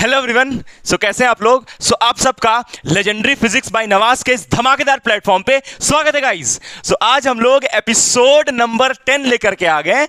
Hello everyone. सो कैसे हैं आप लोग? आप सबका लेजेंडरी फिजिक्स बाय नवाज के इस धमाकेदार प्लेटफॉर्म पे स्वागत है गाइस। आज हम लोग एपिसोड नंबर 10 लेकर के आ गए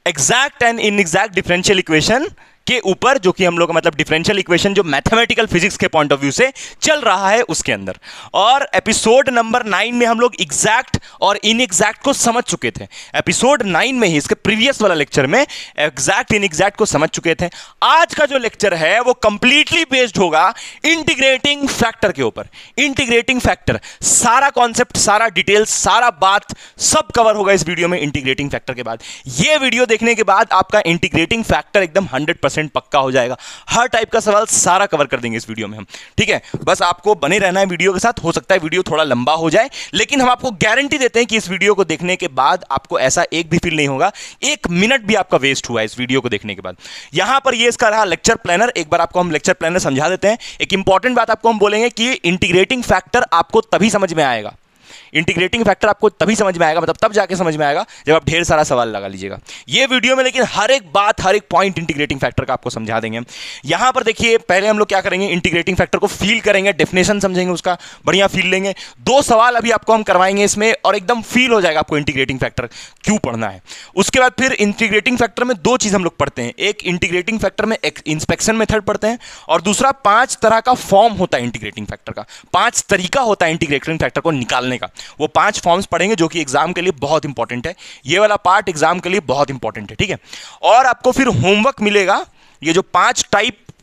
एग्जैक्ट एंड इनएग्जैक्ट डिफरेंशियल इक्वेशन के ऊपर, जो कि हम लोग मतलब डिफरेंशियल इक्वेशन जो मैथमेटिकल फिजिक्स के पॉइंट ऑफ व्यू से चल रहा है उसके अंदर। और एपिसोड नंबर 9 में हम लोग एग्जैक्ट और इनएग्जैक्ट को समझ चुके थे। एपिसोड 9 में ही, इसके प्रीवियस वाला लेक्चर में एग्जैक्ट इनएग्जैक्ट को समझ चुके थे। आज का जो लेक्चर है वो कंप्लीटली बेस्ड होगा इंटीग्रेटिंग फैक्टर के ऊपर। इंटीग्रेटिंग फैक्टर, सारा कॉन्सेप्ट, सारा डिटेल्स, सारा बात सब कवर होगा इस वीडियो में इंटीग्रेटिंग फैक्टर के बाद। ये वीडियो देखने के बाद आपका इंटीग्रेटिंग फैक्टर एकदम 100% पक्का हो जाएगा। हर टाइप का सवाल सारा कवर कर देंगे इस वीडियो में हम, ठीक है। बस आपको बने रहना है वीडियो के साथ। हो सकता है वीडियो थोड़ा लंबा हो जाए, लेकिन हम आपको गारंटी देते हैं कि इस वीडियो को देखने के बाद आपको ऐसा एक भी फील नहीं होगा, एक मिनट भी आपका वेस्ट हुआ है इस वीडियो को देखने के बाद। यहां पर ये इसका रहा लेक्चर प्लानर। एक बार आपको हम लेक्चर प्लानर समझा देते हैं। एक इंपॉर्टेंट बात आपको हम बोलेंगे कि इंटीग्रेटिंग फैक्टर आपको तभी समझ में आएगा, इंटीग्रेटिंग फैक्टर आपको तभी समझ में आएगा, मतलब तब जाके समझ में आएगा जब आप ढेर सारा सवाल लगा लीजिएगा ये वीडियो में। लेकिन हर एक बात, हर एक पॉइंट इंटीग्रेटिंग फैक्टर का आपको समझा देंगे। यहां पर देखिए, पहले हम लोग क्या करेंगे, इंटीग्रेटिंग फैक्टर को फील करेंगे, डेफिनेशन समझेंगे उसका, बढ़िया फील लेंगे। 2 सवाल अभी आपको हम करवाएंगे इसमें और एकदम फील हो जाएगा आपको इंटीग्रेटिंग फैक्टर क्यों पढ़ना है। उसके बाद फिर इंटीग्रेटिंग फैक्टर में 2 चीज हम लोग पढ़ते हैं। एक इंटीग्रेटिंग फैक्टर में इंस्पेक्शन मेथड पढ़ते हैं, और दूसरा 5 तरह का फॉर्म होता है इंटीग्रेटिंग फैक्टर का। 5 तरीका होता है इंटीग्रेटिंग फैक्टर को निकालने का। वो 5 फॉर्म्स पढ़ेंगे जो कि एग्जाम के लिए बहुत इंपॉर्टेंट है। ये वाला पार्ट एग्जाम के लिए बहुत इंपॉर्टेंट है, ठीक है। और आपको फिर होमवर्क मिलेगा। ये जो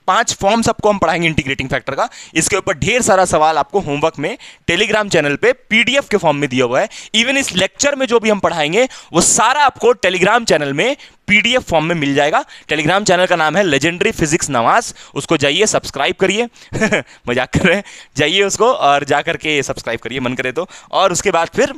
5 फॉर्म्स आपको हम पढ़ाएंगे इंटीग्रेटिंग फैक्टर का, इसके ऊपर ढेर सारा सवाल आपको होमवर्क में टेलीग्राम चैनल पे पीडीएफ के फॉर्म में दिया हुआ है। इवन इस लेक्चर में जो भी हम पढ़ाएंगे वो सारा आपको टेलीग्राम चैनल में पीडीएफ फॉर्म में मिल जाएगा। टेलीग्राम चैनल का नाम है लेजेंडरी फिजिक्स नवाज। उसको जाइए सब्सक्राइब करिए मजाक कर रहे हैं, जाइए उसको और जाकर के सब्सक्राइब करिए मन करे तो। और उसके बाद फिर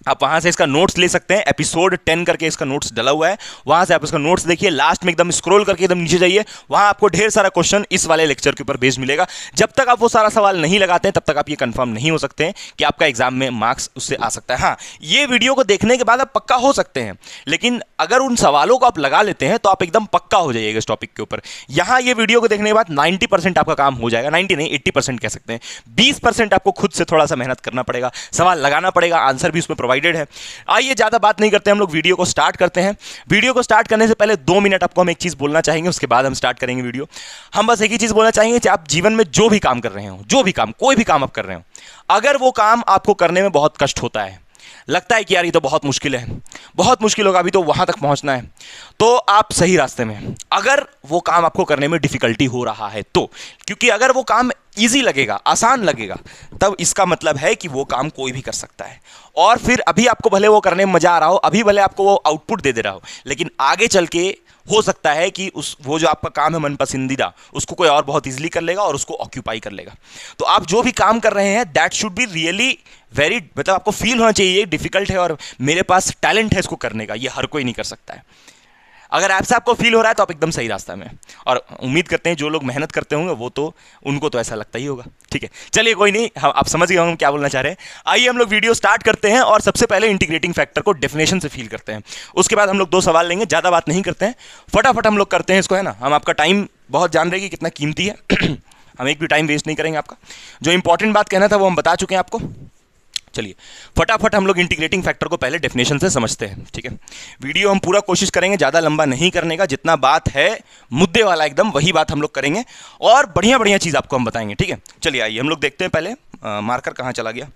आप वहां से इसका नोट्स ले सकते हैं। एपिसोड 10 करके इसका नोट्स डला हुआ है, वहां से आप इसका नोट्स देखिए। लास्ट में एकदम स्क्रॉल करके एकदम नीचे जाइए, वहां आपको ढेर सारा क्वेश्चन इस वाले लेक्चर के ऊपर बेस्ड मिलेगा। जब तक आप वो सारा सवाल नहीं लगाते हैं तब तक आप ये कंफर्म नहीं हो सकते हैं कि आपका एग्जाम में मार्क्स उससे आ सकता है। हाँ, ये वीडियो को देखने के बाद आप पक्का हो सकते हैं, लेकिन अगर उन सवालों को आप लगा लेते हैं तो आप एकदम पक्का हो जाइएगा इस टॉपिक के ऊपर। यहां ये वीडियो को देखने के बाद 90% आपका काम हो जाएगा। 90 नहीं, 80% कह सकते हैं। 20% आपको खुद से थोड़ा सा मेहनत करना पड़ेगा, सवाल लगाना पड़ेगा, आंसर भी उसमें प्रोवाइडेड है। आइए ज्यादा बात नहीं करते, हम लोग वीडियो को स्टार्ट करते हैं। वीडियो को स्टार्ट करने से पहले 2 मिनट आपको हम एक चीज बोलना चाहेंगे, उसके बाद हम स्टार्ट करेंगे वीडियो। हम बस एक ही चीज बोलना चाहेंगे कि आप जीवन में जो भी काम कर रहे हो, जो भी काम, कोई भी काम आप कर रहे हो, अगर वो काम आपको करने में बहुत कष्ट होता है, लगता है कि यार ये तो बहुत मुश्किल है, बहुत मुश्किल होगा अभी तो वहां तक पहुंचना है, तो आप सही रास्ते में हैं। अगर वो काम आपको करने में डिफिकल्टी हो रहा है तो, क्योंकि अगर वो काम इजी लगेगा, आसान लगेगा, तब इसका मतलब है कि वो काम कोई भी कर सकता है। और फिर अभी आपको भले वो करने में मजा आ रहा हो, अभी भले आपको वो आउटपुट दे रहा हो, लेकिन आगे चल के हो सकता है कि वो जो आपका काम है मन पसंदीदा, उसको कोई और बहुत इजीली कर लेगा और उसको ऑक्यूपाई कर लेगा। तो आप जो भी काम कर रहे हैं, that should be really very, मतलब आपको फील होना चाहिए डिफिकल्ट है और मेरे पास टैलेंट है इसको करने का, ये हर कोई नहीं कर सकता है। अगर ऐसा आपको फील हो रहा है तो आप एकदम सही रास्ता में। और उम्मीद करते हैं जो लोग मेहनत करते होंगे वो तो, उनको तो ऐसा लगता ही होगा, ठीक है। चलिए कोई नहीं, आप समझ गए हम क्या बोलना चाह रहे हैं। आइए हम लोग वीडियो स्टार्ट करते हैं और सबसे पहले इंटीग्रेटिंग फैक्टर को डेफिनेशन से फील करते हैं। उसके बाद हम लोग 2 सवाल लेंगे, ज़्यादा बात नहीं करते हैं, फटाफट हम लोग करते हैं इसको, है ना। हम आपका टाइम बहुत जान रहे हैं कि कितना कीमती है हम एक भी टाइम वेस्ट नहीं करेंगे आपका। जो इंपॉर्टेंट बात कहना था वो हम बता चुके हैं आपको। चलिए फटाफट हम लोग इंटीग्रेटिंग फैक्टर को पहले डेफिनेशन से समझते हैं, ठीक है। वीडियो हम पूरा कोशिश करेंगे ज़्यादा लंबा नहीं करने का, जितना बात है मुद्दे वाला एकदम वही बात हम लोग करेंगे और बढ़िया बढ़िया चीज़ आपको हम बताएंगे, ठीक है। चलिए आइए हम लोग देखते हैं पहले। मार्कर कहाँ चला गया?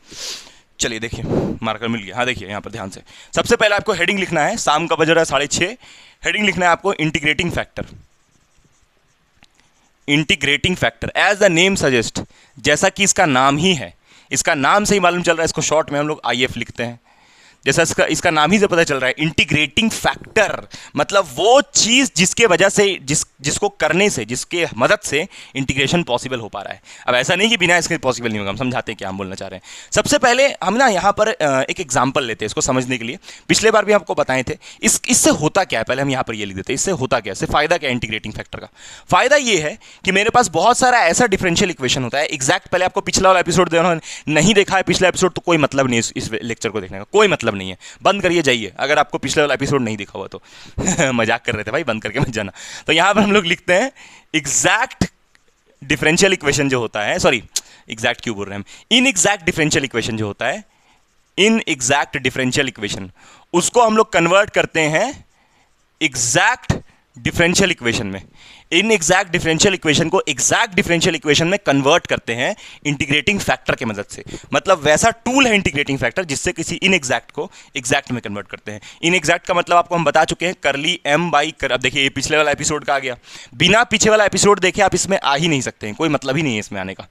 चलिए देखिए, मार्कर मिल गया। हाँ देखिए यहाँ पर ध्यान से, सबसे पहले आपको हेडिंग लिखना है। शाम का बज रहा है 6:30, हेडिंग लिखना है आपको integrating factor. Integrating factor as the name suggest, जैसा कि इसका नाम ही है, इसका नाम से ही मालूम चल रहा है, इसको शॉर्ट में हम लोग IF लिखते हैं। जैसा इसका नाम ही से पता चल रहा है, इंटीग्रेटिंग फैक्टर मतलब वो चीज जिसके वजह से, जिसको करने से, जिसके मदद से इंटीग्रेशन पॉसिबल हो पा रहा है। अब ऐसा नहीं कि बिना इसके पॉसिबल नहीं होगा, हम समझाते हैं क्या हम बोलना चाह रहे हैं। सबसे पहले हम ना यहाँ पर एक एग्जाम्पल लेते हैं इसको समझने के लिए। पिछले बार भी आपको बताए थे। इससे होता क्या है, पहले हम यहाँ पर ये लिख देते हैं, इससे होता क्या है, इससे फायदा क्या है इंटीग्रेटिंग फैक्टर का। फायदा ये है कि मेरे पास बहुत सारा ऐसा डिफरेंशियल इक्वेशन होता है एग्जैक्ट। पहले आपको पिछला वाला एपिसोड नहीं देखा है, पिछला एपिसोड, तो कोई मतलब नहीं इस लेक्चर को देखने का, कोई मतलब नहीं है, बंद करिए जाइए अगर आपको पिछले वाला एपिसोड नहीं देखा हुआ तो मजाक कर रहे थे भाई, बंद करके मत जाना। तो यहां पर हम लोग लिखते हैं एग्जैक्ट डिफरेंशियल इक्वेशन जो होता है, सॉरी एग्जैक्ट क्यों बोल रहे हैं हम, इनएग्जैक्ट डिफरेंशियल इक्वेशन जो होता है, इनएग्जैक्ट डिफरेंशियल इक्वेशन, उसको हम लोग कन्वर्ट करते हैं एग्जैक्ट डिफरेंशियल इक्वेशन में। इनएग्जैक्ट डिफरेंशियल इक्वेशन को एग्जैक्ट डिफरेंशियल इक्वेशन में कन्वर्ट करते हैं इंटीग्रेटिंग फैक्टर की मदद से। मतलब वैसा टूल है इंटीग्रेटिंग फैक्टर जिससे किसी इनएग्जैक्ट को एग्जैक्ट में कन्वर्ट करते हैं। इनएग्जैक्ट का मतलब आपको हम बता चुके हैं, करली एम बाई कर, अब देखिए ये पिछले वाला एपिसोड का आ गया, बिना पीछे वाला एपिसोड देखे आप इसमें आ ही नहीं सकते हैं, कोई मतलब ही नहीं है इसमें आने का।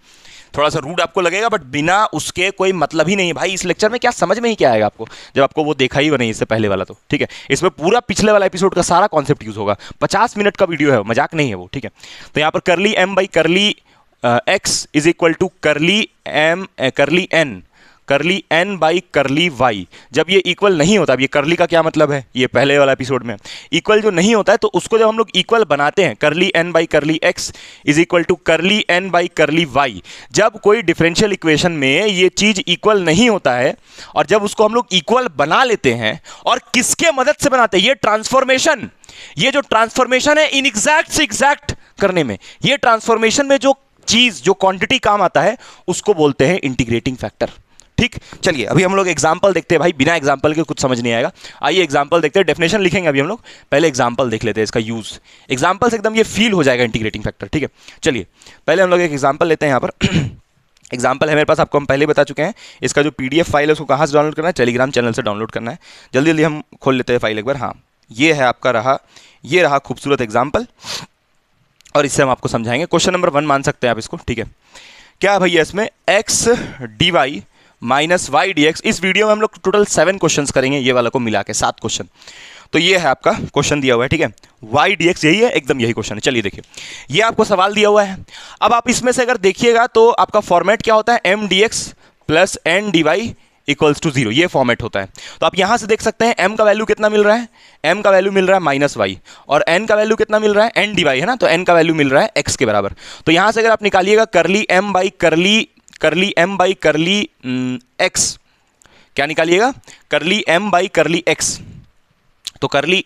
थोड़ा सा रूड आपको लगेगा बट बिना उसके कोई मतलब ही नहीं है भाई। इस लेक्चर में क्या समझ में ही क्या आएगा आपको जब आपको वो देखा ही नहीं इससे पहले वाला, तो ठीक है। इसमें पूरा पिछले वाला एपिसोड का सारा कॉन्सेप्ट यूज होगा। 50 मिनट का वीडियो है, मजाक नहीं है वो, ठीक है। तो यहां पर curly m by curly x is equal to curly n by curly y. जब ये इक्वल नहीं होता, अब ये करली का क्या मतलब है, ये पहले वाला एपिसोड में इक्वल जो नहीं होता है, तो उसको जब हम लोग इक्वल बनाते हैं, curly n by curly x is equal to curly n by curly y. जब कोई डिफरेंशियल इक्वेशन में ये चीज इक्वल नहीं होता है और जब उसको हम लोग इक्वल बना लेते हैं, और किसके मदद से बनाते हैं, ये ट्रांसफॉर्मेशन, ये जो ट्रांसफॉर्मेशन है इनएग्जैक्ट से एग्जैक्ट करने में, ये ट्रांसफॉर्मेशन में जो चीज जो क्वांटिटी काम आता है उसको बोलते हैं इंटीग्रेटिंग फैक्टर। ठीक, चलिए अभी हम लोग एग्जांपल देखते हैं भाई, बिना एग्जांपल के कुछ समझ नहीं आएगा। आइए एग्जांपल देखते हैं, डेफिनेशन लिखेंगे अभी हम लोग, पहले एग्जांपल देख लेते हैं इसका यूज। एग्जांपल से एकदम ये फील हो जाएगा इंटीग्रेटिंग फैक्टर, ठीक है। चलिए पहले हम लोग एक एग्जांपल लेते हैं यहाँ पर। एग्जाम्पल है मेरे पास, आपको हम पहले बता चुके हैं। इसका जो PDF फाइल है उसको कहाँ से डाउनलोड करना है, टेलीग्राम चैनल से डाउनलोड करना है। जल्दी जल्दी हम खोल लेते हैं फाइल एक बार। हाँ, ये है आपका रहा, ये रहा खूबसूरत एग्जाम्पल, और इससे हम आपको समझाएंगे। क्वेश्चन नंबर 1 मान सकते हैं आप इसको, ठीक है। क्या भैया इसमें x dy minus y d x, इस वीडियो में हम लोग टोटल 7 क्वेश्चंस करेंगे, ये वाला को मिला के 7 क्वेश्चन। तो ये है आपका क्वेश्चन दिया हुआ है, ठीक है। वाई डी एक्स यही है, एकदम यही क्वेश्चन है। चलिए देखिए, ये आपको सवाल दिया हुआ है। अब आप इसमें से अगर देखिएगा तो आपका फॉर्मेट क्या होता है, m d x plus n d y equals to 0, ये फॉर्मेट होता है। तो आप यहां से देख सकते हैं m का वैल्यू कितना मिल रहा है, m का वैल्यू मिल रहा है माइनस वाई, और n का वैल्यू कितना मिल रहा है, एन डी वाई है ना, तो n का वैल्यू मिल रहा है x के बराबर। तो यहां से अगर आप निकालिएगा करली m बाई करली x, क्या निकालिएगा, करली m बाई करली x। तो करली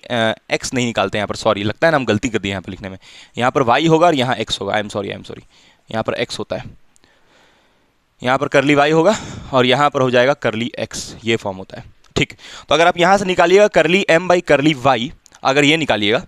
x नहीं निकालते हैं यहाँ पर, सॉरी लगता है ना हम गलती कर दिए यहाँ पर लिखने में। यहाँ पर y होगा और यहाँ x होगा, आई एम सॉरी यहाँ पर x होता है, यहाँ पर करली y होगा और यहाँ पर हो जाएगा करली x, ये फॉर्म होता है, ठीक। तो अगर आप यहाँ से निकालिएगा करली m बाई करली y, अगर ये निकालिएगा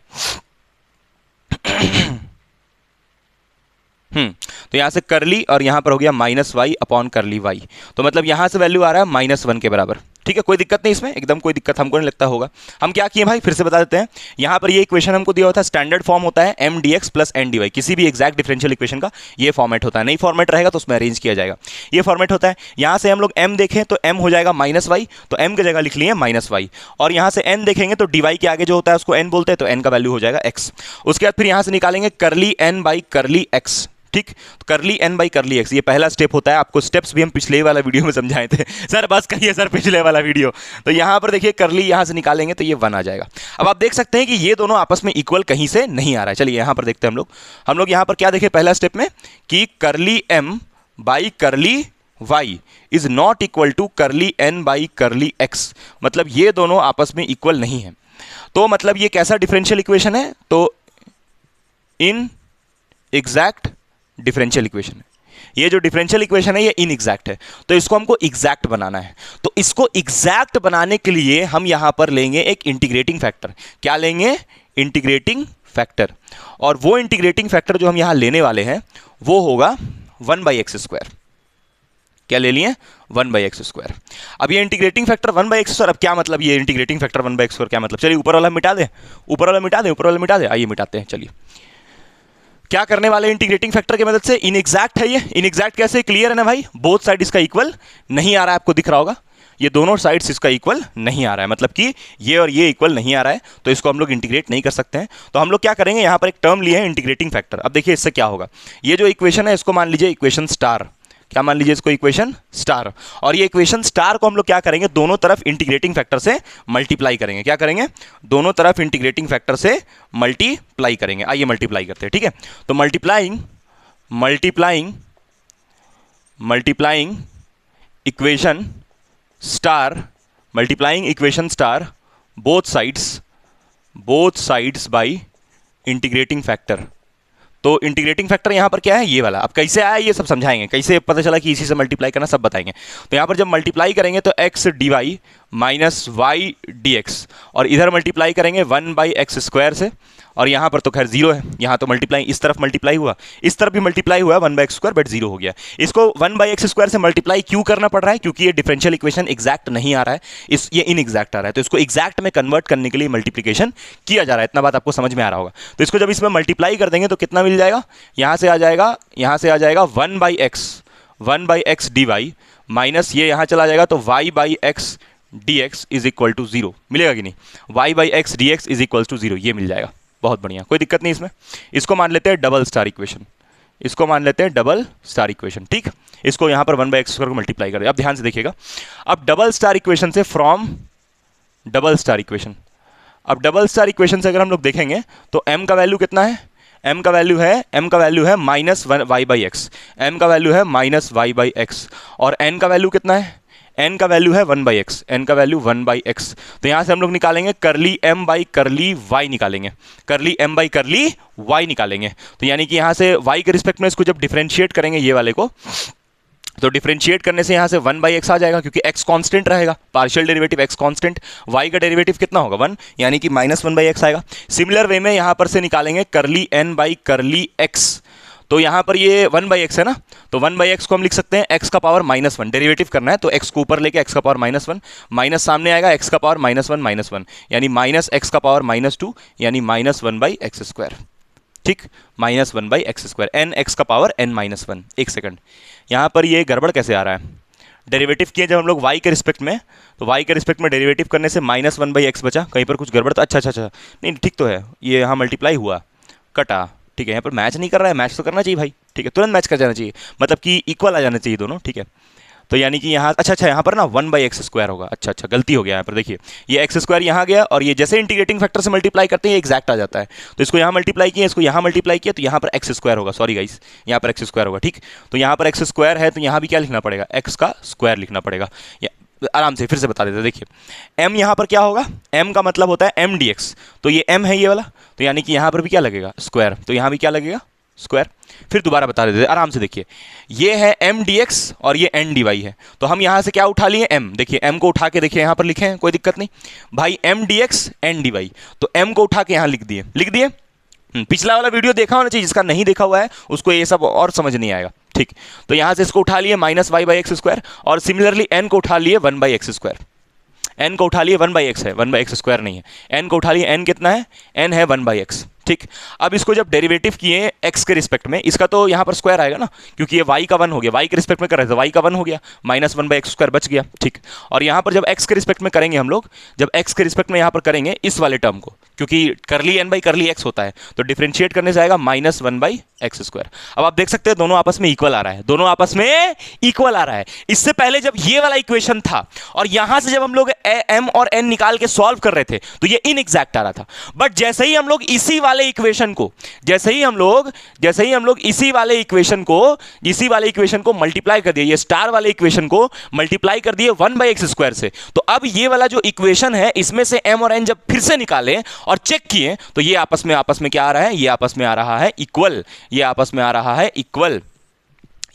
तो यहाँ से करली और यहाँ पर हो गया माइनस वाई अपॉन करली वाई, तो मतलब यहाँ से वैल्यू आ रहा है -1 के बराबर, ठीक है। कोई दिक्कत नहीं इसमें, एकदम कोई दिक्कत हमको नहीं लगता होगा। हम क्या किए भाई, फिर से बता देते हैं। यहाँ पर ये इक्वेशन हमको दिया हुआ था, स्टैंडर्ड फॉर्म होता है m d x plus n d y, किसी भी एग्जैक्ट डिफरेंशियल इक्वेशन का ये फॉर्मेट होता है। नहीं फॉर्मेट रहेगा तो उसमें अरेंज किया जाएगा, ये फॉर्मेट होता है। यहाँ से हम लोग m देखें तो m हो जाएगा माइनस वाई, तो m की जगह लिख लिए माइनस वाई, और यहाँ से n देखेंगे तो dy के आगे जो होता है उसको n बोलते हैं, तो n का वैल्यू हो जाएगा x। उसके बाद फिर यहाँ से निकालेंगे करली n बाई करली x, ठीक। तो करली n बाई करली x, ये पहला स्टेप होता है। आपको स्टेप्स भी हम पिछले वाला वीडियो में समझाए थे, सर बस करिए सर पिछले वाला वीडियो। तो यहाँ पर देखिए करली यहाँ से निकालेंगे तो ये 1 आ जाएगा। अब आप देख सकते हैं कि ये दोनों आपस में इक्वल कहीं से नहीं आ रहा है। चलिए यहाँ पर देखते हैं हम लोग यहाँ पर क्या देखें पहला स्टेप में, कि curly m by curly y is not equal to curly n by curly x, मतलब ये दोनों आपस में इक्वल नहीं है। तो मतलब ये कैसा डिफरेंशियल इक्वेशन है, तो इन एग्जैक्ट डिफरेंशियल इक्वेशन है। ये जो डिफरेंशियल इक्वेशन है ये इनएग्जैक्ट है, तो इसको हमको एग्जैक्ट बनाना है। तो इसको एग्जैक्ट बनाने के लिए हम यहां पर लेंगे एक इंटीग्रेटिंग फैक्टर। क्या लेंगे, इंटीग्रेटिंग फैक्टर, और वो इंटीग्रेटिंग फैक्टर जो हम यहां लेने वाले हैं वो होगा 1/x²। क्या ले लिए, 1/x²। अब ये इंटीग्रेटिंग फैक्टर 1/x², अब क्या मतलब ये इंटीग्रेटिंग फैक्टर 1/x² क्या मतलब, चलिए ऊपर वाला मिटा दें, ऊपर वाला मिटा दें, आइए मिटाते हैं। चलिए क्या करने वाले इंटीग्रेटिंग फैक्टर की मदद से, इनएग्जैक्ट है ये, इनएग्जैक्ट कैसे, क्लियर है ना भाई, बोथ साइड इसका इक्वल नहीं आ रहा है, आपको दिख रहा होगा ये दोनों साइड्स इसका इक्वल नहीं आ रहा है, मतलब कि ये और ये इक्वल नहीं आ रहा है, तो इसको हम लोग इंटीग्रेट नहीं कर सकते हैं। तो हम लोग क्या करेंगे, यहाँ पर एक टर्म लिए हैं इंटीग्रेटिंग फैक्टर। अब देखिए इससे क्या होगा, ये जो इक्वेशन है इसको मान लीजिए इक्वेशन स्टार, क्या मान लीजिए इसको इक्वेशन स्टार, और ये इक्वेशन स्टार को हम लोग क्या करेंगे, दोनों तरफ इंटीग्रेटिंग फैक्टर से मल्टीप्लाई करेंगे। क्या करेंगे, दोनों तरफ इंटीग्रेटिंग फैक्टर से मल्टीप्लाई करेंगे। आइए मल्टीप्लाई करते हैं, ठीक है। तो multiplying equation star both sides by integrating factor, तो इंटीग्रेटिंग फैक्टर यहाँ पर क्या है, ये वाला। अब कैसे आया ये सब समझाएंगे, कैसे पता चला कि इसी से मल्टीप्लाई करना सब बताएंगे। तो यहाँ पर जब मल्टीप्लाई करेंगे तो x d y minus y d x, और इधर मल्टीप्लाई करेंगे 1/x² से, और यहाँ पर तो खैर जीरो है, यहाँ तो मल्टीप्लाई इस तरफ मल्टीप्लाई हुआ, इस तरफ भी मल्टीप्लाई हुआ 1/x², बट जीरो हो गया। इसको 1/x² से मल्टीप्लाई क्यों करना पड़ रहा है, क्योंकि ये डिफरेंशियल इक्वेशन एग्जैक्ट नहीं आ रहा है, ये इनएग्जैक्ट आ रहा है, तो इसको एग्जैक्ट में कन्वर्ट करने के लिए मल्टीप्लिकेशन किया जा रहा है। इतना बात आपको समझ में आ रहा होगा। तो इसको जब इसमें मल्टीप्लाई कर देंगे तो कितना मिल जाएगा, यहाँ से आ जाएगा 1/x dy माइनस ये यहाँ चला जाएगा तो y/x dx is equal to 0 मिलेगा कि नहीं, y/x dx is equal to 0, ये मिल जाएगा। बहुत बढ़िया, कोई दिक्कत नहीं इसमें। इसको मान लेते हैं डबल स्टार इक्वेशन, इसको मान लेते हैं डबल स्टार इक्वेशन, ठीक। इसको यहाँ पर 1/x² को मल्टीप्लाई कर दे। अब ध्यान से देखिएगा, अब डबल स्टार इक्वेशन से फ्रॉम डबल स्टार इक्वेशन, अब डबल स्टार इक्वेशन से अगर हम लोग देखेंगे तो m का वैल्यू कितना है, m का वैल्यू है माइनस y/x, m का वैल्यू है माइनस y/x, और n का वैल्यू कितना है, n का वैल्यू है 1/x, n का वैल्यू 1/x। तो यहाँ से हम लोग निकालेंगे करली m बाई करली y निकालेंगे, करली m बाई करली y निकालेंगे। तो यानी कि यहाँ से y के रिस्पेक्ट में इसको जब डिफरेंशिएट करेंगे ये वाले को, तो डिफरेंशिएट करने से यहाँ से 1/x आ जाएगा, क्योंकि x कांस्टेंट रहेगा, partial derivative x constant, y का डेरिवेटिव कितना होगा 1, यानी कि माइनस 1/x आएगा। सिमिलर वे में यहाँ पर से निकालेंगे करली n बाई करली x, तो यहाँ पर ये 1/x है ना, तो 1/x को हम लिख सकते हैं x का पावर -1, डेरिवेटिव करना है तो x को ऊपर लेके x का पावर -1, माइनस सामने आएगा x का पावर -1 यानी माइनस x का पावर -2 यानी -1/x², ठीक, -1/x², n x का पावर n-1। एक सेकंड, यहाँ पर ये गड़बड़ कैसे आ रहा है, डेरिवेटिव किए जब हम लोग y के रिस्पेक्ट में, तो y के रिस्पेक्ट में डेरिवेटिव करने से -1/x बचा, कहीं पर कुछ गड़बड़ तो अच्छा नहीं, ठीक तो है, ये यहाँ मल्टीप्लाई हुआ कटा, ठीक है। यहाँ पर मैच नहीं कर रहा है, मैच तो करना चाहिए भाई, ठीक है, तुरंत मैच कर जाना चाहिए, मतलब कि इक्वल आ जाना चाहिए दोनों, ठीक है। तो यानी कि यहाँ अच्छा यहाँ पर ना 1/x² होगा, अच्छा गलती हो गया यहाँ पर, देखिए ये x² यहाँ गया, और ये जैसे इंटीग्रेटिंग फैक्टर से मल्टीप्लाई करते हैं ये एग्जैक्ट आ जाता है, तो इसको यहाँ मल्टीप्लाई किया, इसको यहाँ मल्टीप्लाई किया, तो यहाँ पर x² होगा, सॉरी गाइस, यहाँ पर x² होगा, ठीक। तो यहाँ पर x² है तो यहाँ भी क्या लिखना पड़ेगा, x का स्क्वायर लिखना पड़ेगा। आराम से फिर से बता देते हैं, देखिए m यहाँ पर क्या होगा, m का मतलब होता है m dx, तो ये m है ये वाला, तो यानी कि यहाँ पर भी क्या लगेगा स्क्वायर, तो यहाँ भी क्या लगेगा स्क्वायर। फिर दोबारा बता देते हैं, आराम से देखिए, ये है m dx और ये n dy है, तो हम यहाँ से क्या उठा लिए m, देखिए m को उठा के देखिए यहाँ पर लिखे हैं, कोई दिक्कत नहीं भाई, m dx n dy, तो m को उठा के यहाँ लिख दिए। पिछला वाला वीडियो देखा होना चाहिए, जिसका नहीं देखा हुआ है उसको ये सब और समझ नहीं आएगा, ठीक। तो यहाँ से इसको उठा लिए -y/x², और सिमिलरली n को उठा लिए 1/x², n को उठा लिए 1/x है, 1/x² नहीं है, n को उठा लिए, n कितना है, n है 1/x, ठीक। अब इसको जब डेरिवेटिव किए x के रिस्पेक्ट में, इसका तो यहाँ पर स्क्वायर आएगा ना, क्योंकि ये y का 1 हो गया, y के रिस्पेक्ट में कर रहे थे, y का 1 हो गया, -1/x² बच गया, ठीक। और यहाँ पर जब x के रिस्पेक्ट में करेंगे हम लोग, जब x के रिस्पेक्ट में यहाँ पर करेंगे इस वाले टर्म को, क्योंकि करली n बाई करली x होता है, तो डिफरेंशिएट करने से आएगा -1/x²। अब आप देख सकते हैं दोनों आपस में इक्वल आ रहा है, दोनों आपस में इक्वल आ रहा है। इससे पहले जब ये वाला इक्वेशन था और यहां से जब हम लोग m और n निकाल के सॉल्व कर रहे थे तो ये इनएग्जैक्ट आ रहा था, बट जैसे ही हम लोग इसी वाले इक्वेशन को इसी वाले इक्वेशन को मल्टीप्लाई कर दिए, ये स्टार वाले इक्वेशन को मल्टीप्लाई कर दिए 1/x² से, तो अब ये वाला जो इक्वेशन है इसमें से m और n जब फिर से निकाले और चेक किए तो ये आपस में क्या आ रहा है, ये आपस में आ रहा है इक्वल, ये आपस में आ रहा है इक्वल,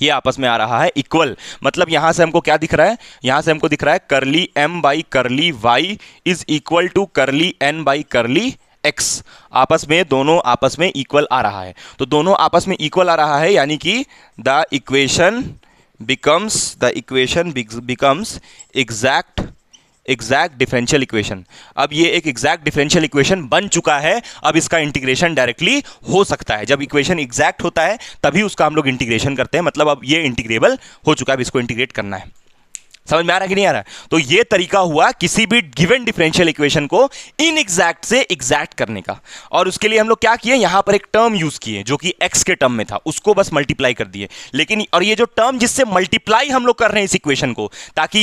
ये आपस में आ रहा है इक्वल। मतलब यहां से हमको क्या दिख रहा है, यहां से हमको दिख रहा है curly m by curly y is equal to curly n by curly x, आपस में दोनों आपस में इक्वल आ रहा है। तो दोनों आपस में इक्वल आ रहा है, यानी कि the equation becomes exact differential equation. अब ये एक एग्जैक्ट डिफरेंशियल इक्वेशन बन चुका है, अब इसका इंटीग्रेशन डायरेक्टली हो सकता है। जब इक्वेशन एग्जैक्ट होता है तभी उसका हम लोग इंटीग्रेशन करते हैं, मतलब अब ये इंटीग्रेबल हो चुका है, अब इसको इंटीग्रेट करना है। समझ में आ रहा है कि नहीं आ रहा है? तो ये तरीका हुआ किसी भी गिवन डिफरेंशियल इक्वेशन को इनएग्जैक्ट से एग्जैक्ट करने का। और उसके लिए हम लोग क्या किए, यहां पर एक टर्म यूज किए जो कि x के टर्म में था, उसको बस मल्टीप्लाई कर दिए। लेकिन और ये जो टर्म जिससे मल्टीप्लाई हम लोग कर रहे हैं इस इक्वेशन को, ताकि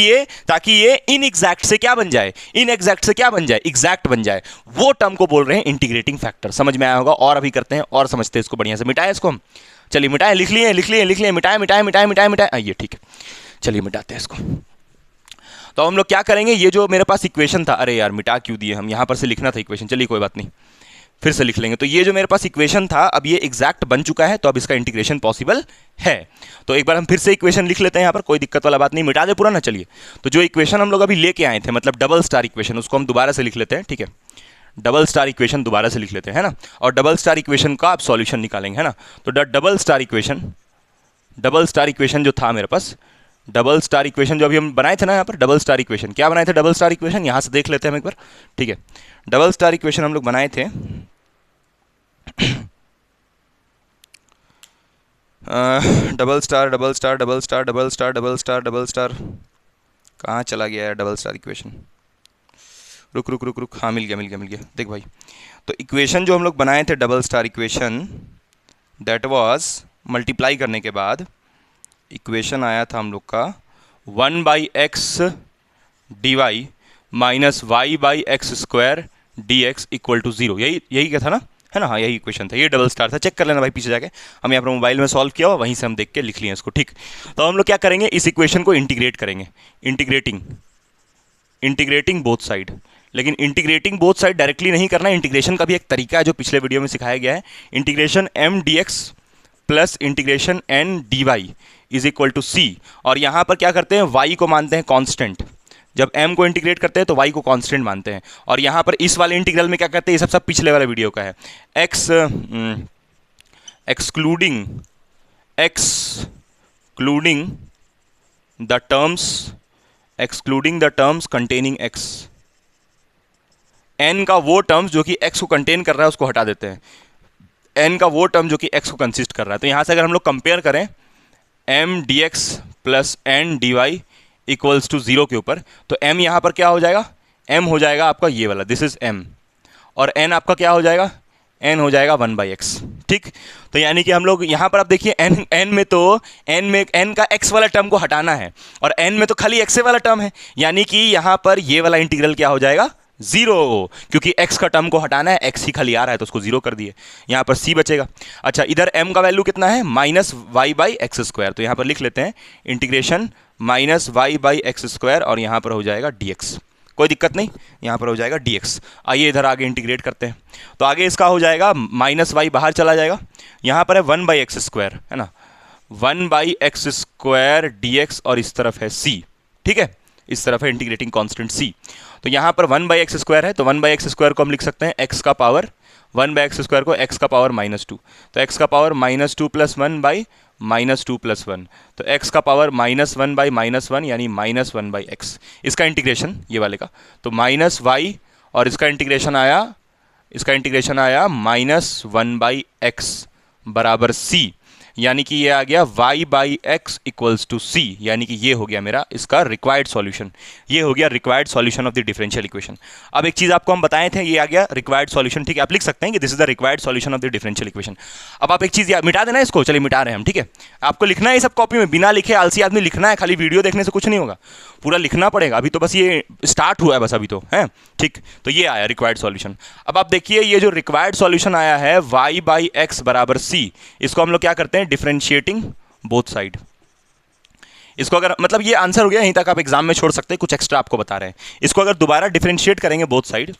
ये इनएग्जैक्ट से क्या बन जाए, इनएग्जैक्ट से क्या बन जाए, एग्जैक्ट बन जाए, वो टर्म को बोल रहे हैं इंटीग्रेटिंग फैक्टर। समझ में आया होगा। और अभी करते हैं और समझते हैं इसको बढ़िया से। मिटाए इसको हम, चलिए मिटाए, लिख लिए, मिटाए, आइए ठीक है, चलिए मिटाते हैं इसको। तो हम लोग क्या करेंगे, ये जो मेरे पास इक्वेशन था, अरे यार मिटा क्यों दिए हम, यहां पर से लिखना था इक्वेशन, चलिए कोई बात नहीं, फिर से लिख लेंगे। तो ये जो मेरे पास इक्वेशन था अब ये एग्जैक्ट बन चुका है, तो अब इसका इंटीग्रेशन पॉसिबल है। तो एक बार हम फिर से इक्वेशन लिख लेते हैं यहाँ पर, कोई दिक्कत वाला बात नहीं, मिटा दे पूरा ना। चलिए, तो जो इक्वेशन हम लोग अभी लेके आए थे, मतलब डबल स्टार इक्वेशन, उसको हम दोबारा से लिख लेते हैं, ठीक है। डबल स्टार इक्वेशन दोबारा से लिख लेते हैं, है ना। और डबल स्टार इक्वेशन का आप सॉल्यूशन निकालेंगे, है ना। तो डबल स्टार इक्वेशन जो था मेरे पास, डबल स्टार इक्वेशन जो अभी हम बनाए थे ना यहाँ पर, डबल स्टार इक्वेशन क्या बनाए थे, डबल स्टार इक्वेशन यहाँ से देख लेते हैं हम एक बार, ठीक है। डबल स्टार इक्वेशन हम लोग बनाए थे डबल स्टार कहाँ चला गया है डबल स्टार इक्वेशन, रुक, हाँ मिल गया। देख भाई, तो इक्वेशन जो हम लोग बनाए थे double star equation, that was multiply करने के बाद इक्वेशन आया था हम लोग का 1/x dy minus y/x² dx equal to 0। यही क्या था ना, है ना। हाँ, यही इक्वेशन था, ये डबल स्टार था। चेक कर लेना भाई पीछे जाके, हम यहाँ पर मोबाइल में सॉल्व किया हुआ, वहीं से हम देख के लिख लिए इसको, ठीक। तो हम लोग क्या करेंगे, इस इक्वेशन को इंटीग्रेट करेंगे, इंटीग्रेटिंग बोथ साइड। लेकिन इंटीग्रेटिंग बोथ साइड डायरेक्टली नहीं करना, इंटीग्रेशन का भी एक तरीका है जो पिछले वीडियो में सिखाया गया है। Integration m dx plus integration n dy is equal to c। और यहाँ पर क्या करते हैं, y को मानते हैं कांस्टेंट। जब m को इंटीग्रेट करते हैं तो y को कांस्टेंट मानते हैं। और यहाँ पर इस वाले इंटीग्रल में क्या करते हैं, ये सब पिछले वाले वीडियो का है, excluding the terms containing x, n का वो टर्म्स जो कि x को कंटेन कर रहा है उसको हटा देते हैं, n का वो टर्म जो कि x को कंसिस्ट कर रहा है। तो यहाँ से अगर हम लोग कंपेयर करें m dx plus n dy equals to 0 के ऊपर, तो m यहाँ पर क्या हो जाएगा, m हो जाएगा आपका ये वाला, दिस इज m, और n आपका क्या हो जाएगा, n हो जाएगा 1/x, ठीक। तो यानी कि हम लोग यहाँ पर आप देखिए n में n का x वाला टर्म को हटाना है, और n में तो खाली x वाला टर्म है, यानी कि यहाँ पर ये वाला इंटीग्रल क्या हो जाएगा, 0, क्योंकि x का टर्म को हटाना है, x ही खाली आ रहा है तो उसको 0 कर दिए, यहाँ पर c बचेगा। अच्छा, इधर m का वैल्यू कितना है, माइनस y/x², तो यहाँ पर लिख लेते हैं इंटीग्रेशन माइनस y/x², और यहाँ पर हो जाएगा dx, कोई दिक्कत नहीं, यहाँ पर हो जाएगा dx। आइए इधर आगे इंटीग्रेट करते हैं, तो आगे इसका हो जाएगा माइनस y बाहर चला जाएगा, यहाँ पर है 1/x², है ना, 1/x² dx, और इस तरफ है c, ठीक है, इस तरफ है इंटीग्रेटिंग कांस्टेंट c। तो यहाँ पर 1/x² है, तो 1/x² को हम लिख सकते हैं x का पावर, 1/x² को x का पावर -2, तो x का पावर -2 + 1/-2 + 1, तो x का पावर -1/-1 यानी -1/x। इसका इंटीग्रेशन ये वाले का, तो -y, और इसका इंटीग्रेशन आया -1/x बराबर c, यानी कि ये आ गया y/x इक्वल्स टू c, यानी कि ये हो गया मेरा इसका रिक्वायर्ड सॉल्यूशन, ये हो गया required solution of the differential equation. अब एक चीज़ आपको हम बताए थे, ये आ गया रिक्वायर्ड सॉल्यूशन, ठीक है। आप लिख सकते हैं कि this is the required solution of the differential equation. अब आप एक चीज़ मिटा देना इसको, चलिए मिटा रहे हैं हम, ठीक है। आपको लिखना है ये सब कॉपी में, बिना लिखे आलसी आदमी लिखना है, खाली वीडियो देखने से कुछ नहीं होगा, पूरा लिखना पड़ेगा। अभी तो बस ये स्टार्ट हुआ है, बस अभी तो है, ठीक। तो ये आया रिक्वायर्ड सॉल्यूशन। अब आप देखिए ये जो रिक्वायर्ड सॉल्यूशन आया है y/x बराबर c, इसको हम लोग क्या करते हैं, डिफरेंशिएटिंग बोथ साइड। इसको अगर मतलब ये आंसर हो गया, यहीं तक आप एग्जाम में छोड़ सकते हैं, कुछ एक्स्ट्रा आपको बता रहे हैं। इसको अगर दोबारा डिफरेंशिएट करेंगे बोथ साइड,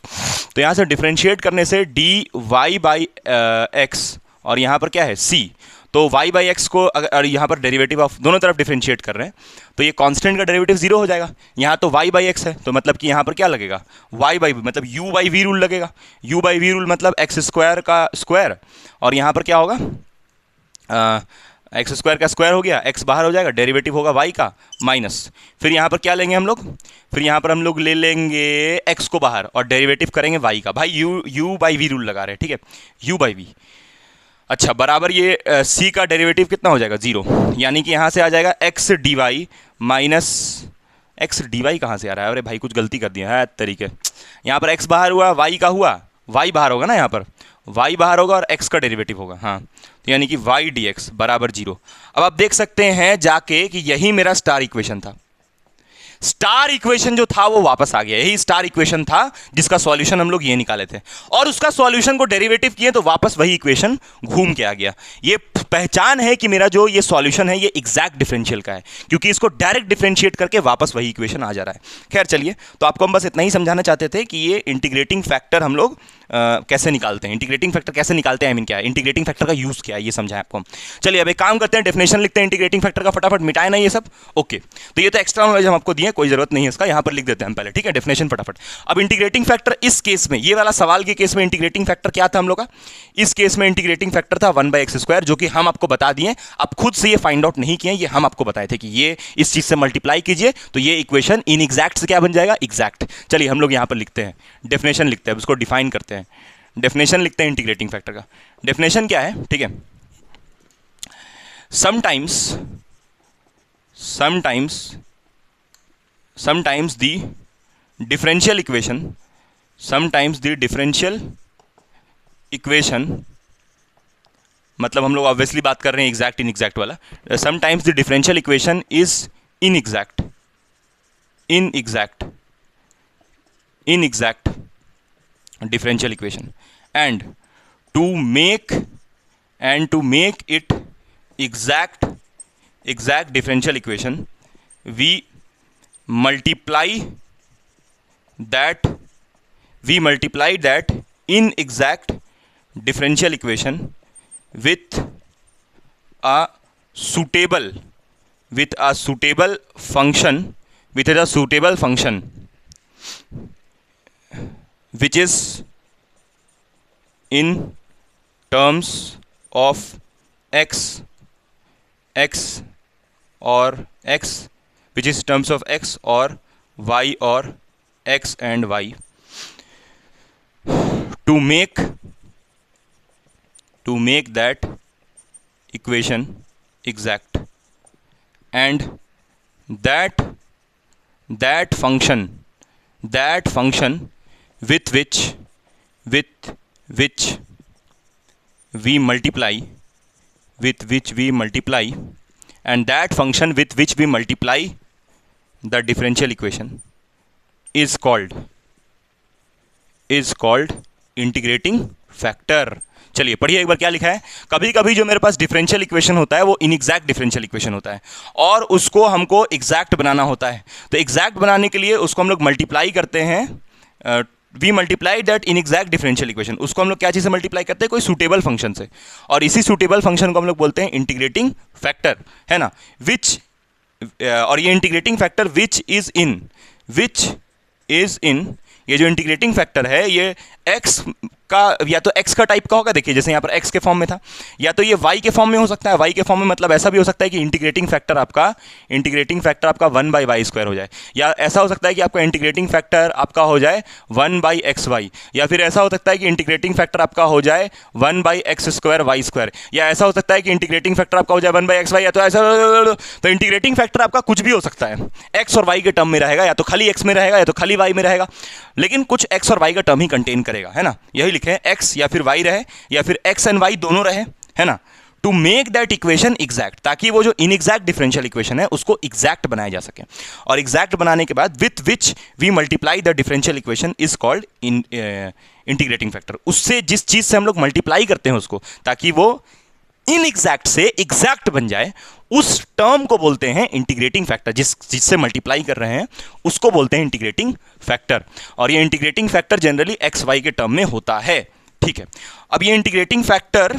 तो यहां से डिफरेंशिएट करने से dy/x, और यहां पर क्या है c, तो y/x को अगर यहाँ पर डेरिवेटिव ऑफ दोनों तरफ डिफरेंशिएट कर रहे हैं, तो ये कांस्टेंट का डेरिवेटिव 0 हो जाएगा। यहाँ तो y/x है, तो मतलब कि यहाँ पर क्या लगेगा, y/v, मतलब u/v रूल लगेगा। u/v रूल मतलब x² का स्क्वायर, और यहाँ पर क्या होगा, x² का स्क्वायर हो गया, x बाहर हो जाएगा, डेरिवेटिव होगा y का माइनस, फिर यहाँ पर क्या लेंगे हम लोग, फिर यहाँ पर हम लोग ले लेंगे x को बाहर और डेरिवेटिव करेंगे y का। भाई u/v रूल लगा रहे हैं, ठीक है, u/v। अच्छा, बराबर ये c का डेरिवेटिव कितना हो जाएगा, 0, यानी कि यहाँ से आ जाएगा x dy minus x dy कहाँ से आ रहा है, अरे भाई कुछ गलती कर दिया है तरीके, यहाँ पर x बाहर हुआ, y का हुआ, y बाहर होगा ना, यहाँ पर y बाहर होगा और x का डेरिवेटिव होगा, हाँ, तो यानी कि y dx बराबर 0। अब आप देख सकते हैं जाके कि यही मेरा स्टार इक्वेशन था, स्टार इक्वेशन जो था वो वापस आ गया, यही स्टार इक्वेशन था जिसका सॉल्यूशन हम लोग ये निकाले थे, और उसका सॉल्यूशन को डेरिवेटिव किए तो वापस वही इक्वेशन घूम के आ गया। ये पहचान है कि मेरा जो ये सॉल्यूशन है ये एग्जैक्ट डिफरेंशियल का है, क्योंकि इसको डायरेक्ट डिफरेंशिएट करके वापस वही इक्वेशन आ जा रहा है। खैर चलिए, तो आपको हम बस इतना ही समझाना चाहते थे कि ये इंटीग्रेटिंग फैक्टर हम लोग कैसे निकालते हैं, इंटीग्रेटिंग फैक्टर कैसे निकालते हैं, आई मीन क्या है इंटीग्रेटिंग फैक्टर का यूज़ क्या है, ये समझाएं आपको। चलिए अब एक काम करते हैं, डेफिनेशन लिखते हैं इंटीग्रेटिंग फैक्टर का, फटाफट मिटाए ना ये सब। ओके, तो ये तो एक्स्ट्रा नॉलेज हम आपको दिए, कोई जरूरत नहीं है इसका, यहाँ पर लिख देते हैं हम पहले, ठीक है, डेफिनेशन फटाफट। अब इंटीग्रेटिंग फैक्टर इस केस में, ये वाला सवाल के केस में इंटीग्रेटिंग फैक्टर क्या था हम लोग का, इस केस में इंटीग्रेटिंग फैक्टर था 1/x², जो कि हम आपको बता दिए, आप खुद से ये फाइंड आउट नहीं किए, ये हम आपको बताए थे कि ये इस चीज से मल्टीप्लाई कीजिए तो ये इक्वेशन इनएग्जैक्ट से क्या बन जाएगा, एग्जैक्ट। चलिए हम लोग यहां पर लिखते हैं, डेफिनेशन लिखते हैं, उसको डिफाइन करते हैं, डेफिनेशन लिखते हैं इंटीग्रेटिंग फैक्टर का। डेफिनेशन क्या है, ठीक है, समटाइम्स द डिफरेंशियल इक्वेशन, मतलब हम लोग ऑब्वियसली बात कर रहे हैं एग्जैक्ट इनएग्जैक्ट वाला, sometimes the differential equation is inexact differential equation, and to make it exact differential equation, we multiply that inexact differential equation with a suitable function which is in terms of x or y or x and y, to make that equation exact, and that function with which we multiply, and that function with which we multiply the differential equation is called integrating factor। चलिए पढ़िए एक बार क्या लिखा है। कभी कभी जो मेरे पास डिफरेंशियल इक्वेशन होता है वो इनएग्जैक्ट डिफरेंशियल इक्वेशन होता है और उसको हमको एग्जैक्ट बनाना होता है। तो एग्जैक्ट बनाने के लिए उसको हम लोग मल्टीप्लाई करते हैं, we multiply that inexact differential equation, उसको हम लोग क्या चीज़ से मल्टीप्लाई करते हैं, कोई सूटेबल फंक्शन से, और इसी सूटेबल फंक्शन को हम लोग बोलते हैं इंटीग्रेटिंग फैक्टर, है ना, विच, और ये integrating factor which is in, ये जो इंटीग्रेटिंग फैक्टर है ये x का, या तो x का टाइप का होगा, देखिए जैसे यहाँ पर x के फॉर्म में था, या तो ये y के फॉर्म में हो सकता है। y के फॉर्म में मतलब ऐसा भी हो सकता है कि इंटीग्रेटिंग फैक्टर आपका 1/y² हो जाए, या ऐसा हो सकता है कि आपका इंटीग्रेटिंग फैक्टर आपका हो जाए 1/xy, या फिर ऐसा हो सकता है कि इंटीग्रेटिंग फैक्टर आपका हो जाए 1/x²y², या ऐसा हो सकता है कि इंटीग्रेटिंग फैक्टर आपका हो जाए 1/xy, या तो ऐसा, तो इंटीग्रेटिंग फैक्टर आपका कुछ भी हो सकता है, x और y के टर्म में रहेगा, या तो खाली x में रहेगा या तो खाली y में रहेगा, लेकिन कुछ x और y का टर्म ही कंटेन करेगा, है ना, यही लिखे x या फिर y रहे या फिर x एंड y दोनों रहे, है ना, to make that equation exact, ताकि वो जो इनएग्जैक्ट डिफरेंशियल इक्वेशन है उसको एग्जैक्ट बनाया जा सके, और एग्जैक्ट बनाने के बाद with which we multiply the differential equation is called integrating factor. उससे जिस चीज से हम लोग मल्टीप्लाई करते हैं उसको, ताकि वो इनएग्जैक्ट से एग्जैक्ट बन जाए, उस टर्म को बोलते हैं इंटीग्रेटिंग फैक्टर। जिससे मल्टीप्लाई कर रहे हैं उसको बोलते हैं इंटीग्रेटिंग फैक्टर, और ये integrating factor generally x y के टर्म में होता है, ठीक है। अब ये इंटीग्रेटिंग फैक्टर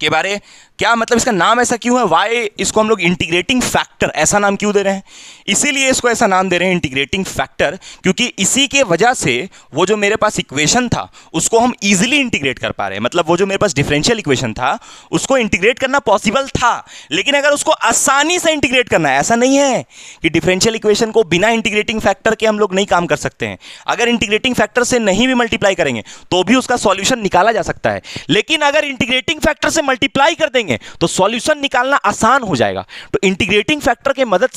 के बारे क्या मतलब, इसका नाम ऐसा क्यों है, वाई इसको हम लोग इंटीग्रेटिंग फैक्टर ऐसा नाम क्यों दे रहे हैं, इसीलिए इसको ऐसा नाम दे रहे हैं इंटीग्रेटिंग फैक्टर, क्योंकि इसी के वजह से वो जो मेरे पास इक्वेशन था उसको हम इजीली इंटीग्रेट कर पा रहे हैं। मतलब वो जो मेरे पास डिफरेंशियल इक्वेशन था उसको इंटीग्रेट करना पॉसिबल था, लेकिन अगर उसको आसानी से इंटीग्रेट करना है, ऐसा नहीं है कि डिफरेंशियल इक्वेशन को बिना इंटीग्रेटिंग फैक्टर के हम लोग नहीं काम कर सकते हैं। अगर इंटीग्रेटिंग फैक्टर से नहीं भी मल्टीप्लाई करेंगे तो भी उसका सॉल्यूशन निकाला जा सकता है, लेकिन अगर इंटीग्रेटिंग फैक्टर से मल्टीप्लाई कर देंगे तो सॉल्यूशन निकालना आसान हो जाएगा। तो इंटीग्रेटिंग फैक्टर के मदद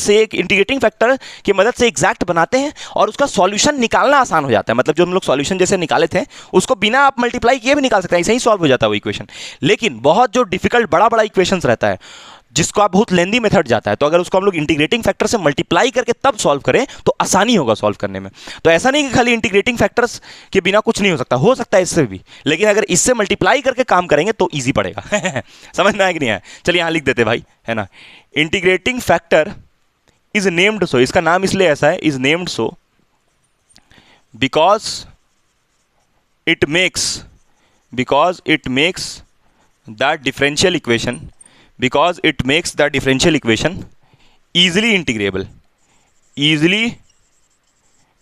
से एग्जैक्ट बनाते हैं और उसका सॉल्यूशन निकालना आसान हो जाता है। मतलब जो हम लोग सॉल्यूशन जैसे निकाले थे उसको बिना आप मल्टीप्लाई किए भी निकाल सकते हैं, ऐसे ही सॉल्व हो जाता है वो इक्वेशन। लेकिन बहुत जो डिफिकल्ट बड़ा इक्वेशंस रहता है जिसको आप बहुत लेंदी मेथड जाता है, तो अगर उसको हम लोग इंटीग्रेटिंग फैक्टर से मल्टीप्लाई करके तब सॉल्व करें तो आसानी होगा सॉल्व करने में। तो ऐसा नहीं कि खाली इंटीग्रेटिंग फैक्टर्स के बिना कुछ नहीं हो सकता है इससे भी, लेकिन अगर इससे मल्टीप्लाई करके काम करेंगे तो ईजी पड़ेगा। समझ में आया कि नहीं आया? चलिए यहां लिख देते भाई, है ना। Integrating factor is named so, इसका नाम इसलिए ऐसा है, is named so because it makes the differential equation easily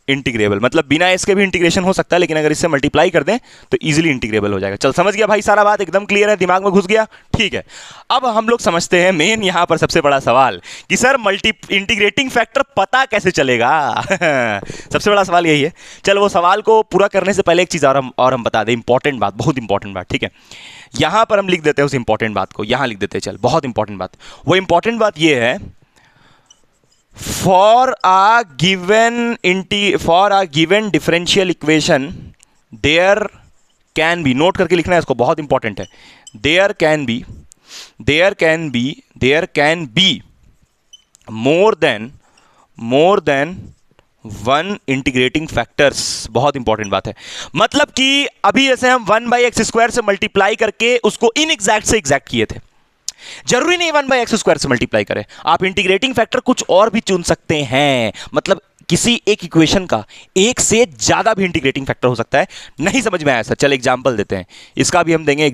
integrable, मतलब बिना इसके भी इंटीग्रेशन हो सकता है, लेकिन अगर इससे मल्टीप्लाई कर दें तो इजीली इंटीग्रेबल हो जाएगा। चल समझ गया भाई, सारा बात एकदम क्लियर है, दिमाग में घुस गया, ठीक है। अब हम लोग समझते हैं मेन यहां पर सबसे बड़ा सवाल कि सर इंटीग्रेटिंग फैक्टर पता कैसे चलेगा। सबसे बड़ा सवाल यही है। चल वो सवाल को पूरा करने से पहले एक चीज और हम बता दें, इंपॉर्टेंट बात, बहुत इंपॉर्टेंट बात, ठीक है। यहां पर हम लिख देते हैं उस इंपॉर्टेंट बात को, यहां लिख देते हैं, चल बहुत इंपॉर्टेंट बात। वो इंपॉर्टेंट बात ये है, for a given differential equation there can be, note करके लिखना है इसको, बहुत इंपॉर्टेंट है, there can be more than one integrating factors. बहुत इंपॉर्टेंट बात है, मतलब कि अभी जैसे हम 1/x² से मल्टीप्लाई करके उसको इनएग्जैक्ट से एग्जैक्ट किए थे, जरूरी नहीं 1/x² से मल्टीप्लाई करें, आप इंटीग्रेटिंग फैक्टर कुछ और भी चुन सकते हैं। मतलब किसी एक इक्वेशन का एक से ज्यादा भी इंटीग्रेटिंग फैक्टर हो सकता है। नहीं समझ में आया सर, चल एग्जांपल देते हैं, इसका भी हम देंगे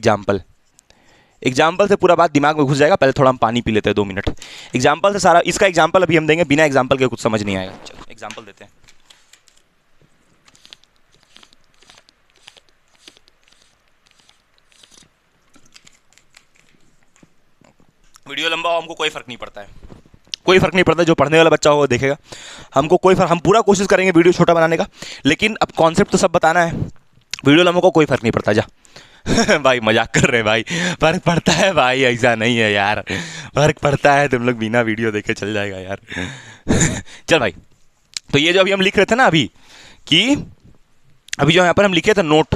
एग्जांपल से पूरा बात दिमाग में घुस जाएगा। पहले थोड़ा हम पानी पी लेते हैं 2 मिनट, एग्जांपल से सारा, इसका एग्जांपल अभी हम देंगे, बिना एग्जांपल के कुछ समझ नहीं आएगा। चलो एग्जांपल देते हैं। वीडियो लंबा हो हमको कोई फर्क नहीं पड़ता है, कोई फर्क नहीं पड़ता, जो पढ़ने वाला बच्चा हो वो देखेगा, हमको कोई फर्क, हम पूरा कोशिश करेंगे वीडियो छोटा बनाने का, लेकिन अब कॉन्सेप्ट तो सब बताना है। वीडियो लंबा को कोई फर्क नहीं पड़ता, जा। भाई मजाक कर रहे हैं भाई, फर्क पड़ता है भाई, ऐसा नहीं है यार, फर्क पड़ता है, तुम लोग बिना वीडियो देखे चल जाएगा यार। चल भाई, तो ये जो अभी हम लिख रहे थे ना, अभी जो यहाँ पर हम लिखे थे नोट,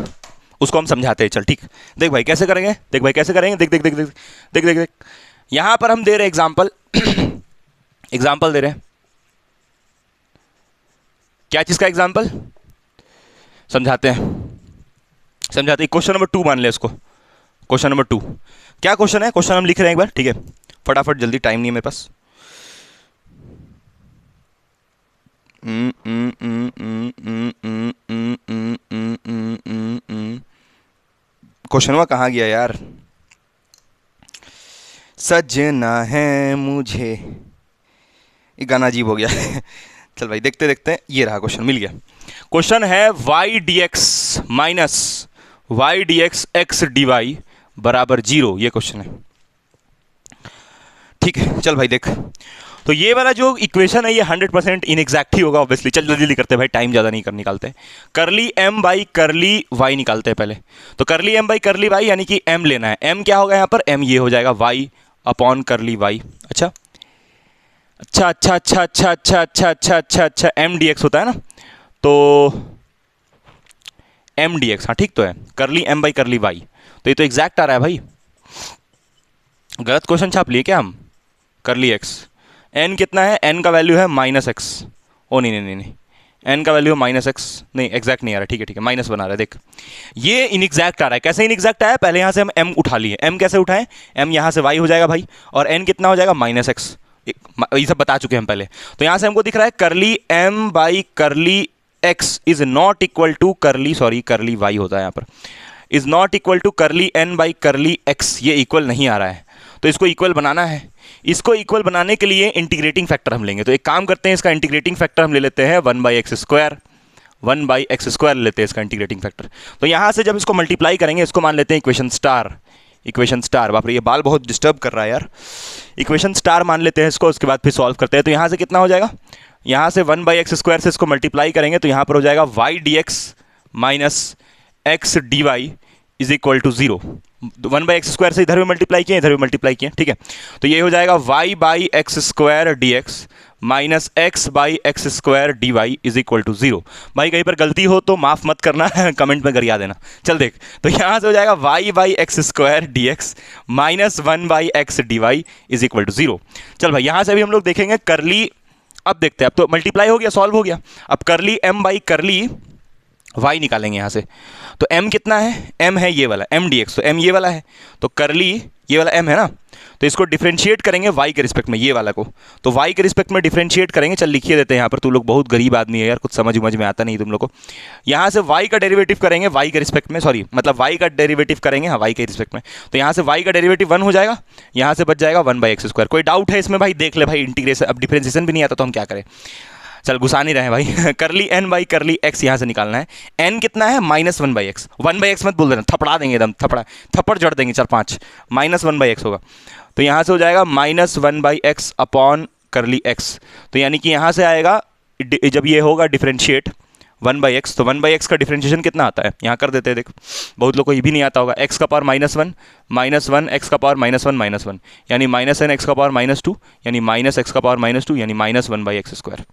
उसको हम समझाते हैं। चल ठीक, देख भाई कैसे करेंगे, देख यहां पर हम दे रहे एग्जांपल दे रहे हैं। क्या चीज का एग्जांपल समझाते हैं? क्वेश्चन नंबर 2 मान ले इसको, क्वेश्चन नंबर 2 क्या क्वेश्चन है? क्वेश्चन हम लिख रहे हैं एक बार, ठीक है, फटाफट, जल्दी, टाइम नहीं है मेरे पास। क्वेश्चन कहाँ गया यार? सजना है मुझे, ये गाना अजीब हो गया। चल भाई देखते देखते, ये रहा क्वेश्चन, मिल गया। क्वेश्चन है y dx minus y dx x dy बराबर 0, ये क्वेश्चन है, ठीक है। चल भाई देख, तो ये वाला जो इक्वेशन है ये 100% इनएग्जैक्ट ही होगा ऑब्वियसली। चल जल्दी करते हैं भाई, टाइम ज़्यादा नहीं निकालते। करली m बाई करली y निकालते हैं पहले। तो करली m बाई करली y यानी कि m लेना है, m क्या होगा यहाँ पर? m ये हो जाएगा y अपॉन करली y। अच्छा m dx होता है ना, तो m dx, हाँ ठीक तो है, curly m by curly y, तो ये तो एग्जैक्ट आ रहा है भाई। गलत क्वेश्चन छाप लिए क्या हम? करली x, n कितना है? n का वैल्यू है -x। ओ नहीं, n का वैल्यू है -x, नहीं एग्जैक्ट नहीं आ रहा, ठीक है माइनस बना रहा है। देख ये इनएग्जैक्ट आ रहा है, कैसे इनएग्जैक्ट आया? पहले यहाँ से हम m उठा लिए, m कैसे उठाएं? m यहाँ से y हो जाएगा भाई, और n कितना हो जाएगा? -x, ये सब बता चुके हैं हम पहले। तो यहाँ से हमको दिख रहा है curly m by curly x is not equal to curly y होता है यहाँ पर, is not equal to curly n by curly x, ये इक्वल नहीं आ रहा है, तो इसको इक्वल बनाना है। इसको इक्वल बनाने के लिए इंटीग्रेटिंग फैक्टर हम लेंगे। तो एक काम करते हैं, इसका इंटीग्रेटिंग फैक्टर हम ले लेते हैं 1/x² लेते हैं इसका इंटीग्रेटिंग फैक्टर। तो यहाँ से जब इसको मल्टीप्लाई करेंगे, इसको मान लेते हैं इक्वेशन स्टार। बाप रे, ये बाल बहुत डिस्टर्ब कर रहा है यार। इक्वेशन स्टार मान लेते हैं इसको, उसके बाद फिर सॉल्व करते हैं। तो यहाँ से कितना हो जाएगा? यहाँ से 1/x² से इसको मल्टीप्लाई करेंगे तो यहाँ पर हो जाएगा y dx minus x dy is equal to 0। 1/x² से इधर भी मल्टीप्लाई किए, इधर भी मल्टीप्लाई किए, ठीक है। तो ये हो जाएगा y/x² dx minus x/x² dy is equal to 0। भाई कहीं पर गलती हो तो माफ मत करना, कमेंट में गरिया देना। चल देख, तो यहाँ से हो जाएगा y/x² dx minus 1/x dy is equal to 0। चल भाई यहाँ से भी हम लोग देखेंगे करली, अब देखते हैं, अब तो मल्टीप्लाई हो गया, सॉल्व हो गया। अब करली m बाई करली y निकालेंगे यहाँ से। तो m कितना है? m है ये वाला m dx, तो m ये वाला है, तो करली ये वाला m है ना, तो इसको डिफरेंशिएट करेंगे y के रिस्पेक्ट में, ये वाला को तो y के रिस्पेक्ट में डिफरेंशिएट करेंगे। चल लिखिए देते हैं यहाँ पर, तुम लोग बहुत गरीब आदमी है यार, कुछ समझ में आता नहीं तुम लोग को। यहाँ से y का डेरिवेटिव करेंगे y के रिस्पेक्ट में, सॉरी मतलब y का डेरिवेटिव करेंगे हाँ y के रिस्पेक्ट में, तो यहाँ से y का डेरिवेटिव 1 हो जाएगा, यहाँ से बच जाएगा 1/x²। कोई डाउट है इसमें भाई? देख ले भाई, इंटीग्रेशन अब डिफरेंशिएशन भी नहीं आता तो हम क्या करें, चल घुसा नहीं रहे भाई। करली n बाई करली x यहाँ से निकालना है। n कितना है? -1/x। 1/x मत बोल देना, थपड़ा देंगे एकदम, थप्पड़ जड़ देंगे 4-5, -1/x होगा। तो यहाँ से हो जाएगा -1/x अपॉन करली x। तो यानी कि यहाँ से आएगा, जब ये होगा डिफरेंशिएट 1/x, तो 1/x का डिफरेंशिएशन कितना आता है यहाँ कर देते हैं। देख बहुत लोग को ये भी नहीं आता होगा। x का पावर -1 x का पावर -1 यानी -n x का पावर -2 यानी -x का पावर -2 यानी -1/x²।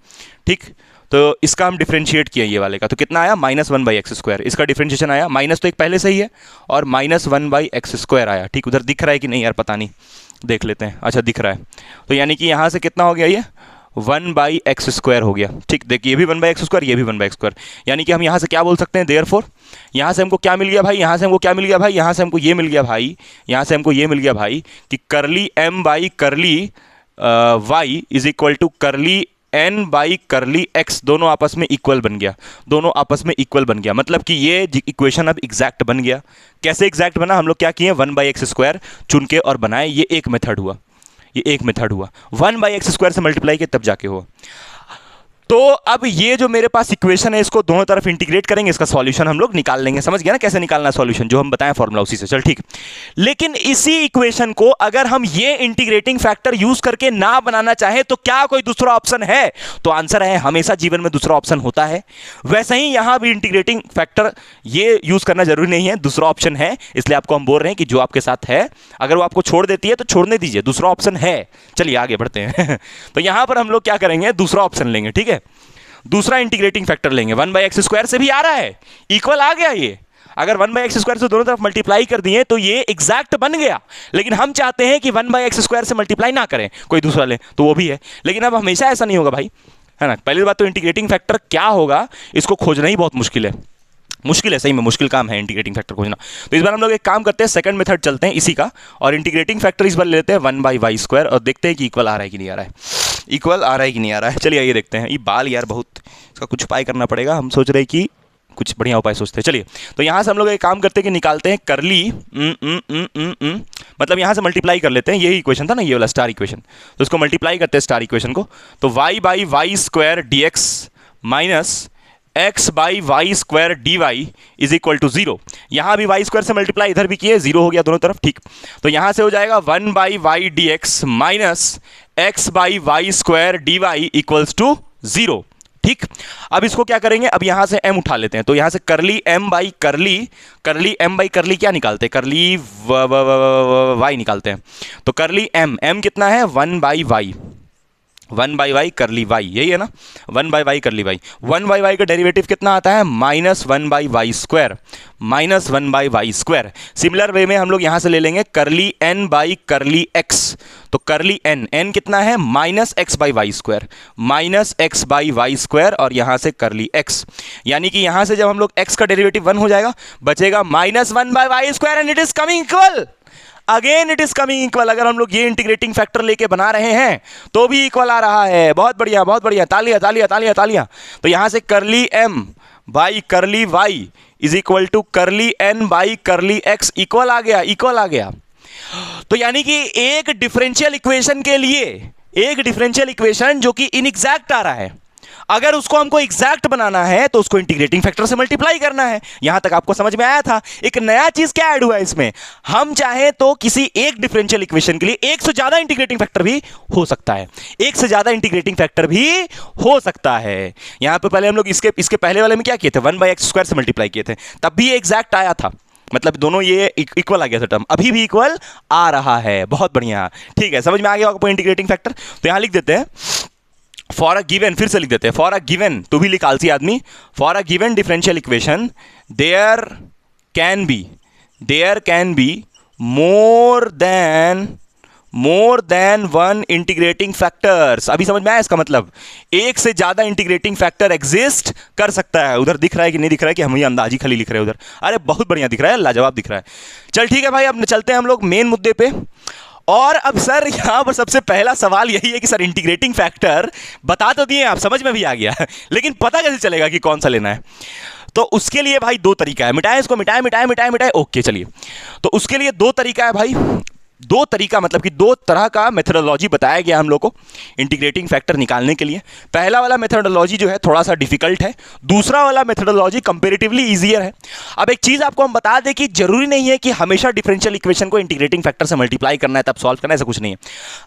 ठीक, तो इसका हम डिफरेंशिएट किया ये वाले का, तो कितना आया? -1/x²। इसका डिफरेंशिएशन आया, माइनस तो एक पहले से ही है और -1/x² आया। ठीक, उधर दिख रहा है कि नहीं यार पता नहीं, देख लेते हैं। अच्छा दिख रहा है, तो यानी कि यहाँ से कितना हो गया? ये 1/x² हो गया। ठीक, देखिए ये भी 1/x², ये भी 1/x², यानी कि हम यहाँ से क्या बोल सकते हैं? देयरफॉर यहाँ से हमको क्या मिल गया भाई? यहाँ से हमको क्या मिल गया भाई? यहाँ से हमको ये मिल गया भाई, यहाँ से हमको ये मिल गया भाई कि curly m by curly y is equal to curly n by curly x, दोनों आपस में इक्वल बन गया, दोनों आपस में इक्वल बन गया। मतलब कि ये इक्वेशन अब एग्जैक्ट बन गया। कैसे एग्जैक्ट बना? हम लोग क्या किए? 1/x² चुन के और बनाए, ये एक मेथड हुआ, ये एक मेथड हुआ। 1/x² से मल्टीप्लाई किया तब जाके हुआ। तो अब ये जो मेरे पास इक्वेशन है इसको दोनों तरफ इंटीग्रेट करेंगे, इसका सॉल्यूशन हम लोग निकाल लेंगे। समझ गया ना कैसे निकालना सॉल्यूशन, जो हम बताएं फॉर्मूला उसी से। चल ठीक, लेकिन इसी इक्वेशन को अगर हम ये इंटीग्रेटिंग फैक्टर यूज करके ना बनाना चाहे तो क्या कोई दूसरा ऑप्शन है? तो आंसर है हमेशा जीवन में दूसरा ऑप्शन होता है। वैसे ही यहां भी इंटीग्रेटिंग फैक्टर ये यूज करना जरूरी नहीं है, दूसरा ऑप्शन है। इसलिए आपको हम बोल रहे हैं कि जो आपके साथ है अगर वो आपको छोड़ देती है तो छोड़ने दीजिए, दूसरा ऑप्शन है। चलिए आगे बढ़ते हैं। तो यहां पर हम लोग क्या करेंगे? दूसरा ऑप्शन लेंगे। ठीक है, दूसरा इंटीग्रेटिंग फैक्टर लेंगे। 1/x² से भी आ रहा है, इक्वल आ गया। ये अगर 1/x² से दोनों तरफ मल्टीप्लाई कर दिए तो ये एग्जैक्ट बन गया। लेकिन हम चाहते हैं कि 1/x² से मल्टीप्लाई ना करें, कोई दूसरा ले, तो वो भी है। लेकिन अब हमेशा ऐसा नहीं होगा भाई, है ना। पहली बात तो इंटीग्रेटिंग फैक्टर क्या होगा इसको खोजना ही बहुत मुश्किल है, मुश्किल है, सही में मुश्किल काम है इंटीग्रेटिंग फैक्टर खोजना। तो इस बार हम लोग एक काम करते हैं, सेकंड मेथड चलते हैं इसी का, और इंटीग्रेटिंग फैक्टर इस बार ले लेते हैं 1/y² और देखते हैं कि इक्वल आ रहा है कि नहीं आ रहा है, इक्वल आ रहा है कि नहीं आ रहा है। चलिए आइए देखते हैं। ये बाल यार बहुत, इसका कुछ उपाय करना पड़ेगा। हम सोच रहे हैं कि कुछ बढ़िया उपाय सोचते हैं। चलिए, तो यहाँ से हम लोग एक काम करते हैं कि निकालते हैं करली मतलब यहाँ से मल्टीप्लाई कर लेते हैं। यही इक्वेशन था ना, ये वाला स्टार इक्वेशन, तो इसको मल्टीप्लाई करते हैं स्टार इक्वेशन को। तो y/y² dx minus x/y² dy is equal to 0। यहाँ भी y² से मल्टीप्लाई इधर भी किए, 0 हो गया दोनों तरफ। ठीक, तो यहाँ से हो जाएगा 1/y dx minus x/y² dy equals to 0। ठीक, अब इसको क्या करेंगे? अब यहाँ से m उठा लेते हैं। तो यहाँ से करली m बाई करली क्या निकालते हैं? करली y निकालते हैं। तो करली m कितना है? 1/y करली y, यही है ना, 1/y करली y। 1/y का डेरिवेटिव कितना आता है? -1/y²। सिमिलर वे में हम लोग यहाँ से ले लेंगे करली n बाई करली x। तो करली n कितना है? -x/y², और यहाँ से करली x, यानी कि यहाँ से जब हम लोग x का डेरिवेटिव 1 हो जाएगा, बचेगा -1/y² and it is coming equal. Again it is coming equal. अगर हम लोग ये इंटीग्रेटिंग फैक्टर लेके बना रहे हैं तो भी इक्वल आ रहा है। बहुत बढ़िया, बहुत बढ़िया, तालियां तालियां तालियां तालियां। तो यहां से curly m by curly y is equal to curly n by curly x equal आ गया, इक्वल आ गया। तो यानी कि एक डिफरेंशियल इक्वेशन के लिए, एक डिफरेंशियल इक्वेशन जो कि इनएग्जैक्ट आ रहा है, अगर उसको हमको एग्जैक्ट बनाना है तो उसको इंटीग्रेटिंग फैक्टर से मल्टीप्लाई करना है। यहां तक आपको समझ में आया था। एक नया चीज क्या ऐड हुआ है इसमें? हम चाहे तो किसी एक डिफरेंशियल इक्वेशन के लिए एक से ज्यादा इंटीग्रेटिंग फैक्टर भी हो सकता है, एक से ज्यादा इंटीग्रेटिंग फैक्टर भी हो सकता है। यहां पे पहले हम लोग इसके पहले वाले में क्या किए थे? 1/x² से मल्टीप्लाई किए थे, तब भी एग्जैक्ट आया था, मतलब दोनों ये इक्वल आ गया था टर्म, अभी भी इक्वल आ रहा है। बहुत बढ़िया, ठीक है, समझ में आ गया आपको इंटीग्रेटिंग फैक्टर। तो यहां लिख देते हैं फॉर अ गिवन, फिर से लिख देते हैं फॉर अ गिवन, तू भी लिख आलसी आदमी, for a given differential equation there can be more than one integrating factors. अभी समझ में आया इसका मतलब? एक से ज्यादा इंटीग्रेटिंग फैक्टर एग्जिस्ट कर सकता है। उधर दिख रहा है कि नहीं दिख रहा है कि हम ये अंदाजी खाली लिख रहे हैं उधर? अरे बहुत बढ़िया दिख रहा है, लाजवाब दिख रहा है। चल ठीक है भाई, अब चलते हैं हम लोग मेन मुद्दे पे। और अब सर यहां पर सबसे पहला सवाल यही है कि सर इंटीग्रेटिंग फैक्टर बता तो दिए, आप समझ में भी आ गया लेकिन पता कैसे चलेगा कि कौन सा लेना है? तो उसके लिए भाई दो तरीका है, मिटाए इसको, मिटाए मिटाए मिटाए मिटाए, ओके चलिए। तो उसके लिए दो तरीका है भाई, दो तरीका मतलब कि दो तरह का मेथोडोलॉजी बताया गया हम लोग को इंटीग्रेटिंग फैक्टर निकालने के लिए। पहला वाला मेथोडोलॉजी जो है थोड़ा सा डिफिकल्ट है, दूसरा वाला मेथोडोलॉजी कंपैरेटिवली इजियर है। अब एक चीज आपको हम बता दें कि जरूरी नहीं है कि हमेशा डिफरेंशियल इक्वेशन को इंटीग्रेटिंग फैक्टर से मल्टीप्लाई करना है तब सॉल्व करना है, ऐसा कुछ नहीं है।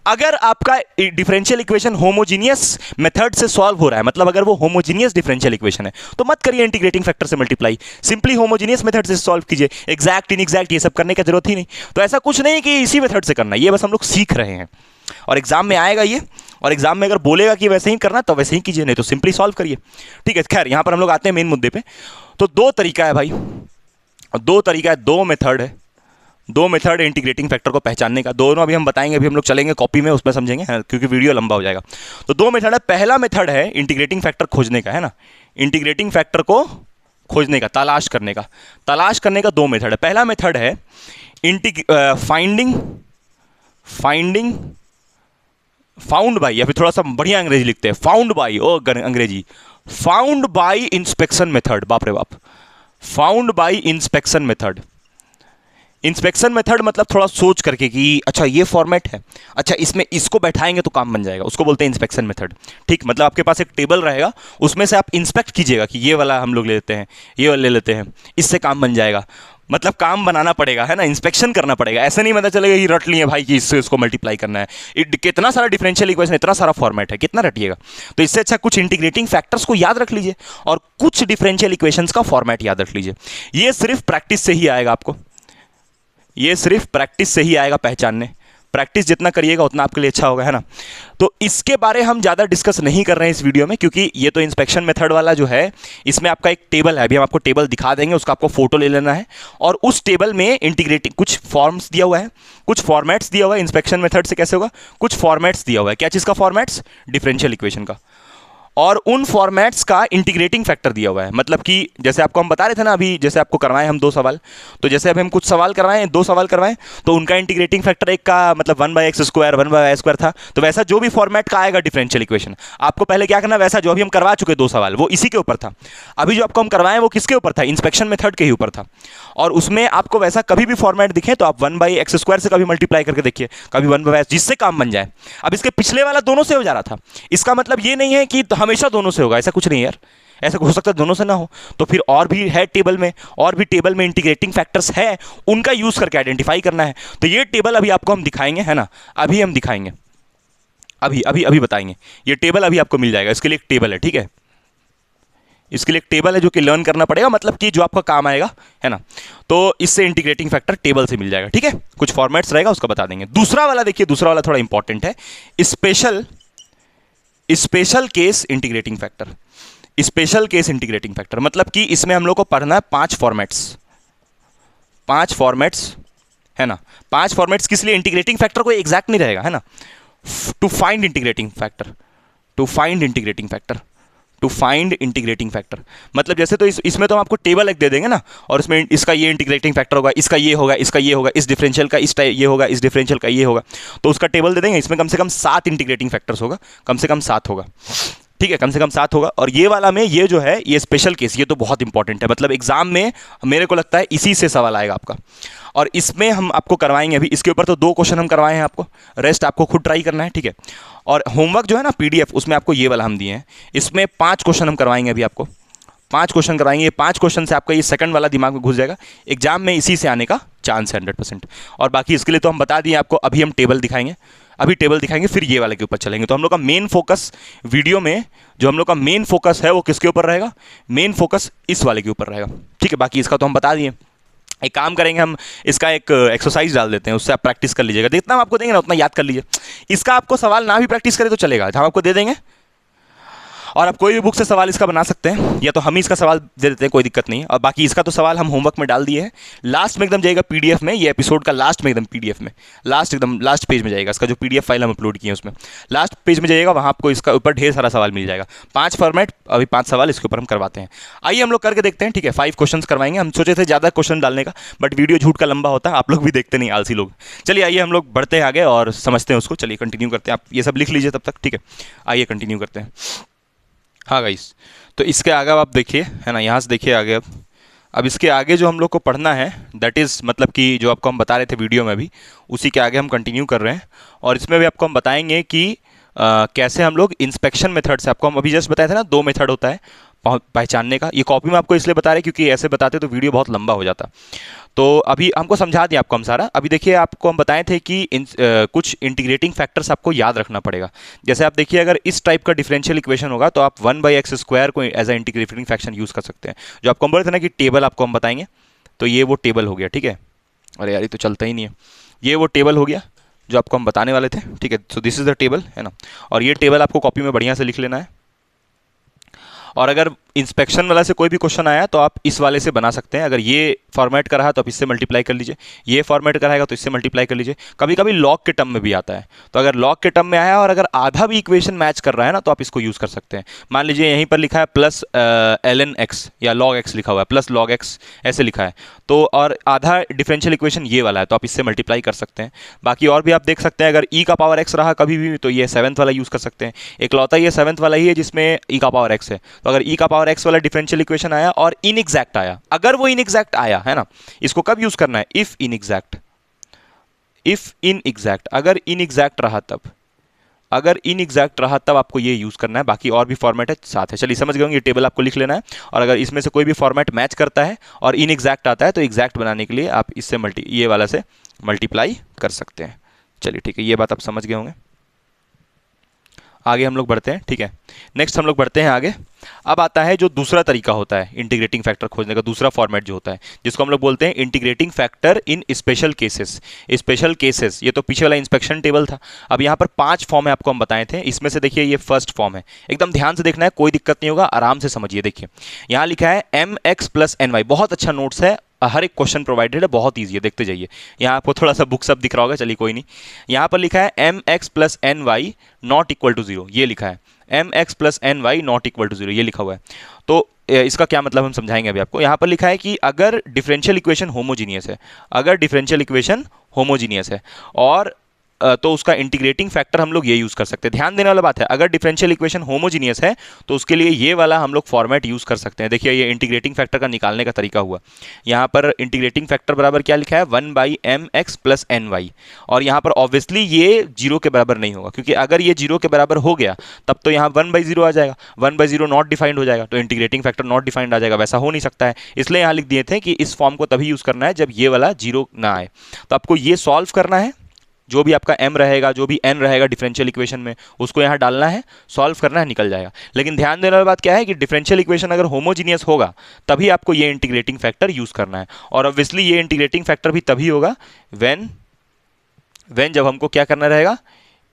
अगर आपका डिफरेंशियल इक्वेशन होमोजीनियस मेथड से सॉल्व हो रहा है, मतलब अगर वो होमोजीनियस डिफरेंशियल इक्वेशन है, तो मत करिए इंटीग्रेटिंग फैक्टर से मल्टीप्लाई, सिंपली होमोजीनियस मेथड से सॉल्व कीजिए। एग्जैक्ट इनएग्जैक्ट ये सब करने की जरूरत ही नहीं। तो ऐसा कुछ नहीं कि इसी मेथड से करना है, ये बस हम लोग सीख रहे हैं और एग्जाम में आएगा ये, और एग्जाम में अगर बोलेगा कि वैसे ही करना तो वैसे ही कीजिए, नहीं तो सिंपली सॉल्व करिए, ठीक है। खैर यहां पर हम लोग आते हैं मेन मुद्दे पे। तो दो तरीका है भाई, दो तरीका है, दो मेथड है, दो मेथड है इंटीग्रेटिंग फैक्टर को पहचानने का। दोनों अभी हम बताएंगे, अभी हम लोग चलेंगे कॉपी में, उसमें समझेंगे क्योंकि वीडियो लंबा हो जाएगा। तो दो मेथड है, पहला मेथड है इंटीग्रेटिंग फैक्टर खोजने का, है ना, इंटीग्रेटिंग फैक्टर को खोजने का, तलाश करने का। तलाश करने का दो मेथड है। पहला मेथड है फाउंड बाई, या फिर थोड़ा सा बढ़िया अंग्रेजी लिखते हैं, फाउंड बाई, ओ अंग्रेजी, फाउंड बाई इंस्पेक्शन मेथड, बाप रे बाप, found by inspection method. Inspection method मतलब थोड़ा सोच करके कि अच्छा ये फॉर्मेट है, अच्छा इसमें इसको बैठाएंगे तो काम बन जाएगा, उसको बोलते हैं इंस्पेक्शन मेथड, ठीक। मतलब आपके पास एक टेबल रहेगा, उसमें से आप इंस्पेक्ट कीजिएगा कि ये वाला हम लोग ले लेते हैं, ये वाला ले लेते हैं, इससे काम बन जाएगा। मतलब काम बनाना पड़ेगा, है ना, इंस्पेक्शन करना पड़ेगा। ऐसे नहीं पता चलेगा कि रट लिए भाई कि इससे इसको मल्टीप्लाई करना है, कितना सारा डिफरेंशियल इक्वेशन, इतना सारा फॉर्मेट है, कितना रटिएगा। तो इससे अच्छा कुछ इंटीग्रेटिंग फैक्टर्स को याद रख लीजिए और कुछ डिफरेंशियल इक्वेशंस का फॉर्मेट याद रख लीजिए। ये सिर्फ प्रैक्टिस से ही आएगा आपको, ये सिर्फ प्रैक्टिस से ही आएगा पहचानने। प्रैक्टिस जितना करिएगा उतना आपके लिए अच्छा होगा, है ना। तो इसके बारे हम ज़्यादा डिस्कस नहीं कर रहे हैं इस वीडियो में, क्योंकि ये तो इंस्पेक्शन मेथड वाला जो है, इसमें आपका एक टेबल है, अभी हम आपको टेबल दिखा देंगे, उसका आपको फोटो ले लेना है और उस टेबल में इंटीग्रेटिंग कुछ फॉर्म्स दिया हुआ है, कुछ फॉर्मेट्स दिया हुआ है। इंस्पेक्शन मेथड से कैसे होगा, कुछ फॉर्मेट्स दिया हुआ है। क्या चीज़ का फॉर्मेट्स? डिफरेंशियल इक्वेशन का। और उन फॉर्मेट्स का इंटीग्रेटिंग फैक्टर दिया हुआ है। मतलब कि जैसे आपको हम बता रहे थे ना अभी, जैसे आपको करवाएं हम दो सवाल, तो जैसे अभी हम कुछ सवाल करवाएं, दो सवाल करवाएं, तो उनका इंटीग्रेटिंग फैक्टर एक का मतलब 1/x², 1/y² था। तो वैसा जो भी फॉर्मेट का आएगा डिफरेंशियल इक्वेशन, आपको पहले क्या करना, वैसा जो अभी हम करवा चुके दो सवाल, वो इसी के ऊपर था। अभी जो आपको हम करवाएं वो किसके ऊपर था? इंस्पेक्शन मेथड के ही ऊपर था। और उसमें आपको वैसा कभी भी फॉर्मेट दिखे तो आप 1/x² से कभी मल्टीप्लाई करके देखिए, कभी 1/y, जिससे काम बन जाए। अब इसके पिछले वाला दोनों से हो जा रहा था, इसका मतलब ये नहीं है कि हमेशा दोनों से होगा, ऐसा कुछ नहीं यार, ऐसा हो सकता है दोनों से ना हो। तो फिर और भी है टेबल में, और भी टेबल में इंटीग्रेटिंग फैक्टर्स है, उनका यूज करके आइडेंटिफाई करना है। तो ये टेबल अभी आपको हम दिखाएंगे, है ना, अभी हम दिखाएंगे, अभी अभी अभी बताएंगे। ये टेबल अभी आपको मिल जाएगा, इसके लिए एक टेबल है, ठीक है, इसके लिए एक टेबल है जो कि लर्न करना पड़ेगा, मतलब कि जो आपका काम आएगा, है ना। तो इससे इंटीग्रेटिंग फैक्टर टेबल से मिल जाएगा, ठीक है। कुछ फॉर्मेट्स रहेगा, उसका बता देंगे। दूसरा वाला देखिए, दूसरा वाला थोड़ा इंपॉर्टेंट है, special case integrating factor. Special case integrating factor मतलब कि इसमें हम लोग को पढ़ना है 5 फॉर्मेट्स, 5 फॉर्मेट्स, है ना। 5 फॉर्मेट्स किस लिए? इंटीग्रेटिंग फैक्टर कोई एग्जैक्ट नहीं रहेगा, है ना, to find integrating factor, to find integrating factor, to find integrating factor. मतलब जैसे तो इसमें तो हम आपको टेबल एक दे देंगे ना, और इसमें इसका ये इंटीग्रेटिंग फैक्टर होगा, इसका ये होगा, इसका ये होगा, इस डिफरेंशियल का इस टाइप ये होगा, इस डिफरेंशियल का ये होगा, तो उसका टेबल दे देंगे। इसमें कम से कम 7 इंटीग्रेटिंग फैक्टर्स होगा, कम से कम 7 होगा, ठीक है, कम से कम 7 होगा। और ये वाला में ये जो है ये स्पेशल केस, ये तो बहुत इंपॉर्टेंट है, मतलब एग्जाम में मेरे को लगता है इसी से सवाल आएगा आपका। और इसमें हम आपको करवाएंगे, अभी इसके ऊपर तो 2 क्वेश्चन हम करवाए हैं आपको, रेस्ट आपको खुद ट्राई करना है, ठीक है। और होमवर्क जो है ना PDF, उसमें आपको ये वाला हम दिए हैं, इसमें 5 क्वेश्चन हम करवाएंगे अभी आपको, 5 क्वेश्चन करवाएंगे। ये 5 क्वेश्चन से आपका ये सेकंड वाला दिमाग में घुस जाएगा, एग्जाम में इसी से आने का चांस है 100%। और बाकी इसके लिए तो हम बता दिए आपको, अभी हम टेबल दिखाएंगे, अभी टेबल दिखाएंगे, फिर ये वाले के ऊपर चलेंगे। तो हम लोग का मेन फोकस वीडियो में, जो हम लोग का मेन फोकस है वो किसके ऊपर रहेगा? मेन फोकस इस वाले के ऊपर रहेगा, ठीक है। बाकी इसका तो हम बता दिए। एक काम करेंगे, हम इसका एक एक्सरसाइज डाल देते हैं, उससे आप प्रैक्टिस कर लीजिएगा। जितना हम आपको देंगे ना उतना याद कर लीजिए। इसका आपको सवाल ना भी प्रैक्टिस करें तो चलेगा, हम आपको दे देंगे। और आप कोई भी बुक से सवाल इसका बना सकते हैं, या तो हम ही इसका सवाल दे देते हैं, कोई दिक्कत नहीं है। और बाकी इसका तो सवाल हम होमवर्क में डाल दिए हैं, लास्ट में एकदम जाएगा पीडीएफ में, ये एपिसोड का लास्ट में एकदम पीडीएफ में, एकदम लास्ट पेज में जाएगा, इसका जो पीडीएफ फाइल हम अपलोड किए हैं उसमें लास्ट पेज में जाइएगा, वहाँ आपको इसका ऊपर ढेर सारा सवाल मिल जाएगा। 5 फॉर्मेट, अभी 5 सवाल इसके ऊपर हम करवाते हैं। आइए हम लोग करके देखते हैं, ठीक है। 5 क्वेश्चन करवाएंगे, हम सोचे थे ज़्यादा क्वेश्चन डालने का, बट वीडियो झूठ का लंबा होता है, आप लोग भी देखते नहीं, आलसी लोग। चलिए आइए हम लोग बढ़ते हैं आगे और समझते हैं उसको। चलिए कंटिन्यू करते हैं, आप ये सब लिख लीजिए तब तक, ठीक है। आइए कंटिन्यू करते हैं। हाँ गाइस, तो इसके आगे आप देखिए, है ना, यहाँ से देखिए आगे। अब इसके आगे जो हम लोग को पढ़ना है, दैट इज़ मतलब कि जो आपको हम बता रहे थे वीडियो में भी, उसी के आगे हम कंटिन्यू कर रहे हैं। और इसमें भी आपको हम बताएंगे कि कैसे हम लोग इंस्पेक्शन मेथड से, आपको हम अभी जस्ट बताए थे ना 2 मेथड होता है पहचानने का। ये कॉपी में आपको इसलिए बता रहे हैं क्योंकि ऐसे बताते तो वीडियो बहुत लंबा हो जाता। तो अभी हमको समझा दिया आपको हम सारा। अभी देखिए, आपको हम बताए थे कि कुछ इंटीग्रेटिंग फैक्टर्स आपको याद रखना पड़ेगा। जैसे आप देखिए, अगर इस टाइप का डिफरेंशियल इक्वेशन होगा तो आप 1/x² को as a integrating factor use कर सकते हैं। जो आपको हम बोले थे ना कि टेबल आपको हम बताएंगे, तो ये वो टेबल हो गया, ठीक है। अरे यार, ये तो चलता ही नहीं है। ये वो टेबल हो गया जो आपको हम बताने वाले थे, ठीक है। So this is the table, है ना। और ये टेबल आपको कॉपी में बढ़िया से लिख लेना है। और अगर इंस्पेक्शन वाला से कोई भी क्वेश्चन आया तो आप इस वाले से बना सकते हैं। अगर ये फॉर्मेट का रहा तो आप इससे मल्टीप्लाई कर लीजिए, ये फॉर्मेट का रहेगा तो इससे मल्टीप्लाई कर लीजिए। कभी कभी लॉग के टर्म में भी आता है, तो अगर लॉग के टर्म में आया और अगर आधा भी इक्वेशन मैच कर रहा है ना, तो आप इसको यूज़ कर सकते हैं। मान लीजिए यहीं पर लिखा है प्लस ln x या log x लिखा हुआ है, प्लस log x ऐसे लिखा है, तो और आधा डिफरेंशियल इक्वेशन ये वाला है, तो आप इससे मल्टीप्लाई कर सकते हैं। बाकी और भी आप देख सकते हैं, अगर e का पावर x रहा कभी भी तो ये 7th वाला यूज़ कर सकते हैं। एकलौता ये 7th वाला ही है जिसमें e का पावर x है। तो अगर e का पावर x वाला डिफरेंशियल इक्वेशन आया और इनएग्जैक्ट आया, अगर वो इनएग्जैक्ट आया है ना, इसको कब यूज करना है? इफ इनएग्जैक्ट। अगर इनएग्जैक्ट रहा तब, आपको ये यूज करना है। बाकी और भी फॉर्मेट है साथ है। चलिए समझ गए होंगे, ये टेबल आपको लिख लेना है। और अगर इसमें से कोई भी फॉर्मेट मैच करता है और इनएग्जैक्ट आता है तो एग्जैक्ट बनाने के लिए आप इससे ये वाला से मल्टीप्लाई कर सकते हैं। चलिए ठीक है, ये बात आप समझ गए होंगे। आगे हम लोग बढ़ते हैं, ठीक है। नेक्स्ट हम लोग बढ़ते हैं आगे। अब आता है जो दूसरा तरीका होता है इंटीग्रेटिंग फैक्टर खोजने का, दूसरा फॉर्मेट जो होता है, जिसको हम लोग बोलते हैं integrating factor in special cases. ये तो पीछे वाला इंस्पेक्शन टेबल था। अब यहाँ पर 5 फॉर्म है, आपको हम बताए थे। इसमें से देखिए ये फर्स्ट फॉर्म है, एकदम ध्यान से देखना है, कोई दिक्कत नहीं होगा, आराम से समझिए। देखिए यहाँ लिखा है mx + ny, बहुत अच्छा नोट्स है, हर एक क्वेश्चन प्रोवाइडेड है, बहुत ईजी है, देखते जाइए। यहाँ आपको थोड़ा सा बुक सब दिख रहा होगा, चलिए कोई नहीं। यहाँ पर लिखा है mx + ny ≠ 0, ये लिखा है mx + ny ≠ 0, ये लिखा हुआ है। तो इसका क्या मतलब हम समझाएंगे अभी आपको। यहाँ पर लिखा है कि अगर डिफरेंशियल इक्वेशन होमोजीनियस है, और तो उसका इंटीग्रेटिंग फैक्टर हम लोग ये यूज़ कर सकते हैं। ध्यान देने वाला बात है, अगर डिफरेंशियल इक्वेशन होमोजीनियस है तो उसके लिए ये वाला हम लोग फॉर्मेट यूज़ कर सकते हैं। देखिए ये इंटीग्रेटिंग फैक्टर का निकालने का तरीका हुआ। यहाँ पर इंटीग्रेटिंग फैक्टर बराबर क्या लिखा है? 1/mx + ny। और यहाँ पर ऑब्वियसली ये 0 के बराबर नहीं होगा, क्योंकि अगर ये 0 के बराबर हो गया तब तो यहाँ 1/0 आ जाएगा, 1/0 नॉट डिफाइंड हो जाएगा, तो इंटीग्रेटिंग फैक्टर नॉट डिफाइंड आ जाएगा। वैसा हो नहीं सकता है, इसलिए यहाँ लिख दिए थे कि इस फॉर्म को तभी यूज़ करना है जब ये वाला 0 ना आए। तो आपको ये सॉल्व करना है, जो भी आपका m रहेगा, जो भी n रहेगा डिफरेंशियल इक्वेशन में, उसको यहाँ डालना है, सॉल्व करना है, निकल जाएगा। लेकिन ध्यान देने वाली बात क्या है कि डिफरेंशियल इक्वेशन अगर होमोजीनियस होगा तभी आपको ये इंटीग्रेटिंग फैक्टर यूज़ करना है। और ऑब्वियसली ये इंटीग्रेटिंग फैक्टर भी तभी होगा व्हेन जब हमको क्या करना रहेगा,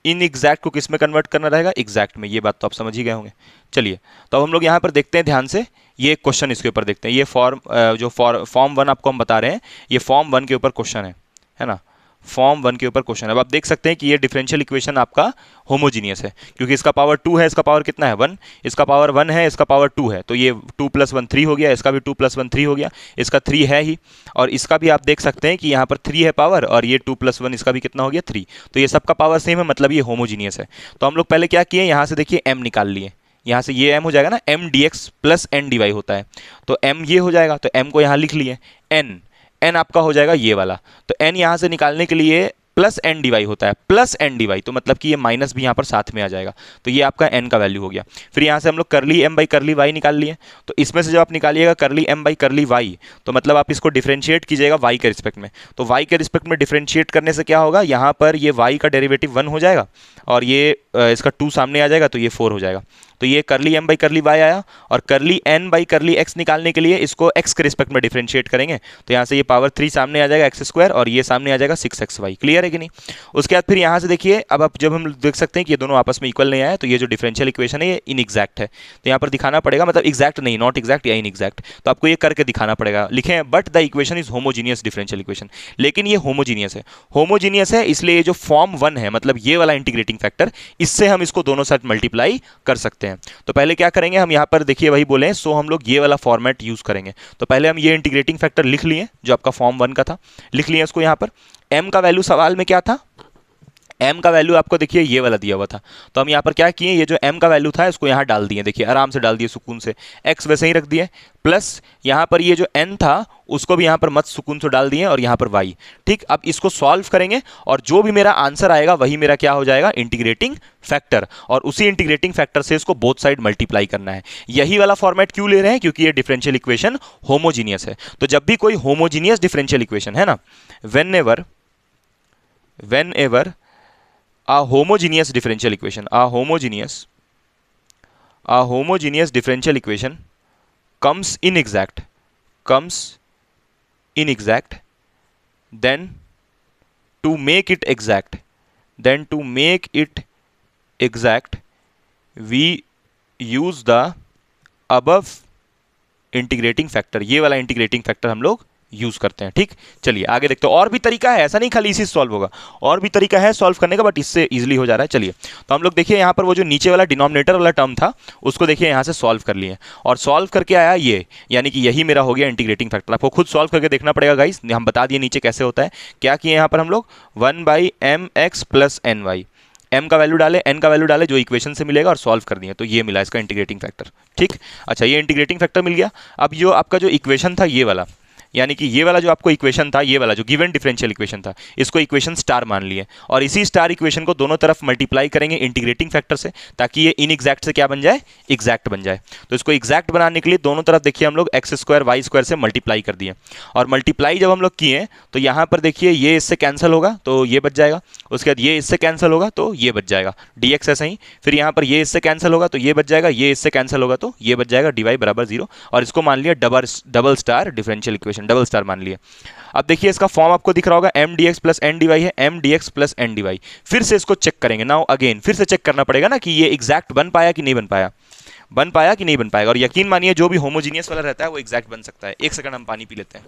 इनएग्जैक्ट को किस में कन्वर्ट करना रहेगा, एग्जैक्ट में। ये बात तो आप समझ ही गए होंगे। चलिए तो अब हम लोग यहाँ पर देखते हैं ध्यान से, ये क्वेश्चन इसके ऊपर देखते हैं। ये फॉर्म 1 आपको हम बता रहे हैं, ये फॉर्म 1 के ऊपर क्वेश्चन है ना, फॉर्म 1 के ऊपर क्वेश्चन। अब आप देख सकते हैं कि ये डिफरेंशियल इक्वेशन आपका होमोजीनियस है, क्योंकि इसका पावर 2 है, इसका पावर कितना है 1, इसका पावर 1 है, इसका पावर 2 है, तो ये 2 + 1 3 हो गया, इसका भी 2 + 1 3 हो गया, इसका 3 है ही, और इसका भी आप देख सकते हैं कि यहाँ पर 3 है पावर, और ये 2 + 1 इसका भी कितना हो गया 3, तो ये सबका पावर सेम है, मतलब ये होमोजीनियस है। तो हम लोग पहले क्या किए, यहाँ से देखिए m निकाल लिए, यहाँ से ये m हो जाएगा ना, m dx + n dy होता है, तो m ये हो जाएगा, तो m को यहाँ लिख लिए, n आपका हो जाएगा ये वाला, तो n यहाँ से निकालने के लिए +n dy होता है, +n dy, तो मतलब कि ये माइनस भी यहाँ पर साथ में आ जाएगा, तो ये आपका n का वैल्यू हो गया। फिर यहाँ से हम लोग करली m/y निकाल लिए, तो इसमें से जब आप निकालिएगा करली m/y, तो मतलब आप इसको डिफरेंशिएट कीजिएगा y के रिस्पेक्ट में। तो y के रिस्पेक्ट में डिफरेंशिएट करने से क्या होगा, यहाँ पर ये y का डेरिवेटिव 1 हो जाएगा, और ये इसका 2 सामने आ जाएगा, तो ये 4 हो जाएगा। तो ये करली m/y आया, और करली n/x निकालने के लिए इसको x के रिस्पेक्ट में डिफरेंशिएट करेंगे, तो यहाँ से ये पावर 3 सामने आ जाएगा x² और ये सामने आ जाएगा 6xy। क्लियर क्लियर है कि नहीं। उसके बाद फिर यहाँ से देखिए, अब आप जब हम देख सकते हैं कि ये दोनों आपस में इक्वल नहीं आया, तो ये जो डिफरेंशियल इक्वेशन है ये इनएग्जैक्ट है, तो यहाँ पर दिखाना पड़ेगा, मतलब एग्जैक्ट नहीं, नॉट एग्जैक्ट या इनएग्जैक्ट, तो आपको ये करके दिखाना पड़ेगा। लिखें but the equation is homogeneous differential equation, लेकिन ये होमोजीनियस है। होमोजीनियस है इसलिए ये जो फॉर्म 1 है, मतलब ये वाला इंटीग्रेटिंग फैक्टर, इससे हम इसको दोनों साथ मल्टीप्लाई कर सकते हैं। तो पहले क्या करेंगे हम, यहाँ पर देखिए वही बोले, सो हम लोग ये वाला फॉर्मेट यूज करेंगे। तो पहले हम ये इंटीग्रेटिंग फैक्टर लिख लिए जो आपका फॉर्म 1 का था, लिख लिए इसको। यहाँ पर m का वैल्यू सवाल में क्या था, m का वैल्यू आपको देखिए ये वाला दिया हुआ था, तो हम यहाँ पर क्या किए, ये जो m का वैल्यू था इसको यहाँ डाल दिए, देखिए आराम से डाल दिए सुकून से, x वैसे ही रख दिए, प्लस यहाँ पर ये जो n था उसको भी यहाँ पर मत सुकून से डाल दिए, और यहाँ पर y। ठीक, अब इसको सॉल्व करेंगे और जो भी मेरा आंसर आएगा वही मेरा क्या हो जाएगा, इंटीग्रेटिंग फैक्टर, और उसी इंटीग्रेटिंग फैक्टर से इसको बोथ साइड मल्टीप्लाई करना है। यही वाला फॉर्मेट क्यों ले रहे हैं, क्योंकि ये डिफरेंशियल इक्वेशन होमोजीनियस है। तो जब भी कोई होमोजीनियस डिफरेंशियल इक्वेशन है ना, when ever a homogeneous differential equation differential equation comes inexact, then to make it exact we use the above integrating factor, ये वाला इंटीग्रेटिंग फैक्टर हम लोग यूज करते हैं। ठीक, चलिए आगे देखते हैं। और भी तरीका है, ऐसा नहीं खाली इसी से सॉल्व होगा, और भी तरीका है सॉल्व करने का, बट इससे इजीली हो जा रहा है। चलिए तो हम लोग देखिए यहाँ पर वो जो नीचे वाला डिनोमिनेटर वाला टर्म था उसको देखिए यहाँ से सॉल्व कर लिए, और सॉल्व करके आया ये, यानी कि यही मेरा हो गया इंटीग्रेटिंग फैक्टर। आपको खुद सॉल्व करके देखना पड़ेगा गाइस, हम बता दिए नीचे कैसे होता है। क्या किए यहाँ पर हम लोग, 1/mx + ny, m का वैल्यू डाले, n का वैल्यू डाले, जो इक्वेशन से मिलेगा, और सॉल्व कर दिए, तो ये मिला इसका इंटीग्रेटिंग फैक्टर। ठीक, अच्छा ये इंटीग्रेटिंग फैक्टर मिल गया। अब जो आपका जो इक्वेशन था ये वाला, यानी कि ये वाला जो आपको इक्वेशन था, ये वाला जो गिवन डिफरेंशियल इक्वेशन था, इसको इक्वेशन स्टार मान लिए, और इसी स्टार इक्वेशन को दोनों तरफ मल्टीप्लाई करेंगे इंटीग्रेटिंग फैक्टर से, ताकि ये इनएग्जैक्ट से क्या बन जाए, एग्जैक्ट बन जाए। तो इसको एग्जैक्ट बनाने के लिए दोनों तरफ देखिए हम लोग x² y² से मल्टीप्लाई कर दिए, और मल्टीप्लाई जब हम लोग किए तो यहाँ पर देखिए ये इससे कैंसिल होगा तो ये बच जाएगा, उसके बाद ये इससे कैंसिल होगा तो ये बच जाएगा, dx ऐसा ही, फिर यहाँ पर ये इससे कैंसिल होगा तो ये बच जाएगा, ये इससे कैंसिल होगा तो ये बच जाएगा, dy = 0, और इसको मान लिया double star differential equation, double star मान लिया। अब देखिए इसका फॉर्म आपको दिख रहा होगा, mdx + ndy है, mdx + ndy। फिर से इसको चेक करेंगे, नाउ अगेन फिर से चेक करना पड़ेगा ना कि ये एग्जैक्ट बन पाया कि नहीं बन पाया, कि नहीं बन पाएगा। और यकीन मानिए जो भी होमोजीनियस वाला रहता है वो एग्जैक्ट बन सकता है। एक सेकंड हम पानी पी लेते हैं।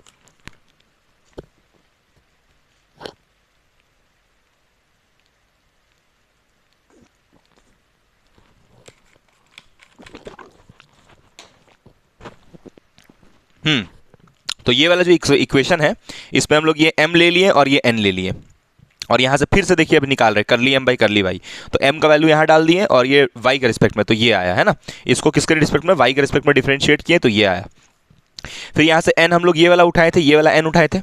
तो ये वाला जो इक्वेशन है इसमें हम लोग ये m ले लिए और ये n ले लिए, और यहाँ से फिर से देखिए अब निकाल रहे करली m बाई करली y, तो m का वैल्यू यहाँ डाल दिए और ये y के रिस्पेक्ट में, तो ये आया है ना, इसको किसके रिस्पेक्ट में, y के रिस्पेक्ट में डिफरेंशिएट किए तो ये आया। फिर यहाँ से n हम लोग ये वाला उठाए थे, ये वाला n उठाए थे,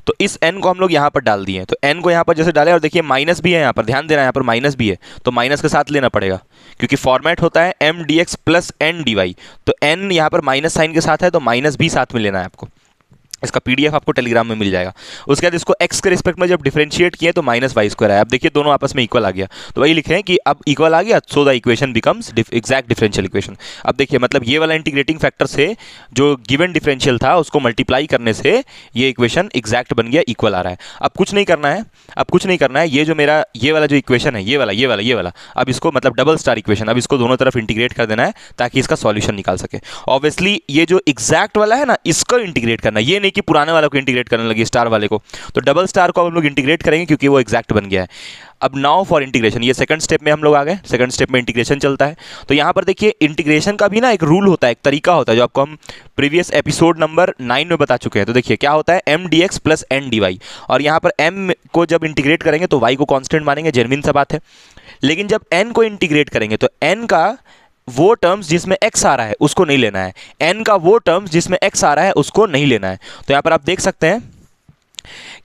तो इस n को हम लोग यहाँ पर डाल दिए, तो n को यहाँ पर जैसे डाले, और देखिए माइनस भी है यहाँ पर, ध्यान देना यहाँ पर माइनस भी है, तो माइनस के साथ लेना पड़ेगा क्योंकि फॉर्मेट होता है mdx + ndy, तो n यहाँ पर माइनस साइन के साथ है तो माइनस भी साथ में लेना है आपको। इसका पीडीएफ आपको टेलीग्राम में मिल जाएगा। उसके बाद इसको x के रिस्पेक्ट में जब डिफरेंशिएट किए तो -y² आया। अब देखिए दोनों आपस में इक्वल आ गया, तो वही लिखे हैं कि अब इक्वल आ गया, so the equation becomes exact differential equation. अब देखिए मतलब ये वाला इंटीग्रेटिंग फैक्टर से जो गिवन डिफरेंशियल था उसको मल्टीप्लाई करने से ये इक्वेशन एग्जैक्ट बन गया, इक्वल आ रहा है। अब कुछ नहीं करना है, ये जो मेरा ये वाला जो इक्वेशन है, ये वाला, अब इसको मतलब डबल स्टार इक्वेशन, अब इसको दोनों तरफ इंटीग्रेट कर देना है ताकि इसका सॉल्यूशन निकाल सके। ऑब्वियसली ये जो एग्जैक्ट वाला है ना, इसको इंटीग्रेट करना है, ये नहीं कि पुराने वाले को इंटीग्रेट करने लगे स्टार वाले को, तो डबल स्टार को हम लोग इंटीग्रेट करेंगे क्योंकि वो एग्जैक्ट बन गया है। अब नाउ फॉर इंटीग्रेशन, ये सेकंड स्टेप में हम लोग आ गए, सेकंड स्टेप में इंटीग्रेशन चलता है। तो यहाँ पर देखिए इंटीग्रेशन का भी ना एक रूल होता है, एक तरीका होता है, जो आपको हम प्रीवियस एपिसोड नंबर 9 में बता चुके हैं। तो देखिए क्या होता है, mdx + ndy, और यहाँ पर m को जब इंटीग्रेट करेंगे तो y को कांस्टेंट मानेंगे, जेन्युइन सा बात है। लेकिन जब n को इंटीग्रेट करेंगे तो n का वो टर्म्स जिसमें x आ रहा है उसको नहीं लेना है, n का वो टर्म्स जिसमें x आ रहा है उसको नहीं लेना है। तो यहाँ पर आप देख सकते हैं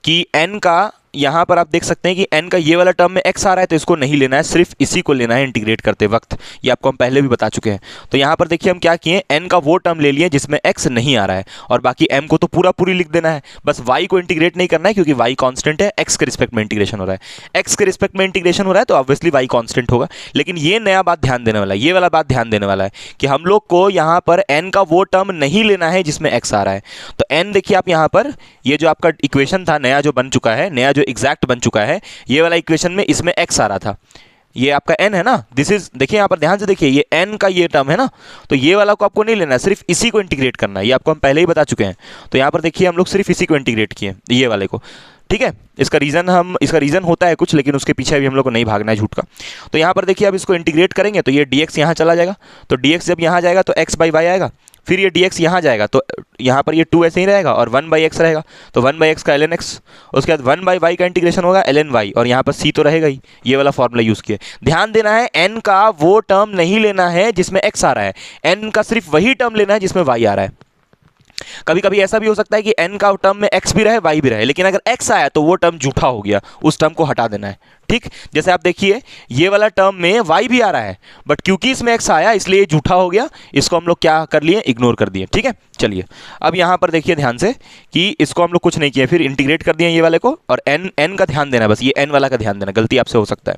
कि n का, यहाँ पर आप देख सकते हैं कि n का ये वाला टर्म में x आ रहा है तो इसको नहीं लेना है, सिर्फ इसी को लेना है इंटीग्रेट करते वक्त, ये आपको हम पहले भी बता चुके हैं। तो यहाँ पर देखिए हम क्या किए, n का वो टर्म ले लिए जिसमें x नहीं आ रहा है, और बाकी m को तो पूरी लिख देना है, बस y को इंटीग्रेट नहीं करना है क्योंकि y कांस्टेंट है, x के रिस्पेक्ट में इंटीग्रेशन हो रहा है, x के रिस्पेक्ट में इंटीग्रेशन हो रहा है तो ऑब्वियसली y कांस्टेंट होगा। लेकिन ये नया बात ध्यान देने वाला है, ये वाला बात ध्यान देने वाला है कि हम लोग को यहाँ पर n का वो टर्म नहीं लेना है जिसमें x आ रहा है। तो n देखिए आप यहाँ पर, ये जो आपका इक्वेशन था नया जो बन चुका है, नया जो एग्जैक्ट बन चुका है। ये वाला इक्वेशन में इसमें x आ रहा था, ये आपका n है ना, दिस इज, देखिए यहाँ पर ध्यान से देखिए, ये n का ये टर्म है ना, तो ये वाला को आपको नहीं लेना है, सिर्फ इसी को इंटीग्रेट करना है। ये आपको हम पहले ही बता चुके हैं। तो यहाँ पर देखिए हम लोग सिर्फ इसी को इंटीग्रेट किए, ये वाले को, ठीक है। इसका रीज़न होता है कुछ, लेकिन उसके पीछे भी हम लोग को नहीं भागना है झूठ का। तो यहाँ पर देखिए अब इसको इंटीग्रेट करेंगे तो ये dx यहाँ चला जाएगा, तो dx जब यहाँ जाएगा तो x बाई वाई आएगा, फिर ये dx यहाँ जाएगा तो यहाँ पर ये 2 ऐसे ही रहेगा और 1 बाई एक्स रहेगा, तो 1 बाई एक्स का ln x, उसके बाद 1 बाई वाई का इंटीग्रेशन होगा ln y, और यहाँ पर c तो रहेगा ही। ये वाला फॉर्मूला यूज़ किया। ध्यान देना है n का वो टर्म नहीं लेना है जिसमें x आ रहा है, n का सिर्फ वही टर्म लेना है जिसमें y आ रहा है। कभी कभी ऐसा भी हो सकता है कि n का टर्म में x भी रहे y भी रहे, लेकिन अगर x आया तो वो टर्म झूठा हो गया, उस टर्म को हटा देना है, ठीक। जैसे आप देखिए ये वाला टर्म में y भी आ रहा है, बट क्योंकि इसमें x आया इसलिए झूठा हो गया, इसको हम लोग क्या कर लिए, इग्नोर कर दिए, ठीक है। चलिए अब यहाँ पर देखिए ध्यान से कि इसको हम लोग कुछ नहीं किए, फिर इंटीग्रेट कर दिए ये वाले को, और n का ध्यान देना, बस ये n वाला का ध्यान देना, गलती आपसे हो सकता है।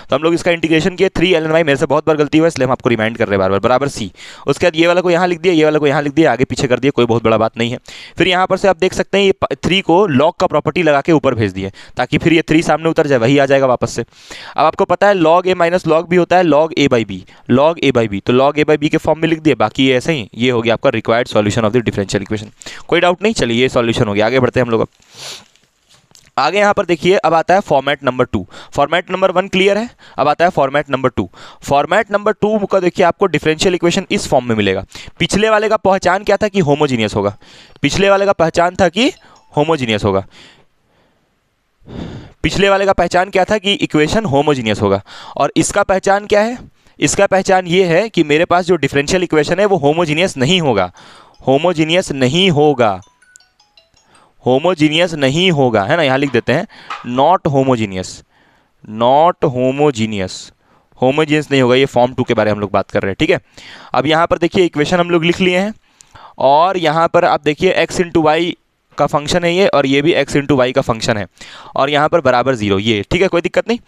तो हम लोग इसका इंटीग्रेशन किए 3 ln y, मेरे से बहुत बार गलती हुआ इसलिए हम आपको रिमाइंड कर रहे हैं बार बार, बराबर c। उसके बाद ये वाला को यहाँ लिख दिया, ये वाला को यहाँ लिख दिया, आगे पीछे कर दिया, कोई बहुत बड़ा बात नहीं है। फिर यहाँ पर से आप देख सकते हैं ये 3 को log का प्रॉपर्टी लगा के ऊपर भेज दिए, ताकि फिर ये 3 सामने उतर जाए, वही आ जाएगा वापस से। अब आपको पता है log a minus log b होता है log a by B, log a by B, तो log a बाई बी के फॉर्म में लिख दिए, बाकी ये ऐसे ही, ये हो गया आपका required solution of the differential equation. कोई डाउट नहीं, चलिए ये सॉल्यूशन हो गया। आगे बढ़ते हैं हम लोग। अब आगे यहाँ पर देखिए अब आता है format number 2। Format number 1 clear है, अब आता है फॉर्मेट नंबर 2। फॉर्मेट नंबर 2 का देखिए आपको डिफरेंशियल इक्वेशन इस फॉर्म में मिलेगा। पिछले वाले का पहचान क्या था कि होमोजीनियस होगा, पिछले वाले का पहचान था कि होमोजीनियस होगा, पिछले वाले का पहचान क्या था कि इक्वेशन होमोजीनियस होगा, और इसका पहचान क्या है, इसका पहचान ये है कि मेरे पास जो डिफरेंशियल इक्वेशन है वो होमोजीनियस नहीं होगा, होमोजीनियस नहीं होगा, होमोजीनियस नहीं होगा, है ना। यहाँ लिख देते हैं not homogeneous, not homogeneous, homogeneous नहीं होगा। ये फॉर्म 2 के बारे में हम लोग बात कर रहे हैं, ठीक है। अब यहाँ पर देखिए इक्वेशन हम लोग लिख लिए हैं, और यहाँ पर आप देखिए x इंटू वाई का फंक्शन है ये, और ये भी x इंटू वाई का फंक्शन है, और यहाँ पर बराबर 0, ये ठीक है, कोई दिक्कत नहीं।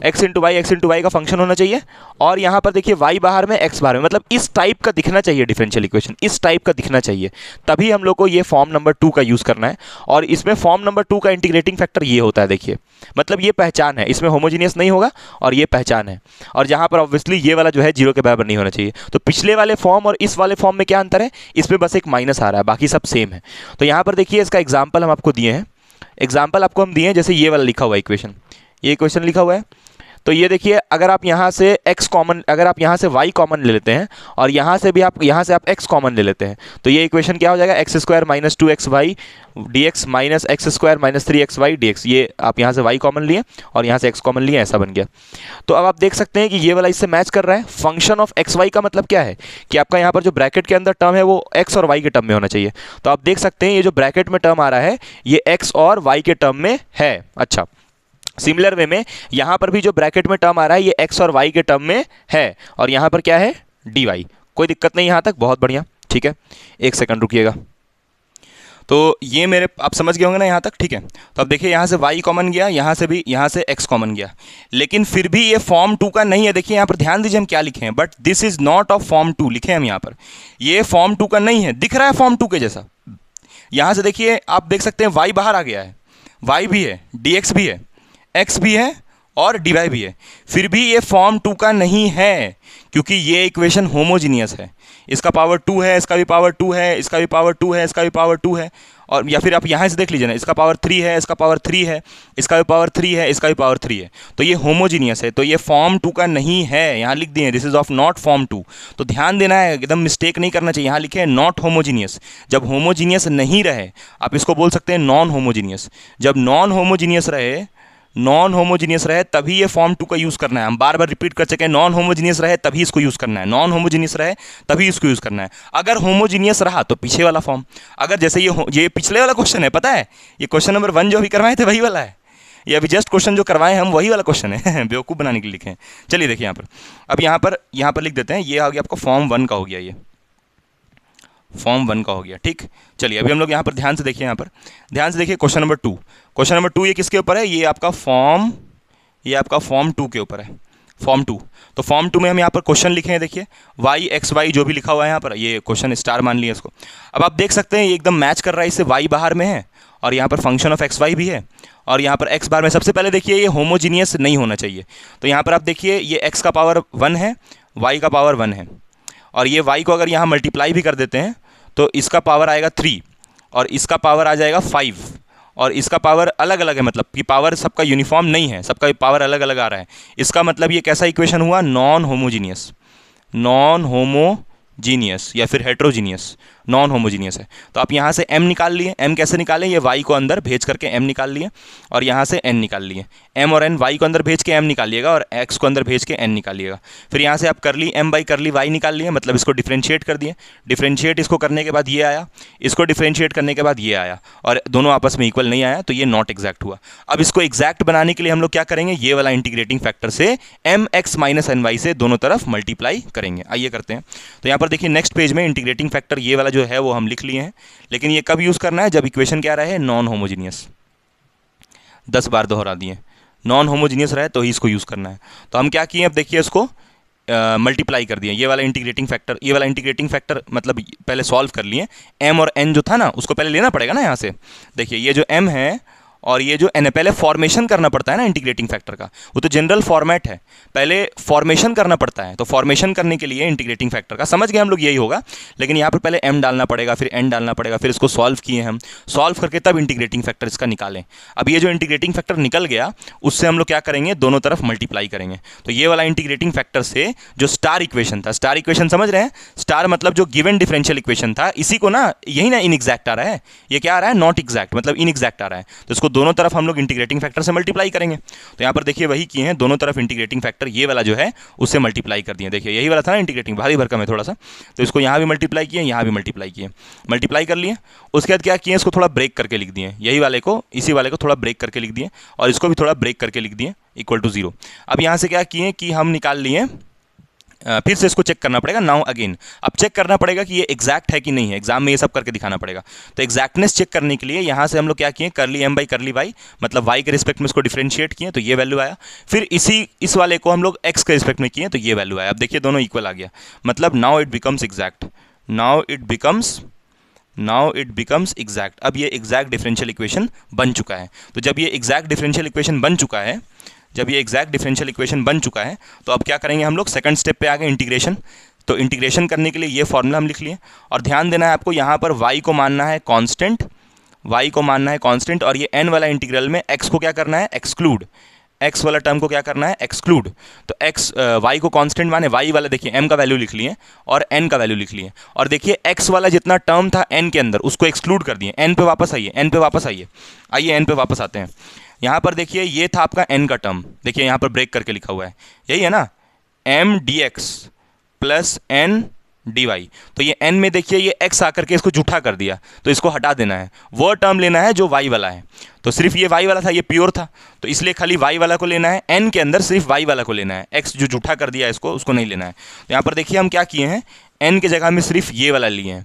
x इंटू वाई का फंक्शन होना चाहिए, और यहाँ पर देखिए y बाहर में x बाहर में, मतलब इस टाइप का दिखना चाहिए डिफरेंशियल इक्वेशन, इस टाइप का दिखना चाहिए, तभी हम लोग को ये फॉर्म नंबर 2 का यूज़ करना है। और इसमें फॉर्म नंबर 2 का इंटीग्रेटिंग फैक्टर ये होता है, देखिए मतलब ये पहचान है, इसमें होमोजीनियस नहीं होगा और ये पहचान है, और जहाँ पर ऑब्वियसली ये वाला जो है 0 के बराबर नहीं होना चाहिए। तो पिछले वाले फॉर्म और इस वाले फॉर्म में क्या अंतर है, इसमें बस एक माइनस आ रहा है, बाकी सब सेम है। तो यहाँ पर देखिए इसका एग्जाम्पल हम आपको दिए हैं, एग्जाम्पल आपको हम दिए हैं, जैसे ये वाला लिखा हुआ है इक्वेशन, ये इक्वेशन लिखा हुआ है, तो ये देखिए अगर आप यहाँ से x कॉमन, अगर आप यहाँ से y कॉमन ले लेते हैं और यहाँ से भी आप x कॉमन ले लेते हैं, तो ये इक्वेशन क्या हो जाएगा, x square minus 2xy dx minus x square minus 3xy dx। ये आप यहाँ से y कॉमन लिए और यहाँ से x कॉमन लिए, ऐसा बन गया। तो अब आप देख सकते हैं कि ये वाला इससे मैच कर रहा है। फंक्शन ऑफ एक्स वाई का मतलब क्या है कि आपका यहाँ पर जो ब्रैकेट के अंदर टर्म है वो x और y के टर्म में होना चाहिए। तो आप देख सकते हैं ये जो ब्रैकेट में टर्म आ रहा है ये x और y के टर्म में है। अच्छा, सिमिलर वे में यहाँ पर भी जो ब्रैकेट में टर्म आ रहा है ये x और y के टर्म में है, और यहाँ पर क्या है dy। कोई दिक्कत नहीं यहाँ तक, बहुत बढ़िया, ठीक है। एक सेकंड रुकिएगा। तो ये मेरे आप समझ गए होंगे ना यहाँ तक, ठीक है। तो अब देखिए यहाँ से y कॉमन गया, यहाँ से भी, यहाँ से x कॉमन गया, लेकिन फिर भी ये फॉर्म 2 का नहीं है। देखिए यहाँ पर ध्यान दीजिए हम क्या लिखे हैं, but this is not of form 2 लिखे हम यहाँ पर, ये फॉर्म 2 का नहीं है, दिख रहा है फॉर्म 2 के जैसा। यहाँ से देखिए आप देख सकते हैं y बाहर आ गया है, y भी है, dx भी है, x भी है और dy भी है, फिर भी ये फॉर्म 2 का नहीं है, क्योंकि ये इक्वेशन होमोजीनियस है। इसका पावर 2 है, इसका भी पावर 2 है, इसका भी पावर 2 है, इसका भी पावर 2 है, और या फिर आप यहाँ से देख लीजिए ना, इसका पावर 3 है, इसका पावर 3 है, इसका भी पावर 3 है, इसका भी पावर 3 है, तो ये होमोजीनियस है। तो ये फॉर्म 2 का नहीं है, यहाँ लिख दिए this is of not form 2। तो ध्यान देना है, एकदम मिस्टेक नहीं करना चाहिए। यहाँ लिखे हैं नॉट होमोजीनियस। जब होमोजीनियस नहीं रहे आप इसको बोल सकते हैं नॉन होमोजीनियस। जब नॉन होमोजीनियस रहे, नॉन होमोजीनियस रहे तभी ये फॉर्म 2 का यूज़ करना है। हम बार बार रिपीट कर सकें, नॉन होमोजीनियस रहे तभी इसको यूज़ करना है, नॉन होमोजीनियस रहे तभी इसको यूज़ करना है। अगर होमोजीनियस रहा तो पीछे वाला फॉर्म, अगर जैसे ये पिछले वाला क्वेश्चन है, पता है ये क्वेश्चन नंबर 1 जो अभी करवाए थे वही वाला है, ये अभी जस्ट क्वेश्चन जो करवाए हम वही वाला क्वेश्चन है बेवकूफ़ बनाने के लिए लिखे हैं। चलिए देखिए यहाँ पर, अब यहाँ पर लिख देते हैं, ये आ गया आपका फॉर्म 1 का हो गया, ये फॉर्म 1 का हो गया, ठीक। चलिए अभी हम लोग यहाँ पर ध्यान से देखिए, यहाँ पर ध्यान से देखिए क्वेश्चन नंबर 2। क्वेश्चन नंबर 2 ये किसके ऊपर है, ये आपका फॉर्म 2 के ऊपर है, फॉर्म 2। तो फॉर्म 2 में हम यहाँ पर क्वेश्चन लिखे हैं, देखिए y x y जो भी लिखा हुआ है यहाँ पर, ये क्वेश्चन स्टार मान लिया इसको। अब आप देख सकते हैं ये एकदम मैच कर रहा है, इससे y बाहर में है और यहाँ पर फंक्शन ऑफ एक्स वाई भी है, और यहाँ पर एक्स बार में सबसे पहले देखिए ये होमोजीनियस नहीं होना चाहिए। तो यहाँ पर आप देखिए ये एक्स का पावर 1 है, वाई का पावर 1 है, और ये वाई को अगर यहाँ मल्टीप्लाई भी कर देते हैं तो इसका पावर आएगा 3 और इसका पावर आ जाएगा 5, और इसका पावर अलग अलग है, मतलब कि पावर सबका यूनिफॉर्म नहीं है, सबका पावर अलग अलग आ रहा है। इसका मतलब ये कैसा इक्वेशन हुआ, नॉन होमोजीनियस, नॉन होमोजीनियस या फिर हेट्रोजीनियस, नॉन होमोजीनियस है। तो आप यहाँ से m निकाल लिए, m कैसे निकालें, ये y को अंदर भेज करके m निकाल लिए और यहाँ से n निकाल लिए, m और n y को अंदर भेज के m निकालिएगा और x को अंदर भेज के n निकालिएगा। फिर यहाँ से आप करली m बाई करली y निकाल लिए, मतलब इसको डिफ्रेंशिएट कर दिए, डिफ्रेंशिएट इसको करने के बाद ये आया, इसको डिफ्रेंशिएट करने के बाद ये आया, और दोनों आपस में इक्वल नहीं आया तो ये नॉट एग्जैक्ट हुआ। अब इसको एग्जैक्ट बनाने के लिए हम लोग क्या करेंगे, ये वाला इंटीग्रेटिंग फैक्टर से mx माइनस ny से दोनों तरफ मल्टीप्लाई करेंगे। आइए करते हैं। तो यहाँ पर देखिए नेक्स्ट पेज में इंटीग्रेटिंग फैक्टर ये वाला जो है वो हम लिख लिए हैं, लेकिन ये कब यूज़ करना है, जब इक्वेशन क्या रहे, नॉन होमोजीनियस। 10 बार दोहरा दिए, नॉन होमोजीनियस रहे तो ही इसको यूज़ करना है। तो हम क्या किए, अब देखिए इसको मल्टीप्लाई कर दिए, ये वाला इंटीग्रेटिंग फैक्टर, ये वाला इंटीग्रेटिंग फैक्टर मतलब पहले सॉल्व कर लिए। m और n जो था ना उसको पहले लेना पड़ेगा ना, यहाँ से देखिए ये जो m है और ये जो n है, पहले फॉर्मेशन करना पड़ता है ना इंटीग्रेटिंग फैक्टर का, वो तो जनरल फॉर्मेट है, पहले फॉर्मेशन करना पड़ता है। तो फॉर्मेशन करने के लिए इंटीग्रेटिंग फैक्टर का समझ गए हम लोग, यही होगा, लेकिन यहाँ पर पहले m डालना पड़ेगा, फिर n डालना पड़ेगा, फिर इसको सॉल्व किए हम, सॉल्व करके तब इंटीग्रेटिंग फैक्टर इसका निकालें। अब ये जो इंटीग्रेटिंग फैक्टर निकल गया उससे हम लोग क्या करेंगे, दोनों तरफ मल्टीप्लाई करेंगे। तो ये वाला इंटीग्रेटिंग फैक्टर से जो स्टार इक्वेशन था, स्टार इक्वेशन समझ रहे हैं, स्टार मतलब जो गिवन डिफरेंशियल इक्वेशन था, इसी को ना, यही ना इनएग्जैक्ट आ रहा है, ये क्या आ रहा है, नॉट एग्जैक्ट, मतलब इनएग्जैक्ट आ रहा है। तो इसको दोनों तरफ हम लोग इंटीग्रेटिंग फैक्टर से मल्टीप्लाई करेंगे। तो यहाँ पर देखिए वही किए हैं, दोनों तरफ इंटीग्रेटिंग फैक्टर ये वाला जो है उससे मल्टीप्लाई कर दिए। देखिए यही वाला था ना इंटीग्रेटिंग, भारी भरकम है थोड़ा सा, तो इसको यहाँ भी मल्टीप्लाई किए, यहाँ भी मल्टीप्लाई किए, मल्टीप्लाई कर लिए। उसके बाद क्या किए, इसको थोड़ा ब्रेक करके लिख दिए, यही वाले को इसी वाले को थोड़ा ब्रेक करके लिख दिए, और इसको भी थोड़ा ब्रेक करके लिख दिए इक्वल टू 0। अब यहाँ से क्या किए कि हम निकाल लिए, फिर से इसको चेक करना पड़ेगा, नाउ अगेन अब चेक करना पड़ेगा कि ये एग्जैक्ट है कि नहीं है, एग्जाम में ये सब करके दिखाना पड़ेगा। तो एग्जैक्टनेस चेक करने के लिए यहाँ से हम लोग क्या किए, करली m बाई करली y, मतलब y के रिस्पेक्ट में इसको डिफरेंशिएट किए तो ये वैल्यू आया, फिर इस वाले को हम लोग x के रिस्पेक्ट में किए तो ये वैल्यू आया। अब देखिए दोनों इक्वल आ गया, मतलब now it becomes exact, now it becomes exact. अब ये एग्जैक्ट डिफरेंशियल इक्वेशन बन चुका है। तो जब ये एग्जैक्ट डिफरेंशियल इक्वेशन बन चुका है, जब ये एग्जैक्ट डिफरेंशियल इक्वेशन बन चुका है तो अब क्या करेंगे हम लोग, सेकंड स्टेप पे आ गए, इंटीग्रेशन। तो इंटीग्रेशन करने के लिए ये फॉर्मूला हम लिख लिए, और ध्यान देना है आपको, यहाँ पर y को मानना है कांस्टेंट, y को मानना है कांस्टेंट, और ये n वाला इंटीग्रल में x को क्या करना है, एक्सक्लूड, x वाला टर्म को क्या करना है, एक्सक्लूड। तो x y को कांस्टेंट माने, y वाला देखिए m का वैल्यू लिख लिए और n का वैल्यू लिख लिए, और देखिए x वाला जितना टर्म था n के अंदर उसको एक्सक्लूड कर दिए। n पे वापस आइए, n पे वापस आइए, आइए n पे वापस आते हैं। यहाँ पर देखिए ये था आपका n का टर्म, देखिए यहाँ पर ब्रेक करके लिखा हुआ है, यही है ना, m dx plus n dy। तो ये n में देखिए ये x आकर के इसको जूठा कर दिया, तो इसको हटा देना है, वो टर्म लेना है जो y वाला है। तो सिर्फ ये y वाला था, ये प्योर था, तो इसलिए खाली y वाला को लेना है, n के अंदर सिर्फ y वाला को लेना है, x जो जूठा कर दिया इसको, उसको नहीं लेना है। तो यहाँ पर देखिए हम क्या किए हैं, n की जगह में सिर्फ ये वाला लिए हैं,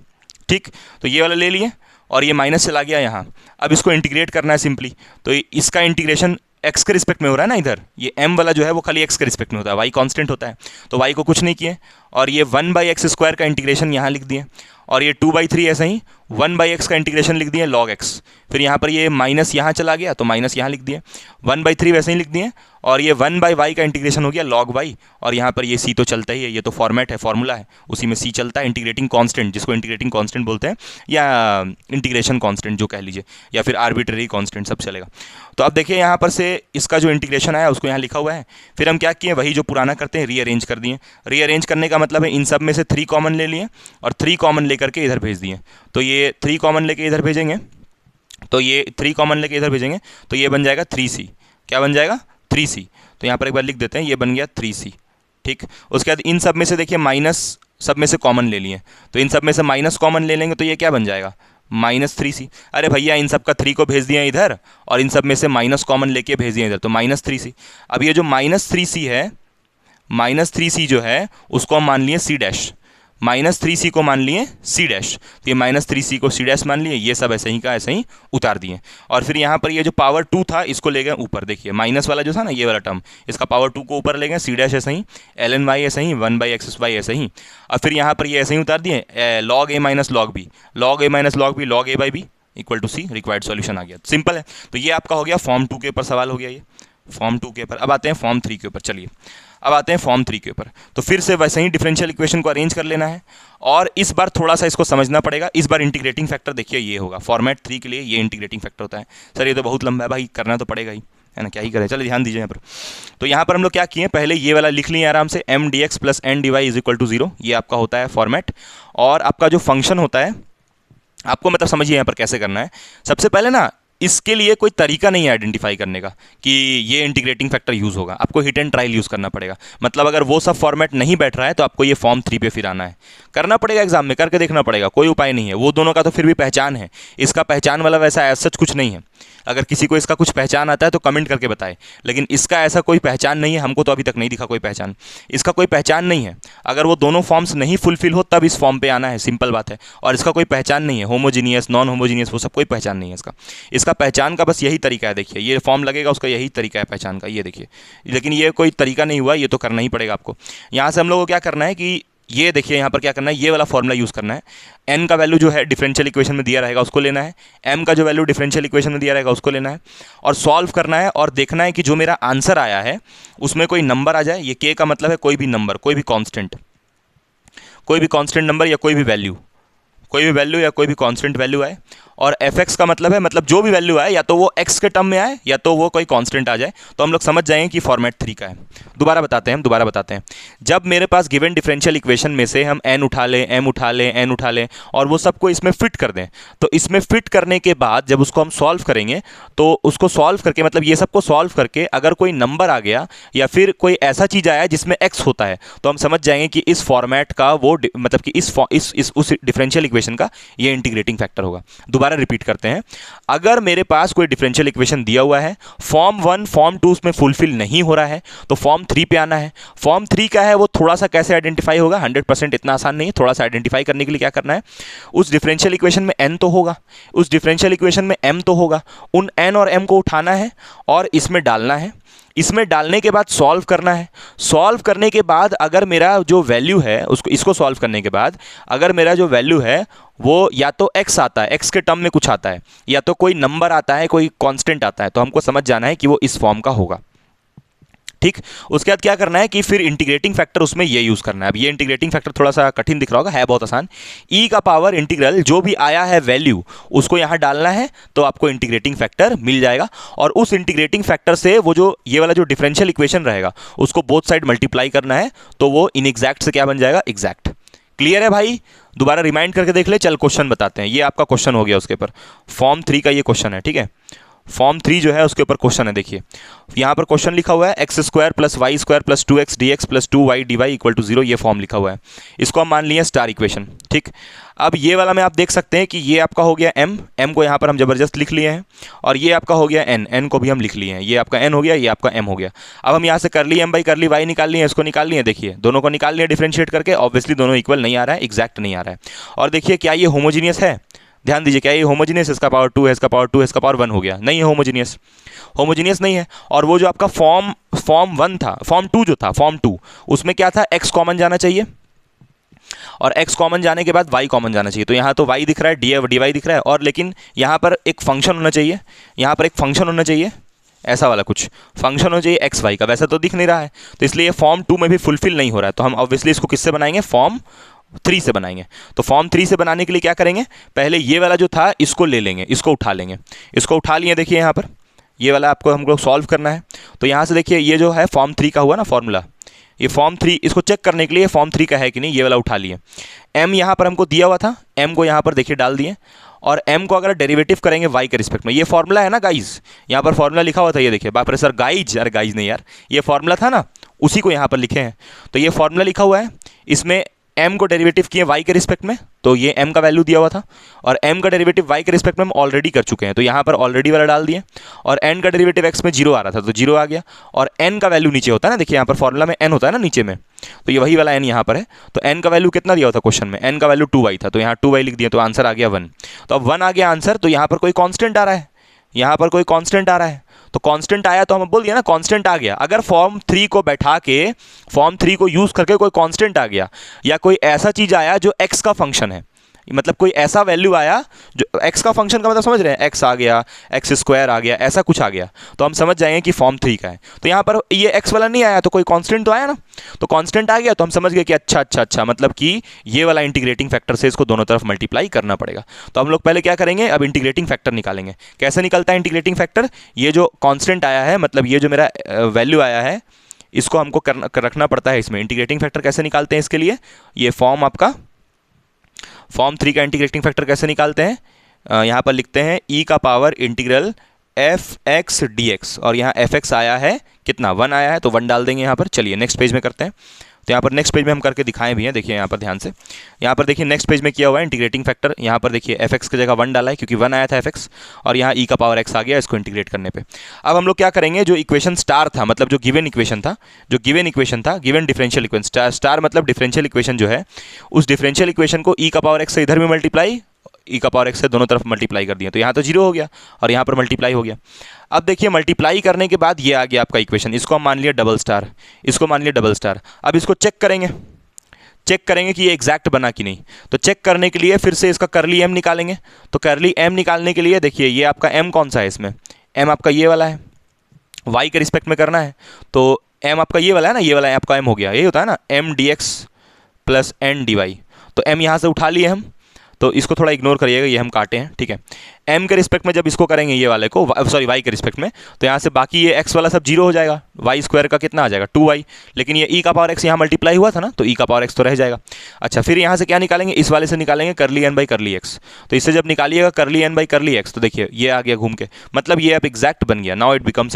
ठीक, तो ये वाला ले लिए और ये माइनस चला गया यहाँ। अब इसको इंटीग्रेट करना है सिंपली, तो इसका इंटीग्रेशन x के रिस्पेक्ट में हो रहा है ना, इधर ये m वाला जो है वो खाली x के रिस्पेक्ट में होता है, y कांस्टेंट होता है, तो y को कुछ नहीं किए, और ये 1/x² का इंटीग्रेशन यहाँ लिख दिए, और ये 2/3 ऐसा ही 1/x का इंटीग्रेशन लिख दिए log x। फिर यहाँ पर ये माइनस यहाँ चला गया तो माइनस यहाँ लिख दिए, 1/3 वैसे ही लिख दिए, और ये 1/y का इंटीग्रेशन हो गया log y, और यहाँ पर ये c तो चलता ही है, ये तो फॉर्मेट है, फॉर्मूला है, उसी में c चलता है, इंटीग्रेटिंग कांस्टेंट, जिसको इंटीग्रेटिंग कांस्टेंट बोलते हैं, या इंटीग्रेशन कांस्टेंट जो कह लीजिए, या फिर आर्बिट्ररी कांस्टेंट, सब चलेगा। तो अब देखिए यहाँ पर से इसका जो इंटीग्रेशन आया उसको यहाँ लिखा हुआ है। फिर हम क्या किए, वही जो पुराना करते हैं, रीअरेंज कर दिए। रीअरेंज करने का मतलब है इन सब में से 3 कॉमन ले लिए और 3 कॉमन लेकर के इधर भेज दिए। तो ये 3 कॉमन लेके इधर भेजेंगे, तो ये 3 कॉमन लेके इधर भेजेंगे तो ये बन जाएगा 3c। क्या बन जाएगा, 3c। तो यहाँ पर एक बार लिख देते हैं, ये बन गया 3c, ठीक। उसके बाद इन सब में से देखिए माइनस सब में से कॉमन ले लिए, तो इन सब में से माइनस कॉमन ले लेंगे तो ये क्या बन जाएगा, -3c। अरे भैया इन सब का 3 को भेज दिया इधर और इन सब में से माइनस कॉमन लेके भेज दिया इधर, तो -3c। अब ये जो -3c है, -3c जो है उसको हम मान लिए c डैश, -3c को मान लिए c डैश, तो ये -3c को c डैश मान लिए, ये सब ऐसे ही का ऐसे ही उतार दिए। और फिर यहाँ पर ये जो पावर 2 था इसको ले गए ऊपर, देखिए माइनस वाला जो था ना ये वाला टर्म, इसका पावर 2 को ऊपर ले गए, c डैश ऐसे ही, ln y ऐसे ही, 1/x ऐसे ही। अब फिर यहाँ पर ये ऐसे ही उतार दिए, log a minus log b, log a minus log b, log a/b, equal to C, required solution आ गया। सिंपल है। तो ये आपका हो गया फॉर्म 2 के ऊपर सवाल हो गया, ये फॉर्म 2 के ऊपर। अब आते हैं फॉर्म 3 के ऊपर। चलिए अब आते हैं फॉर्म 3 के ऊपर। तो फिर से वैसे ही डिफरेंशियल इक्वेशन को अरेंज कर लेना है और इस बार थोड़ा सा इसको समझना पड़ेगा। इस बार इंटीग्रेटिंग फैक्टर देखिए ये होगा, फॉर्मेट 3 के लिए ये इंटीग्रेटिंग फैक्टर होता है। सर ये तो बहुत लंबा है भाई, करना तो पड़ेगा ही, है ना, क्या ही करें। चलिए ध्यान दीजिए यहाँ पर। तो यहाँ पर हम लोग क्या किए, पहले ये वाला लिख लिए आराम से, m d x plus n d y is equal to 0, ये आपका होता है फॉर्मेट। और आपका जो फंक्शन होता है आपको मतलब समझिए यहाँ पर कैसे करना है। सबसे पहले ना इसके लिए कोई तरीका नहीं है आइडेंटिफाई करने का कि ये इंटीग्रेटिंग फैक्टर यूज़ होगा, आपको हिट एंड ट्रायल यूज़ करना पड़ेगा। मतलब अगर वो सब फॉर्मेट नहीं बैठ रहा है तो आपको ये फॉर्म 3 पे फिर आना है, करना पड़ेगा, एग्जाम में करके देखना पड़ेगा, कोई उपाय नहीं है। वो दोनों का तो फिर भी पहचान है, इसका पहचान वाला वैसा एज सच कुछ नहीं है। अगर किसी को इसका कुछ पहचान आता है तो कमेंट करके बताए, लेकिन इसका ऐसा कोई पहचान नहीं है, हमको तो अभी तक नहीं दिखा कोई पहचान, इसका कोई पहचान नहीं है। अगर वो दोनों फॉर्म्स नहीं फुलफिल हो तब इस फॉर्म पे आना है, सिंपल बात है। और इसका कोई पहचान नहीं है, होमोजीनियस नॉन होमोजीनियस वो सब कोई पहचान नहीं है इसका। इसका पहचान का बस यही तरीका है, देखिए ये फॉर्म लगेगा उसका यही तरीका है पहचान का, ये देखिए। लेकिन ये कोई तरीका नहीं हुआ, ये तो करना ही पड़ेगा आपको। यहाँ से हम लोग को क्या करना है कि ये देखिए यहाँ पर क्या करना है, ये वाला फॉर्मूला यूज़ करना है। n का वैल्यू जो है डिफरेंशियल इक्वेशन में दिया रहेगा उसको लेना है, m का जो वैल्यू डिफरेंशियल इक्वेशन में दिया रहेगा उसको लेना है और सॉल्व करना है। और देखना है कि जो मेरा आंसर आया है उसमें कोई नंबर आ जाए। ये k का मतलब है कोई भी नंबर, कोई भी कांस्टेंट नंबर या कोई भी वैल्यू या कोई भी कांस्टेंट वैल्यू आए। और fx का मतलब है मतलब जो भी वैल्यू आए, या तो वो x के टर्म में आए या तो वो कोई कांस्टेंट आ जाए, तो हम लोग समझ जाएंगे कि फॉर्मेट 3 का है। दोबारा बताते हैं। जब मेरे पास गिवन डिफरेंशियल इक्वेशन में से हम n उठा लें, m उठा लें और वो सबको इसमें फिट कर दें, तो इसमें फिट करने के बाद जब उसको हम सॉल्व करेंगे तो उसको सॉल्व करके मतलब ये सबको सॉल्व करके अगर कोई नंबर आ गया या फिर कोई ऐसा चीज़ आया जिसमें x होता है, तो हम समझ जाएंगे कि इस फॉर्मेट का वो मतलब कि उस डिफरेंशियल इक्वेशन का ये इंटीग्रेटिंग फैक्टर होगा। दोबारा रिपीट करते हैं। अगर मेरे पास कोई डिफरेंशियल इक्वेशन दिया हुआ है, फॉर्म 1 फॉर्म 2 उसमें फुलफिल नहीं हो रहा है, तो फॉर्म 3 पे आना है। फॉर्म 3 का है वो थोड़ा सा कैसे आइडेंटिफाई होगा, 100% इतना आसान नहीं है। थोड़ा सा आइडेंटिफाई करने के लिए क्या करना है, उस डिफरेंशियल इक्वेशन में n तो होगा, उस डिफरेंशियल इक्वेशन में m तो होगा, उन n और m को उठाना है और इसमें डालना है। इसमें डालने के बाद सॉल्व करना है। सॉल्व करने के बाद अगर मेरा जो वैल्यू है इसको सॉल्व करने के बाद अगर मेरा जो वैल्यू है वो या तो x आता है, x के टर्म में कुछ आता है, या तो कोई नंबर आता है, कोई कांस्टेंट आता है, तो हमको समझ जाना है कि वो इस फॉर्म का होगा। ठीक, उसके बाद क्या करना है कि फिर इंटीग्रेटिंग फैक्टर उसमें ये यूज़ करना है। अब ये इंटीग्रेटिंग फैक्टर थोड़ा सा कठिन दिख रहा होगा, है बहुत आसान। e का पावर इंटीग्रल जो भी आया है वैल्यू उसको यहाँ डालना है तो आपको इंटीग्रेटिंग फैक्टर मिल जाएगा। और उस इंटीग्रेटिंग फैक्टर से वो जो ये वाला जो डिफरेंशियल इक्वेशन रहेगा उसको बोथ साइड मल्टीप्लाई करना है, तो वो इनएग्जैक्ट से क्या बन जाएगा, एग्जैक्ट। क्लियर है भाई? दोबारा रिमाइंड करके देख ले। चल क्वेश्चन बताते हैं। ये आपका क्वेश्चन हो गया उसके ऊपर, फॉर्म 3 का ये क्वेश्चन है, ठीक है। फॉर्म 3 जो है उसके ऊपर क्वेश्चन है। देखिए यहाँ पर क्वेश्चन लिखा हुआ है x² + y² + 2x dx + 2y dy = 0, ये फॉर्म लिखा हुआ है। इसको हम मान लिए स्टार इक्वेशन। ठीक, अब ये वाला में आप देख सकते हैं कि ये आपका हो गया m को यहाँ पर हम जबरदस्त लिख लिए हैं, और ये आपका हो गया n को भी हम लिख लिए हैं। ये आपका n हो गया, ये आपका m हो गया। अब हम यहाँ से कर लिए m/y निकाल लिए, इसको निकाल लिए। देखिए दोनों को निकाल लिए डिफरेंशिएट करके, ऑब्वियसली दोनों इक्वल नहीं आ रहा है, एग्जैक्ट नहीं आ रहा है। और देखिए क्या ये होमोजीनियस है, ध्यान दीजिए, क्या ये होमोजीनियस, इसका पावर 2 है, इसका पावर 2 है, इसका पावर 1 हो गया, नहीं है होमोजीनियस नहीं है। और वो जो आपका फॉर्म 1 था, फॉर्म 2 जो था, फॉर्म 2 उसमें क्या था, x कॉमन जाना चाहिए, और x कॉमन जाने के बाद y कॉमन जाना चाहिए। तो यहाँ तो y दिख रहा है, dy दिख रहा है, और लेकिन यहाँ पर एक फंक्शन होना चाहिए, यहाँ पर एक फंक्शन होना चाहिए, ऐसा वाला कुछ फंक्शन होना चाहिए एक्स वाई का, वैसा तो दिख नहीं रहा है। तो इसलिए फॉर्म 2 में भी फुलफिल नहीं हो रहा है, तो हम ऑब्वियसली इसको किससे बनाएंगे, फॉर्म 3 से बनाएंगे। तो फॉर्म 3 से बनाने के लिए क्या करेंगे, पहले ये वाला जो था इसको ले लेंगे, इसको उठा लेंगे, इसको उठा लिए। देखिए यहाँ पर ये वाला आपको हमको सॉल्व करना है। तो यहाँ से देखिए ये जो है फॉर्म 3 का हुआ ना फॉर्मूला, ये फॉर्म 3, इसको चेक करने के लिए फॉर्म 3 का है कि नहीं, ये वाला उठा लिए। m यहाँ पर हमको दिया हुआ था, m को यहाँ पर देखिए डाल दिए, और m को अगर डेरिवेटिव करेंगे y के रिस्पेक्ट में, ये फॉर्मूला है ना गाइज, यहाँ पर फॉर्मूला लिखा हुआ था, ये देखिए। बाप रे सर गाइज, अरे गाइज नहीं यार, ये फॉर्मूला था ना, उसी को यहाँ पर लिखे हैं। तो ये फॉर्मूला लिखा हुआ है, इसमें m को डेरिवेटिव किए y के रिस्पेक्ट में, तो ये m का वैल्यू दिया हुआ था, और m का डेरिवेटिव y के रिस्पेक्ट में हम ऑलरेडी कर चुके हैं, तो यहाँ पर ऑलरेडी वाला डाल दिए। और n का डेरिवेटिव x में 0 आ रहा था, तो 0 आ गया। और n का वैल्यू नीचे होता है ना, देखिए यहाँ पर फॉर्मूला में n होता है ना नीचे में, तो ये वही वाला n यहाँ पर है। तो n का वैल्यू कितना दिया हुआ था क्वेश्चन में, n का वैल्यू 2y था, तो यहाँ 2y लिख दिया, तो आंसर आ गया 1। तो अब 1 आ गया आंसर, तो यहाँ पर कोई कॉन्स्टेंट आ रहा है, यहाँ पर कोई कांस्टेंट आ रहा है, तो कांस्टेंट आया तो हम बोल दिया ना कांस्टेंट आ गया। अगर फॉर्म 3 को बैठा के, फॉर्म 3 को यूज़ करके कोई कांस्टेंट आ गया, या कोई ऐसा चीज़ आया जो x का फंक्शन है, मतलब कोई ऐसा वैल्यू आया जो एक्स का फंक्शन का मतलब समझ रहे हैं, एक्स आ गया, एक्स स्क्वायर आ गया, ऐसा कुछ आ गया, तो हम समझ जाएंगे कि फॉर्म 3 का है। तो यहाँ पर ये एक्स वाला नहीं आया तो कोई कांस्टेंट तो आया ना, तो कांस्टेंट आ गया तो हम समझ गए कि अच्छा मतलब कि ये वाला इंटीग्रेटिंग फैक्टर से इसको दोनों तरफ मल्टीप्लाई करना पड़ेगा। तो हम लोग पहले क्या करेंगे, अब इंटीग्रेटिंग फैक्टर निकालेंगे। कैसे निकलता है इंटीग्रेटिंग फैक्टर, ये जो कांस्टेंट आया है, मतलब ये जो मेरा वैल्यू आया है, इसको हमको रखना पड़ता है इसमें। इंटीग्रेटिंग फैक्टर कैसे निकालते हैं इसके लिए, ये फॉर्म आपका फॉर्म 3 का इंटीग्रेटिंग फैक्टर कैसे निकालते हैं, यहाँ पर लिखते हैं ई का power integral F x D x, और यहाँ एफ एक्स आया है कितना, 1 आया है, तो 1 डाल देंगे यहाँ पर। चलिए नेक्स्ट पेज में करते हैं। तो यहाँ पर नेक्स्ट पेज में हम करके दिखाएं भी हैं, देखिए यहाँ पर ध्यान से, यहाँ पर देखिए नेक्स्ट पेज में किया हुआ है इंटीग्रेटिंग फैक्टर। यहाँ पर देखिए एफ एक्स की जगह 1 डाला है क्योंकि 1 आया था एफ एक्स, और यहाँ ई का पावर एक्स आ गया इसको इंटीग्रेट करने पे। अब हम लोग क्या करेंगे, जो इक्वेशन स्टार था, मतलब जो गिवन इक्वेशन था, गिवन डिफरेंशियल इक्वेशन, स्टार मतलब डिफरेंशियल इक्वेशन जो है, उस डिफरेंशियल इक्वेशन को ई का पावर एक्स से इधर भी मल्टीप्लाई, ई का पावर एक्स से दोनों तरफ मल्टीप्लाई कर दिया, तो यहाँ तो 0 हो गया और यहाँ पर मल्टीप्लाई हो गया। अब देखिए मल्टीप्लाई करने के बाद ये आ गया आपका इक्वेशन, इसको हम मान लिया डबल स्टार, इसको मान लिया डबल स्टार। अब इसको चेक करेंगे कि ये एग्जैक्ट बना कि नहीं। तो चेक करने के लिए फिर से इसका करली एम निकालेंगे। तो करली एम निकालने के लिए देखिए ये आपका एम कौन सा है, इसमें एम आपका ये वाला है, वाई के रिस्पेक्ट में करना है, तो एम आपका ये वाला है ना, ये वाला आपका एम हो गया, यही होता है ना, m d x plus n d y. तो एम यहाँ से उठा लिए हम, तो इसको थोड़ा इग्नोर करिएगा, ये हम काटे हैं, ठीक है। m के रिस्पेक्ट में जब इसको करेंगे ये वाले को, सॉरी y के रिस्पेक्ट में, तो यहाँ से बाकी ये x वाला सब 0 हो जाएगा, y स्क्वायर का कितना आ जाएगा 2y, लेकिन ये e का पावर x यहाँ मल्टीप्लाई हुआ था ना, तो e का पावर x तो रह जाएगा। अच्छा फिर यहाँ से क्या निकालेंगे, इस वाले से निकालेंगे करली n बाई करली x। तो इससे जब निकालिएगा करली n बाई करली x, तो देखिए ये आ गया घूम के, मतलब ये अब एग्जैक्ट बन गया। Now it becomes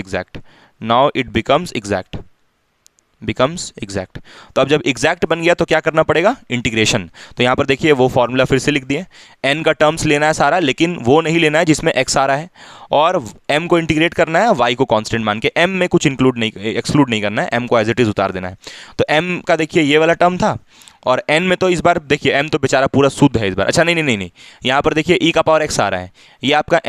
exact. तो अब जब एग्जैक्ट बन गया तो क्या करना पड़ेगा, इंटीग्रेशन। तो यहाँ पर देखिए वो फॉर्मूला फिर से लिख दिए, n का टर्म्स लेना है सारा, लेकिन वो नहीं लेना है जिसमें x आ रहा है, और m को इंटीग्रेट करना है y को कांस्टेंट मान के, m में कुछ एक्सक्लूड नहीं करना है, m को एज इट इज उतार देना है। तो m का देखिए ये वाला टर्म था, और n में तो इस बार देखिए m तो बेचारा पूरा शुद्ध है इस बार। अच्छा नहीं, यहाँ पर देखिए e का पावर x आ रहा है, ये आपका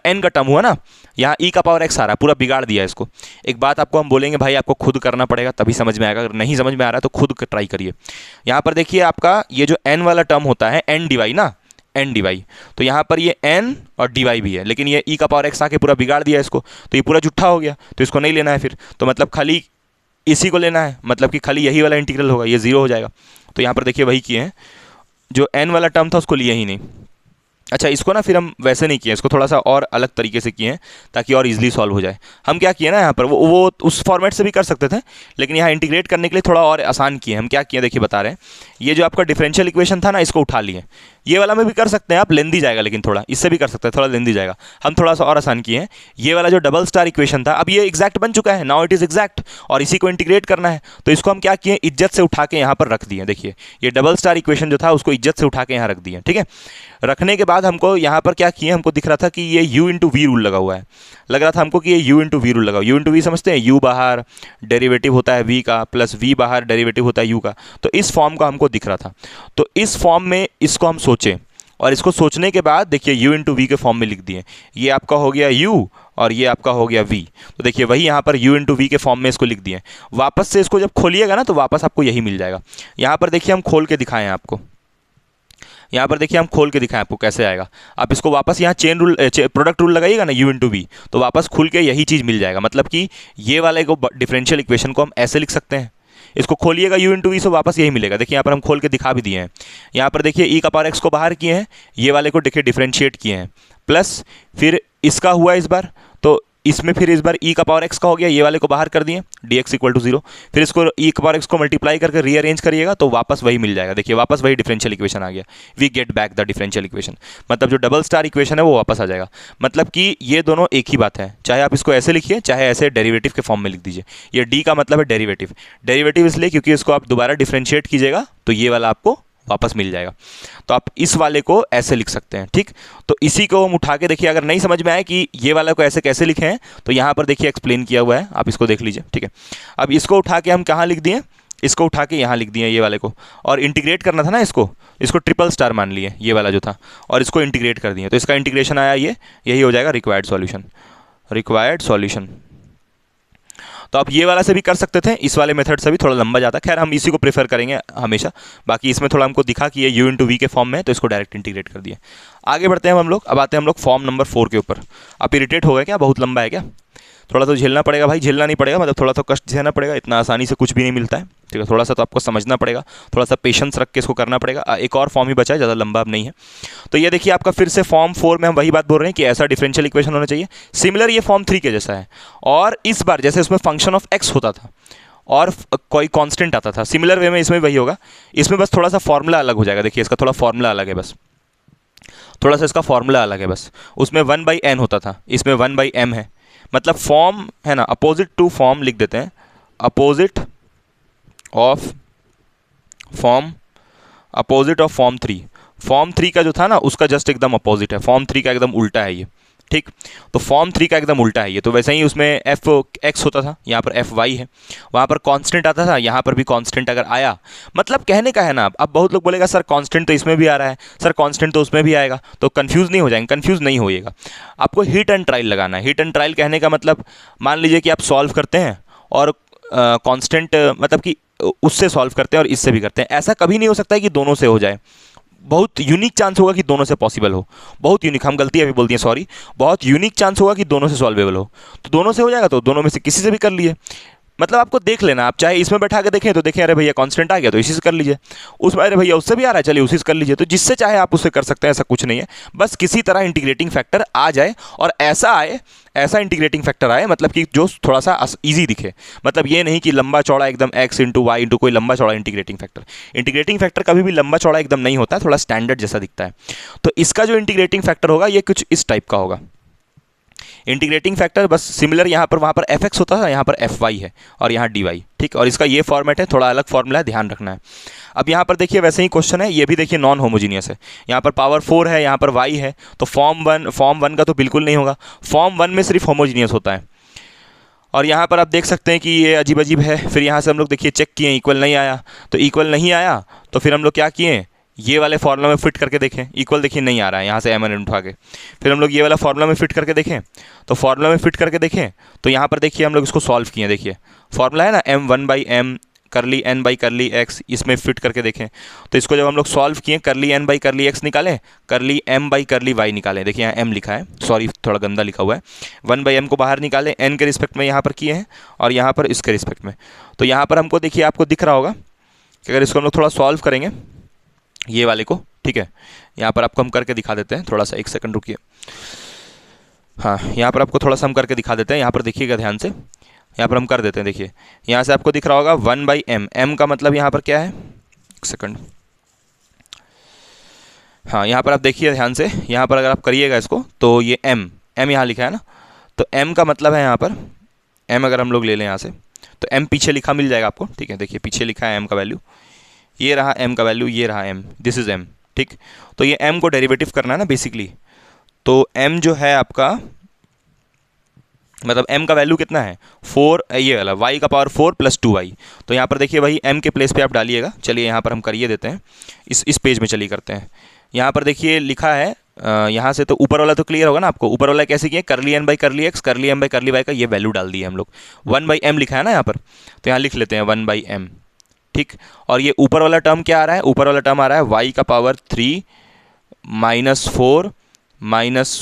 n का टर्म हुआ ना, यहाँ e का पावर x आ रहा है, पूरा बिगाड़ दिया इसको। एक बात आपको हम बोलेंगे भाई आपको खुद करना पड़ेगा तभी समझ में आएगा, अगर नहीं समझ में आ रहा है तो खुद ट्राई करिए। यहाँ पर देखिए आपका ये जो n वाला टर्म होता है n डी वाई ना, n डी वाई, तो यहाँ पर ये n और डी वाई भी है, लेकिन ये e का पावर x आके पूरा बिगाड़ दिया इसको, तो ये पूरा जुट्ठा हो गया, तो इसको नहीं लेना है फिर। तो मतलब खाली इसी को लेना है, मतलब कि खाली यही वाला इंटीग्रल होगा, ये 0 हो जाएगा। तो यहाँ पर देखिए वही किए हैं, जो n वाला टर्म था उसको लिए ही नहीं। अच्छा इसको ना फिर हम वैसे नहीं किए, इसको थोड़ा सा और अलग तरीके से किए हैं ताकि और इजीली सॉल्व हो जाए। हम क्या किए ना, यहाँ पर वो उस फॉर्मेट से भी कर सकते थे, लेकिन यहाँ इंटीग्रेट करने के लिए थोड़ा और आसान किए। हम क्या किए देखिए बता रहे हैं, ये जो आपका डिफरेंशियल इक्वेशन था ना, इसको उठा लिए, ये वाला में भी कर सकते हैं आप, लेंदी जाएगा, लेकिन थोड़ा इससे भी कर सकते हैं, थोड़ा लेंदी जाएगा। हम थोड़ा सा और आसान किए हैं, ये वाला जो डबल स्टार इक्वेशन था, अब ये एग्जैक्ट बन चुका है, नाउ इट इज एग्जैक्ट, और इसी को इंटीग्रेट करना है, तो इसको हम क्या किए, इज्जत से उठा के यहाँ पर रख दिए। देखिए ये डबल स्टार इक्वेशन जो था उसको इज्जत से उठा के यहाँ रख दिए, ठीक है। रखने के बाद हमको यहाँ पर क्या किए, हमको दिख रहा था कि ये u इंटू वी रूल लगा हुआ है, लग रहा था हमको कि ये u इंटू वी रूल लगा, u इंटू वी समझते हैं, u बाहर डेरिवेटिव होता है v का, प्लस v बाहर डेरिवेटिव होता है u का, तो इस फॉर्म का हमको दिख रहा था। तो इस फॉर्म में इसको हम सोचें, और इसको सोचने के बाद देखिए u इंटू वी के फॉर्म में लिख दिए, ये आपका हो गया u और ये आपका हो गया v। तो देखिए वही यहाँ पर u इंटू वी के फॉर्म में इसको लिख दिए। वापस से इसको जब खोलिएगा ना तो वापस आपको यही मिल जाएगा। यहाँ पर देखिए हम खोल के दिखाएं आपको, यहाँ पर देखिए हम खोल के दिखाएं आपको कैसे आएगा। आप इसको वापस यहाँ चेन रूल प्रोडक्ट रूल लगाइएगा ना, u इंटू वी, तो वापस खुल के यही चीज़ मिल जाएगा। मतलब कि ये वाले को डिफरेंशियल इक्वेशन को हम ऐसे लिख सकते हैं, इसको खोलिएगा u इंटू वी से वापस यही मिलेगा। देखिए यहाँ पर हम खोल के दिखा भी दिए हैं, यहाँ पर देखिए e का पावर x को बाहर किए हैं, ये वाले को देखिए डिफरेंशिएट किए हैं, प्लस फिर इसका हुआ इस बार, तो इसमें फिर इस बार e का पावर x का हो गया, ये वाले को बाहर कर दिए dx इक्वल टू 0, फिर इसको e का पावर x को मल्टीप्लाई करके रीअरेंज करिएगा तो वापस वही मिल जाएगा। देखिए वापस वही डिफरेंशियल इक्वेशन आ गया, we get back the differential equation, मतलब जो डबल स्टार इक्वेशन है वो वापस आ जाएगा। मतलब कि ये दोनों एक ही बात है, चाहे आप इसको ऐसे लिखिए चाहे ऐसे डेरिवेटिव के फॉर्म में लिख दीजिए। ये d का मतलब है डेरिवेटिव, डेरिवेटिव इसलिए क्योंकि इसको आप दोबारा डिफरेंशिएट कीजिएगा तो ये वाला आपको वापस मिल जाएगा। तो आप इस वाले को ऐसे लिख सकते हैं, ठीक। तो इसी को हम उठा के देखिए, अगर नहीं समझ में आए कि ये वाला को ऐसे कैसे लिखे हैं तो यहाँ पर देखिए एक्सप्लेन किया हुआ है, आप इसको देख लीजिए, ठीक है। अब इसको उठा के हम कहाँ लिख दिए, इसको उठा के यहाँ लिख दिए ये वाले को, और इंटीग्रेट करना था ना इसको ट्रिपल स्टार मान लिए ये वाला जो था, और इसको इंटीग्रेट कर दिए, तो इसका इंटीग्रेशन आया यही हो जाएगा रिक्वायर्ड सॉल्यूशन। तो आप ये वाला से भी कर सकते थे, इस वाले मेथड से भी थोड़ा लंबा जाता है। खैर हम इसी को प्रेफर करेंगे हमेशा। बाकी इसमें थोड़ा हमको दिखा कि ये u इंटू वी के फॉर्म में है, तो इसको डायरेक्ट इंटीग्रेट कर दिया। आगे बढ़ते हैं हम लोग। अब आते हैं हम लोग फॉर्म नंबर 4 के ऊपर। आप इरिटेट हो गए क्या? बहुत लंबा है क्या? थोड़ा तो झेलना पड़ेगा भाई। झेलना नहीं पड़ेगा, मतलब थोड़ा तो कष्ट झेलना पड़ेगा। इतना आसानी से कुछ भी नहीं मिलता है, ठीक है। थोड़ा सा तो आपको समझना पड़ेगा, थोड़ा सा पेशेंस रख के इसको करना पड़ेगा। एक और फॉर्म ही बचा है, ज़्यादा लंबा अब नहीं है। तो ये देखिए आपका फिर से फॉर्म 4 में हम वही बात बोल रहे हैं कि ऐसा डिफरेंशियल इक्वेशन होना चाहिए। सिमिलर ये फॉर्म 3 के जैसा है, और इस बार जैसे उसमें फंक्शन ऑफ एक्स होता था और कोई कांस्टेंट आता था, सिमिलर वे में इसमें वही होगा। इसमें बस थोड़ा सा फॉर्मूला अलग हो जाएगा। देखिए इसका थोड़ा फॉर्मूला अलग है, बस थोड़ा सा इसका फॉर्मूला अलग है बस। उसमें 1/n होता था, इसमें 1/m है। मतलब फॉर्म है ना, अपोजिट टू फॉर्म लिख देते हैं, opposite of form, opposite of form 3। Form 3 का जो था ना उसका जस्ट एकदम अपोजिट है, फॉर्म 3 का एकदम उल्टा है ये, ठीक। तो फॉर्म 3 का एकदम उल्टा है ये। तो वैसे ही उसमें एफ एक्स होता था, यहाँ पर एफ वाई है। वहाँ पर कांस्टेंट आता था, यहाँ पर भी कांस्टेंट अगर आया, मतलब कहने का है ना। अब बहुत लोग बोलेगा सर कांस्टेंट तो इसमें भी आ रहा है, सर कांस्टेंट तो उसमें भी आएगा, तो कंफ्यूज नहीं हो जाएंगे। कंफ्यूज नहीं होइएगा, आपको हिट एंड ट्रायल लगाना है। हिट एंड ट्रायल कहने का मतलब, मान लीजिए कि आप सॉल्व करते हैं और कांस्टेंट मतलब कि उससे सॉल्व करते हैं और इससे भी करते हैं। ऐसा कभी नहीं हो सकता है कि दोनों से हो जाए। बहुत यूनिक चांस होगा कि दोनों से पॉसिबल हो। बहुत यूनिक, हम गलती अभी बोल दिए, सॉरी। बहुत यूनिक चांस होगा कि दोनों से सॉल्वेबल हो। तो दोनों से हो जाएगा तो दोनों में से किसी से भी कर लिए। मतलब आपको देख लेना, आप चाहे इसमें बैठा के देखें तो देखें अरे भैया कांस्टेंट आ गया तो इसी से कर लीजिए, उसमें अरे भैया उससे भी आ रहा है चलिए उसी से कर लीजिए। तो जिससे चाहे आप उससे कर सकते हैं, ऐसा कुछ नहीं है। बस किसी तरह इंटीग्रेटिंग फैक्टर आ जाए, और ऐसा आए, ऐसा इंटीग्रेटिंग फैक्टर आए मतलब कि जो थोड़ा सा इजी दिखे। मतलब ये नहीं कि लंबा चौड़ा एकदम x इंटू वाई इंटू कोई लंबा चौड़ा इंटीग्रेटिंग फैक्टर। इंटीग्रेटिंग फैक्टर कभी भी लंबा चौड़ा एकदम नहीं होता है, थोड़ा स्टैंडर्ड जैसा दिखता है। तो इसका जो इंटीग्रेटिंग फैक्टर होगा ये कुछ इस टाइप का होगा। इंटीग्रेटिंग फैक्टर बस सिमिलर, यहाँ पर वहाँ पर एफ एक्स होता था, यहाँ पर एफ वाई है और यहाँ डी वाई, ठीक। और इसका ये फॉर्मेट है, थोड़ा अलग फॉर्मूला है, ध्यान रखना है। अब यहाँ पर देखिए वैसे ही क्वेश्चन है, ये भी देखिए नॉन होमोजीनियस है। यहाँ पर पावर 4 है, यहाँ पर वाई है, तो फॉर्म 1 का तो बिल्कुल नहीं होगा। फॉर्म 1 में सिर्फ होमोजीनियस होता है। और यहाँ पर आप देख सकते हैं कि ये अजीब अजीब है। फिर यहाँ से हम लोग देखिए चेक किए, इक्वल नहीं आया। तो इक्वल नहीं आया तो फिर हम लोग क्या किए, ये वाले फार्मूला में फिट करके देखें, इक्वल देखिए नहीं आ रहा है, यहाँ से एम उठा के। फिर हम लोग ये वाला फार्मूला में फिट करके देखें, तो फार्मूला में फिट करके देखें तो यहाँ पर देखिए हम लोग इसको सॉल्व किए। देखिए फार्मूला है ना m1/m करली n/करली x, इसमें फिट करके देखें। तो इसको जब हम लोग सॉल्व किए, करली n/करली x निकालें, करली m/करली y निकालें। देखिए यहाँ m लिखा है, सॉरी थोड़ा गंदा लिखा हुआ है। 1/m को बाहर निकालें, n के रिस्पेक्ट में यहाँ पर किए हैं और यहाँ पर इसके रिस्पेक्ट में। तो यहाँ पर हमको देखिए, आपको दिख रहा होगा कि अगर इसको हम लोग थोड़ा सॉल्व करेंगे ये वाले को, ठीक है। यहाँ पर आपको हम करके दिखा देते हैं, थोड़ा सा 1 सेकंड रुकिए। हाँ, यहाँ पर आपको थोड़ा सा हम करके दिखा देते हैं। यहाँ पर देखिएगा ध्यान से, यहाँ पर हम कर देते हैं। देखिए यहाँ से आपको दिख रहा होगा 1/m, m का मतलब यहाँ पर क्या है, 1 सेकंड। हाँ, यहाँ पर आप देखिए ध्यान से, यहाँ पर अगर आप करिएगा इसको तो ये m यहाँ लिखा है ना, तो m का मतलब है यहाँ पर m अगर हम लोग ले लें यहाँ से तो m पीछे लिखा मिल जाएगा आपको, ठीक है। देखिए पीछे लिखा है m का वैल्यू, ये रहा m का वैल्यू, ये रहा m, दिस इज m, ठीक। तो ये m को डेरिवेटिव करना है ना बेसिकली। तो m जो है आपका, मतलब m का वैल्यू कितना है 4, ये वाला y का पावर 4 + 2y। तो यहाँ पर देखिए वही m के प्लेस पे आप डालिएगा। चलिए यहाँ पर हम करिए देते हैं, इस पेज में चलिए करते हैं। यहाँ पर देखिए लिखा है, यहाँ से तो ऊपर वाला तो क्लियर होगा ना आपको। ऊपर वाला कैसे किए, करली n/करली x, करली m/करली y का ये वैल्यू डाल दी है हम लोग। 1/m लिखा है ना यहाँ पर, तो यहाँ लिख लेते हैं 1/m, ठीक। और ये ऊपर वाला टर्म क्या आ रहा है, ऊपर वाला टर्म आ रहा है y का पावर 3 -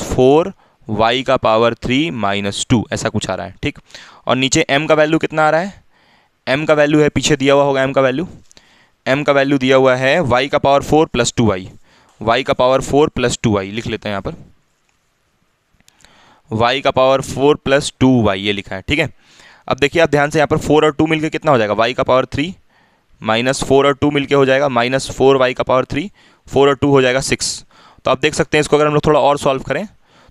4 y का पावर 3 - 2, ऐसा कुछ आ रहा है, ठीक। और नीचे m का वैल्यू कितना आ रहा है, m का वैल्यू है, पीछे दिया हुआ होगा m का वैल्यू दिया हुआ है y का पावर 4 + 2y, y का पावर 4 + 2y लिख लेते हैं यहाँ पर, y का पावर 4 + 2y ये लिखा है, ठीक है। अब देखिए आप ध्यान से, यहाँ पर 4 और 2 मिलके कितना हो जाएगा, y का पावर 3 - 4 और 2 मिलके हो जाएगा -4y का पावर 3, 4 और 2 हो जाएगा 6। तो आप देख सकते हैं इसको अगर हम लोग थोड़ा और सॉल्व करें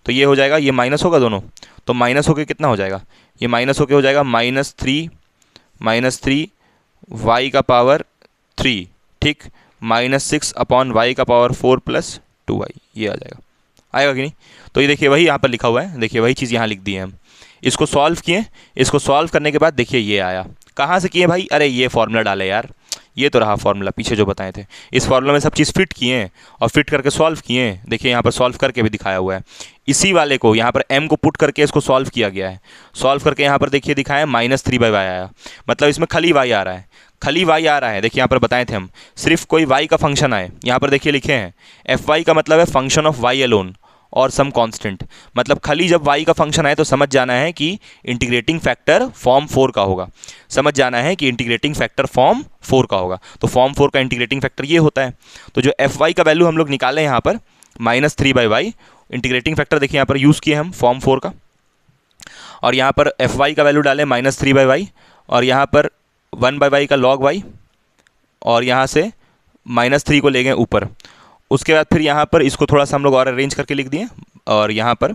तो ये हो जाएगा, ये माइनस होगा दोनों, तो माइनस होके कितना हो जाएगा, ये माइनस होके हो जाएगा -3 y का पावर 3, ठीक, -6/y का पावर 4 + 2y, ये आ जाएगा। आएगा कि नहीं। तो ये देखिए वही यहाँ पर लिखा हुआ है, देखिए वही चीज़ यहाँ लिख दी है हम। इसको सॉल्व किए, इसको सॉल्व करने के बाद देखिए ये आया। कहाँ से किए भाई, अरे ये फॉर्मूला डाले यार, ये तो रहा फॉर्मूला पीछे जो बताए थे। इस फॉर्मूला में सब चीज़ फिट किए हैं और फिट करके सॉल्व किए हैं। देखिए यहाँ पर सॉल्व करके भी दिखाया हुआ है। इसी वाले को यहाँ पर m को पुट करके इसको सॉल्व किया गया है। सॉल्व करके यहाँ पर देखिए दिखाया -3/y आया, मतलब इसमें खाली y आ रहा है, खाली y आ रहा है। देखिए यहाँ पर बताए थे हम, सिर्फ कोई y का फंक्शन आए, यहाँ पर देखिए लिखे हैं fy का मतलब है फंक्शन ऑफ y अलोन और सम कांस्टेंट। मतलब खाली जब y का फंक्शन आए तो समझ जाना है कि इंटीग्रेटिंग फैक्टर फॉर्म 4 का होगा। समझ जाना है कि इंटीग्रेटिंग फैक्टर फॉर्म 4 का होगा। तो फॉर्म 4 का इंटीग्रेटिंग फैक्टर ये होता है। तो जो fy का वैल्यू हम लोग निकाले यहाँ पर -3/y, इंटीग्रेटिंग फैक्टर देखिए यहाँ पर यूज़ किए हम फॉर्म 4 का, और यहाँ पर fy का वैल्यू डालें -3/y, और यहाँ पर 1/y का log y, और यहाँ से -3 को ले गए ऊपर। उसके बाद फिर यहाँ पर इसको थोड़ा सा हम लोग और अरेंज करके लिख दिए, और यहाँ पर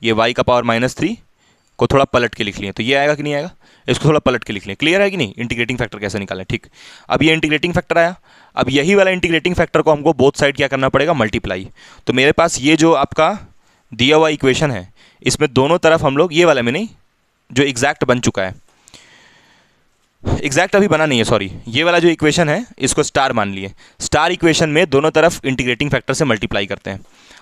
ये y का पावर -3 को थोड़ा पलट के लिख लिए। तो ये आएगा कि नहीं आएगा, इसको थोड़ा पलट के लिख लें। क्लियर है कि नहीं, इंटीग्रेटिंग फैक्टर कैसे निकालें। ठीक, अब ये इंटीग्रेटिंग फैक्टर आया। अब यही वाला इंटीग्रेटिंग फैक्टर को हमको बोथ साइड क्या करना पड़ेगा, मल्टीप्लाई। तो मेरे पास ये जो आपका दिया हुआ इक्वेशन है, इसमें दोनों तरफ हम लोग, ये वाला में नहीं, जो एग्जैक्ट बन चुका है, एग्जैक्ट अभी बना नहीं है, सॉरी, ये वाला जो इक्वेशन है इसको स्टार मान लिए। स्टार इक्वेशन में दोनों तरफ इंटीग्रेटिंग फैक्टर से मल्टीप्लाई करते हैं।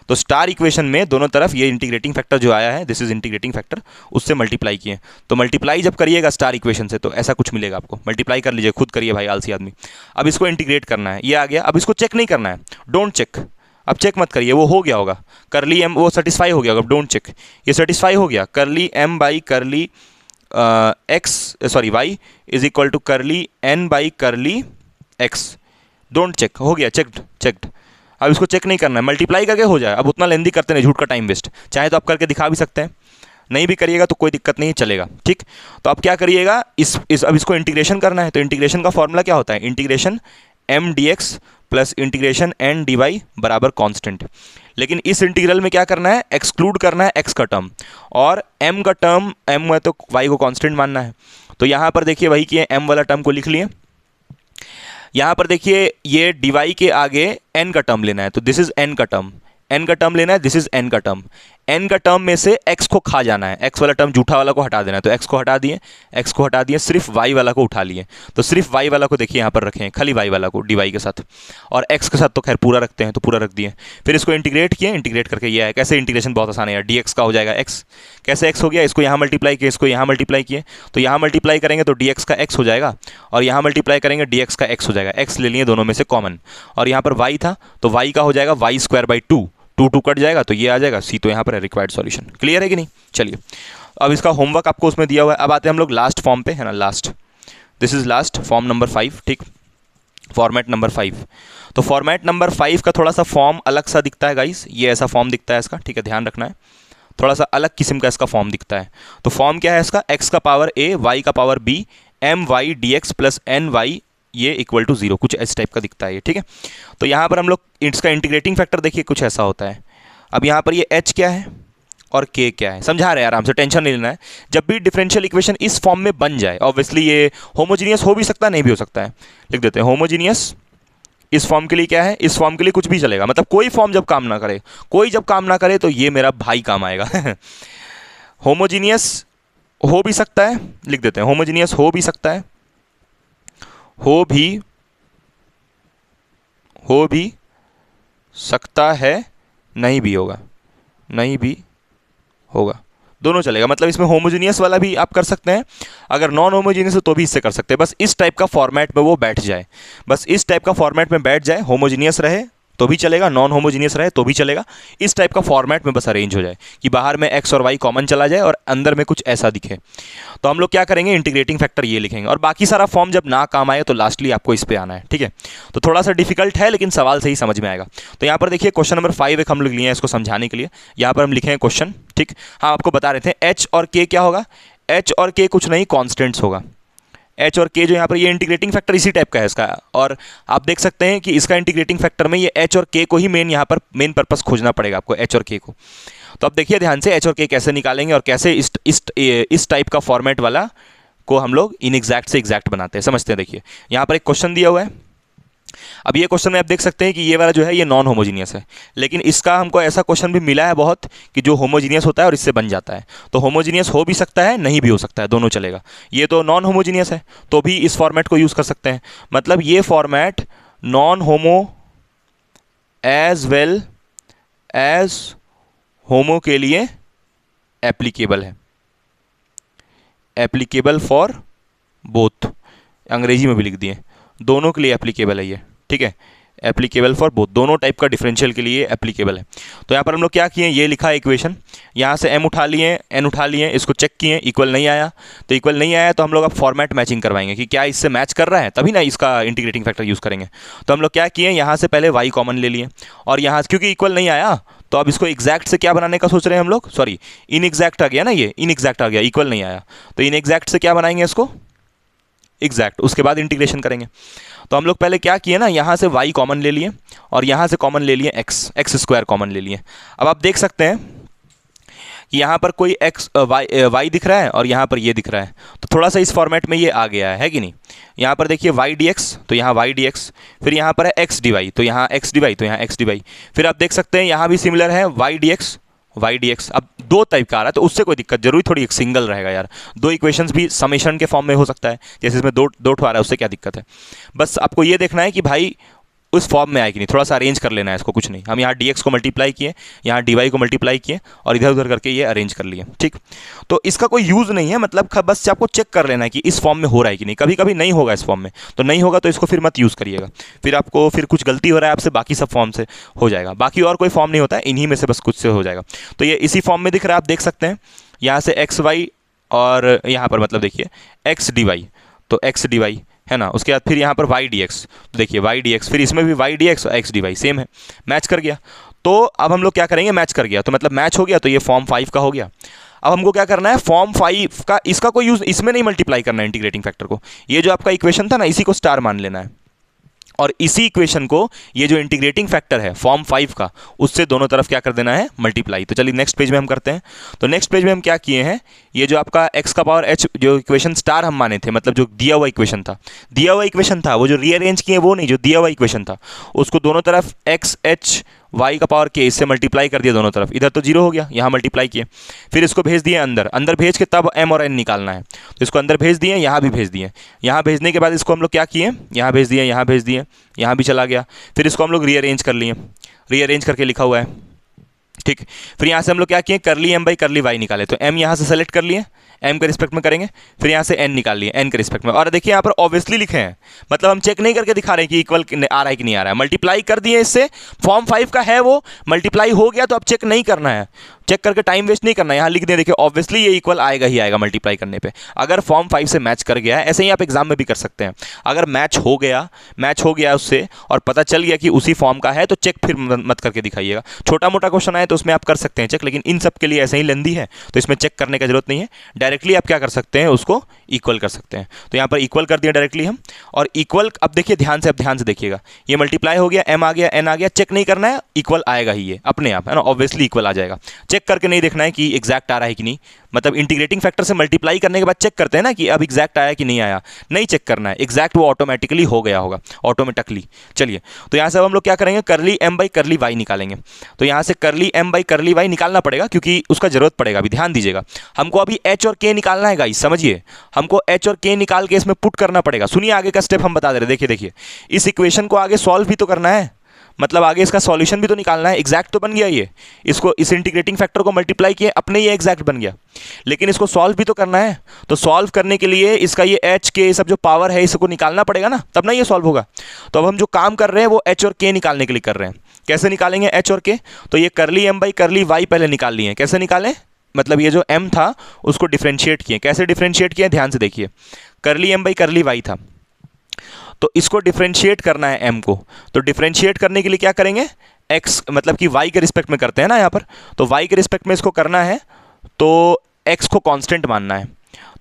तो स्टार इक्वेशन में दोनों तरफ ये इंटीग्रेटिंग फैक्टर जो आया है, दिस इज इंटीग्रेटिंग फैक्टर, उससे मल्टीप्लाई किए। तो मल्टीप्लाई जब करिएगा स्टार इक्वेशन से तो ऐसा कुछ मिलेगा आपको। मल्टीप्लाई कर लीजिए, खुद करिए भाई, आलसी आदमी। अब इसको इंटीग्रेट करना है, ये आ गया। अब इसको चेक नहीं करना है, डोंट चेक। अब चेक मत करिए, वो हो गया होगा, करली m वो सेटिस्फाई हो गया होगा, डोंट चेक। ये सेटिस्फाई हो गया, curly m by curly y is equal to curly n by curly x, don't check, हो गया, चेक्ड। अब इसको चेक नहीं करना है, मल्टीप्लाई करके हो जाए। अब उतना लेंदी करते नहीं, झूठ का टाइम वेस्ट। चाहे तो आप करके दिखा भी सकते हैं, नहीं भी करिएगा तो कोई दिक्कत नहीं, चलेगा। ठीक, तो अब क्या करिएगा, अब इसको इंटीग्रेशन करना है। तो इंटीग्रेशन का फॉर्मूला क्या होता है, integration m dx plus integration n dy बराबर कांस्टेंट। लेकिन इस इंटीग्रल में क्या करना है, एक्सक्लूड करना है x का टर्म, और m का टर्म, m है तो y को कांस्टेंट मानना है। तो यहाँ पर देखिए वही किए, m वाला टर्म को लिख लिए। यहाँ पर देखिए ये dy के आगे n का टर्म लेना है, तो दिस इज n का टर्म, n का टर्म लेना है, दिस इज n का टर्म। n का टर्म में से x को खा जाना है, x वाला टर्म जूठा वाला को हटा देना है। तो x को हटा दिए, सिर्फ y वाला को उठा लिए। तो सिर्फ y वाला को देखिए यहाँ पर रखे हैं, खाली y वाला को dy के साथ, और x के साथ तो खैर पूरा रखते हैं, तो पूरा रख दिए। फिर इसको इंटीग्रेट किए, इंटीग्रेट करके ये है, कैसे इंटीग्रेशन बहुत आसान है यार, dx का हो जाएगा x। कैसे x हो गया, इसको यहाँ मल्टीप्लाई किए, इसको यहाँ मल्टीप्लाई किए, तो यहाँ मल्टीप्लाई करेंगे तो dx का x हो जाएगा, और यहाँ मल्टीप्लाई करेंगे dx का x हो जाएगा। x ले लिए दोनों में से कॉमन, और यहाँ पर y था तो y का हो जाएगा y²/2, 2 कट जाएगा तो ये आ जाएगा c। तो यहाँ पर है रिक्वायर्ड सॉल्यूशन। क्लियर है कि नहीं, चलिए अब इसका होमवर्क आपको उसमें दिया हुआ है। अब आते हैं हम लोग लास्ट फॉर्म पे, है ना, last, this is last form number 5। ठीक, फॉर्मेट नंबर 5। तो फॉर्मेट नंबर 5 का थोड़ा सा फॉर्म अलग सा दिखता है गाइस, ये ऐसा फॉर्म दिखता है इसका। ठीक है, ध्यान रखना है, थोड़ा सा अलग किस्म का इसका फॉर्म दिखता है। तो फॉर्म क्या है इसका, x का पावर a, y का power b, my dx plus ny ये इक्वल टू 0, कुछ इस टाइप का दिखता है ये। ठीक है, तो यहाँ पर हम लोग इसका इंटीग्रेटिंग फैक्टर देखिए कुछ ऐसा होता है। अब यहाँ पर ये h क्या है और k क्या है, समझा रहे हैं, आराम से, टेंशन नहीं लेना है। जब भी डिफरेंशियल इक्वेशन इस फॉर्म में बन जाए, ऑब्वियसली ये होमोजीनियस हो भी सकता है, नहीं भी हो सकता है, लिख देते हैं होमोजीनियस। इस फॉर्म के लिए क्या है, इस फॉर्म के लिए कुछ भी चलेगा, मतलब कोई फॉर्म जब काम ना करे, कोई जब काम ना करे तो ये मेरा भाई काम आएगा। होमोजीनियस हो भी सकता है, लिख देते हैं होमोजीनियस हो भी सकता है, हो भी सकता है, नहीं भी होगा, दोनों चलेगा। मतलब इसमें होमोजीनियस वाला भी आप कर सकते हैं, अगर नॉन होमोजीनियस है तो भी इससे कर सकते हैं। बस इस टाइप का फॉर्मेट में वो बैठ जाए, बस इस टाइप का फॉर्मेट में बैठ जाए, होमोजीनियस रहे तो भी चलेगा, नॉन होमोजीनियस रहे तो भी चलेगा। इस टाइप का फॉर्मेट में बस अरेंज हो जाए कि बाहर में x और y कॉमन चला जाए और अंदर में कुछ ऐसा दिखे। तो हम लोग क्या करेंगे, इंटीग्रेटिंग फैक्टर ये लिखेंगे, और बाकी सारा फॉर्म जब ना काम आए तो लास्टली आपको इस पे आना है। ठीक है, तो थोड़ा सा डिफिकल्ट है लेकिन सवाल से ही समझ में आएगा। तो यहाँ पर देखिए क्वेश्चन नंबर 5 एक हम लोग लिए हैं इसको समझाने के लिए। यहाँ पर हम लिखे हैं क्वेश्चन। ठीक, हाँ आपको बता रहे थे h और k क्या होगा, h और k कुछ नहीं, कॉन्स्टेंट्स होगा। h और k जो यहाँ पर ये इंटीग्रेटिंग फैक्टर इसी टाइप का है इसका, और आप देख सकते हैं कि इसका इंटीग्रेटिंग फैक्टर में ये h और k को ही यहाँ पर मेन पर्पस खोजना पड़ेगा आपको, h और k को। तो अब देखिए ध्यान से h और k कैसे निकालेंगे और कैसे इस टाइप का फॉर्मेट वाला को हम लोग इनएग्जैक्ट से एग्जैक्ट बनाते हैं, समझते हैं। देखिए यहाँ पर एक क्वेश्चन दिया हुआ है, अब ये क्वेश्चन में आप देख सकते हैं कि ये वाला जो है ये नॉन होमोजीनियस है, लेकिन इसका हमको ऐसा क्वेश्चन भी मिला है बहुत कि जो होमोजीनियस होता है और इससे बन जाता है। तो होमोजीनियस हो भी सकता है, नहीं भी हो सकता है, दोनों चलेगा। ये तो नॉन होमोजीनियस है, तो भी इस फॉर्मेट को यूज़ कर सकते हैं। मतलब ये फॉर्मेट नॉन होमो एज वेल एज होमो के लिए एप्लीकेबल है, एप्लीकेबल फॉर बोथ, अंग्रेजी में भी लिख दिए, दोनों के लिए एप्लीकेबल है ये, ठीक है, एप्लीकेबल फॉर बोथ, दोनों टाइप का डिफरेंशियल के लिए एप्लीकेबल है। तो यहाँ पर हम लोग क्या किए, ये लिखा इक्वेशन, यहाँ से m उठा लिए, n उठा लिए, इसको चेक किए, इक्वल नहीं आया। तो इक्वल नहीं आया तो हम लोग अब फॉर्मेट मैचिंग करवाएंगे कि क्या इससे मैच कर रहा है, तभी ना इसका इंटीग्रेटिंग फैक्टर यूज़ करेंगे। तो हम लोग क्या किए, यहाँ से पहले y कॉमन ले लिए, और यहाँ क्योंकि इक्वल नहीं आया तो अब इसको एग्जैक्ट से क्या बनाने का सोच रहे हैं हम लोग, सॉरी इनएग्जैक्ट आ गया ना, ये इनएग्जैक्ट आ गया, इक्वल नहीं आया, तो इनएग्जैक्ट से क्या बनाएंगे इसको, एग्जैक्ट, उसके बाद इंटीग्रेशन करेंगे। तो हम लोग पहले क्या किए ना, यहाँ से y कॉमन ले लिए और यहाँ से कॉमन ले लिए एक्स स्क्वायर कॉमन ले लिए। अब आप देख सकते हैं कि यहाँ पर कोई y दिख रहा है और यहाँ पर ये दिख रहा है, तो थोड़ा सा इस फॉर्मेट में ये आ गया है कि नहीं। यहाँ पर देखिए y dx, तो यहाँ y dx, फिर यहाँ पर है x dy, तो यहाँ x dy, तो यहाँ x dy, फिर आप देख सकते हैं यहाँ भी सिमिलर है y dx। अब दो टाइप का आ रहा है तो उससे कोई दिक्कत, जरूरी थोड़ी एक सिंगल रहेगा यार, दो इक्वेशंस भी समेशन के फॉर्म में हो सकता है, जैसे इसमें दो ठो आ रहा है, उससे क्या दिक्कत है। बस आपको ये देखना है कि भाई उस फॉर्म में आए कि नहीं, थोड़ा सा अरेंज कर लेना है इसको, कुछ नहीं। हम यहाँ dx को मल्टीप्लाई किए, यहाँ dy को मल्टीप्लाई किए और इधर उधर करके ये अरेंज कर लिए, ठीक। तो इसका कोई यूज़ नहीं है, मतलब बस आपको चेक कर लेना है कि इस फॉर्म में हो रहा है कि नहीं। कभी कभी नहीं होगा इस फॉर्म में, तो नहीं होगा तो इसको फिर मत यूज़ करिएगा, फिर आपको फिर कुछ गलती हो रहा है आपसे, बाकी सब फॉर्म से हो जाएगा। बाकी और कोई फॉर्म नहीं होता है, इन्हीं में से बस कुछ से हो जाएगा। तो ये इसी फॉर्म में दिख रहा है, आप देख सकते हैं यहाँ से एक्स वाई, और यहाँ पर मतलब देखिए एक्स डी वाई, तो एक्स डी वाई है ना, उसके बाद फिर यहाँ पर y dx, तो देखिए y dx, फिर इसमें भी y dx और x dy सेम है, मैच कर गया। तो अब हम लोग क्या करेंगे, मैच कर गया तो मतलब मैच हो गया, तो ये फॉर्म 5 का हो गया। अब हमको क्या करना है, फॉर्म 5 का इसका कोई यूज़ इसमें नहीं मल्टीप्लाई करना है इंटीग्रेटिंग फैक्टर को, ये जो आपका इक्वेशन था ना इसी को स्टार मान लेना है, और इसी इक्वेशन को ये जो इंटीग्रेटिंग फैक्टर है फॉर्म 5 का, उससे दोनों तरफ क्या कर देना है, मल्टीप्लाई। तो चलिए नेक्स्ट पेज में हम करते हैं। तो नेक्स्ट पेज में हम क्या किए हैं, ये जो आपका x का पावर h जो इक्वेशन स्टार हम माने थे, मतलब जो दिया हुआ इक्वेशन था, वो जो रीअरेंज किए वो नहीं, जो दिया हुआ इक्वेशन था उसको दोनों तरफ x h y का पावर k इससे मल्टीप्लाई कर दिया दोनों तरफ, इधर तो जीरो हो गया, यहाँ मल्टीप्लाई किए, फिर इसको भेज दिए अंदर भेज के तब m और n निकालना है, तो इसको अंदर भेज दिए, यहाँ भी भेज दिए, यहाँ भेजने के बाद इसको हम लोग क्या किए, यहाँ भेज दिए, यहाँ भी चला गया, फिर इसको हम लोग रीअरेंज कर लिए, रीअरेंज करके लिखा हुआ है, ठीक। फिर यहाँ से हम लोग क्या किए, करली m बाई करली y निकाले, तो m यहाँ से सेलेक्ट कर लिए, m के रिस्पेक्ट में करेंगे, फिर यहाँ से n निकाल लिए n के रिस्पेक्ट में, और देखिए यहाँ पर ऑब्वियसली लिखे हैं, मतलब हम चेक नहीं करके दिखा रहे हैं कि इक्वल आ रहा है कि नहीं आ रहा है, मल्टीप्लाई कर दिए, इससे फॉर्म 5 का है वो मल्टीप्लाई हो गया, तो अब चेक नहीं करना है, चेक करके टाइम वेस्ट नहीं करना है, यहाँ लिख दें, देखिए ऑब्वियसली ये इक्वल आएगा ही आएगा मल्टीप्लाई करने पे। अगर फॉर्म 5 से मैच कर गया है, ऐसे ही आप एग्जाम में भी कर सकते हैं, अगर मैच हो गया उससे और पता चल गया कि उसी फॉर्म का है, तो चेक फिर मत करके दिखाइएगा। छोटा मोटा क्वेश्चन आए तो उसमें आप कर सकते हैं चेक, लेकिन इन सब के लिए ऐसे ही लेंदी है, तो इसमें चेक करने की जरूरत नहीं है, डायरेक्टली आप क्या कर सकते हैं, उसको इक्वल कर सकते हैं। तो यहाँ पर इक्वल कर दिया डायरेक्टली हम, और इक्वल अब देखिए ध्यान से देखिएगा, ये मल्टीप्लाई हो गया, m आ गया, n आ गया, चेक नहीं करना है, इक्वल आएगा ही ये अपने आप, है ना, ऑब्वियसली इक्वल आ जाएगा। चेक करके नहीं देखना है कि एग्जैक्ट आ रहा है कि नहीं, मतलब इंटीग्रेटिंग फैक्टर से मल्टीप्लाई करने के बाद चेक करते हैं ना कि अब एग्जैक्ट आया कि नहीं आया, नहीं चेक करना है, एग्जैक्ट वो ऑटोमेटिकली हो गया होगा, ऑटोमेटिकली। चलिए, तो यहाँ से अब हम लोग क्या करेंगे, करली m बाई करली y निकालेंगे। तो यहाँ से curly m by curly y निकालना पड़ेगा, क्योंकि उसका जरूरत पड़ेगा, अभी ध्यान दीजिएगा, हमको अभी h और k निकालना है गाइस, समझिए, हमको h और k निकाल के इसमें पुट करना पड़ेगा। सुनिए आगे का स्टेप हम बता दे रहे, देखिए इस इक्वेशन को आगे सॉल्व भी तो करना है, मतलब आगे इसका सॉल्यूशन भी तो निकालना है। एग्जैक्ट तो बन गया ये, इसको इस इंटीग्रेटिंग फैक्टर को मल्टीप्लाई किए, अपने ये एग्जैक्ट बन गया, लेकिन इसको सॉल्व भी तो करना है। तो सॉल्व करने के लिए इसका ये h k सब जो पावर है इसको निकालना पड़ेगा ना, तब ना ये सॉल्व होगा। तो अब हम जो काम कर रहे हैं वो h और k निकालने के लिए कर रहे हैं। कैसे निकालेंगे h और k, तो ये करली m बाई करली y पहले निकाल लिए। कैसे निकालें, मतलब ये जो m था उसको डिफ्रेंशिएट किए। कैसे डिफ्रेंशिएट किए, ध्यान से देखिए, करली m बाई करली y था, तो इसको डिफ्रेंशिएट करना है m को। तो डिफ्रेंशिएट करने के लिए क्या करेंगे, x मतलब कि y के रिस्पेक्ट में करते हैं ना यहाँ पर, तो y के रिस्पेक्ट में इसको करना है, तो x को कांस्टेंट मानना है।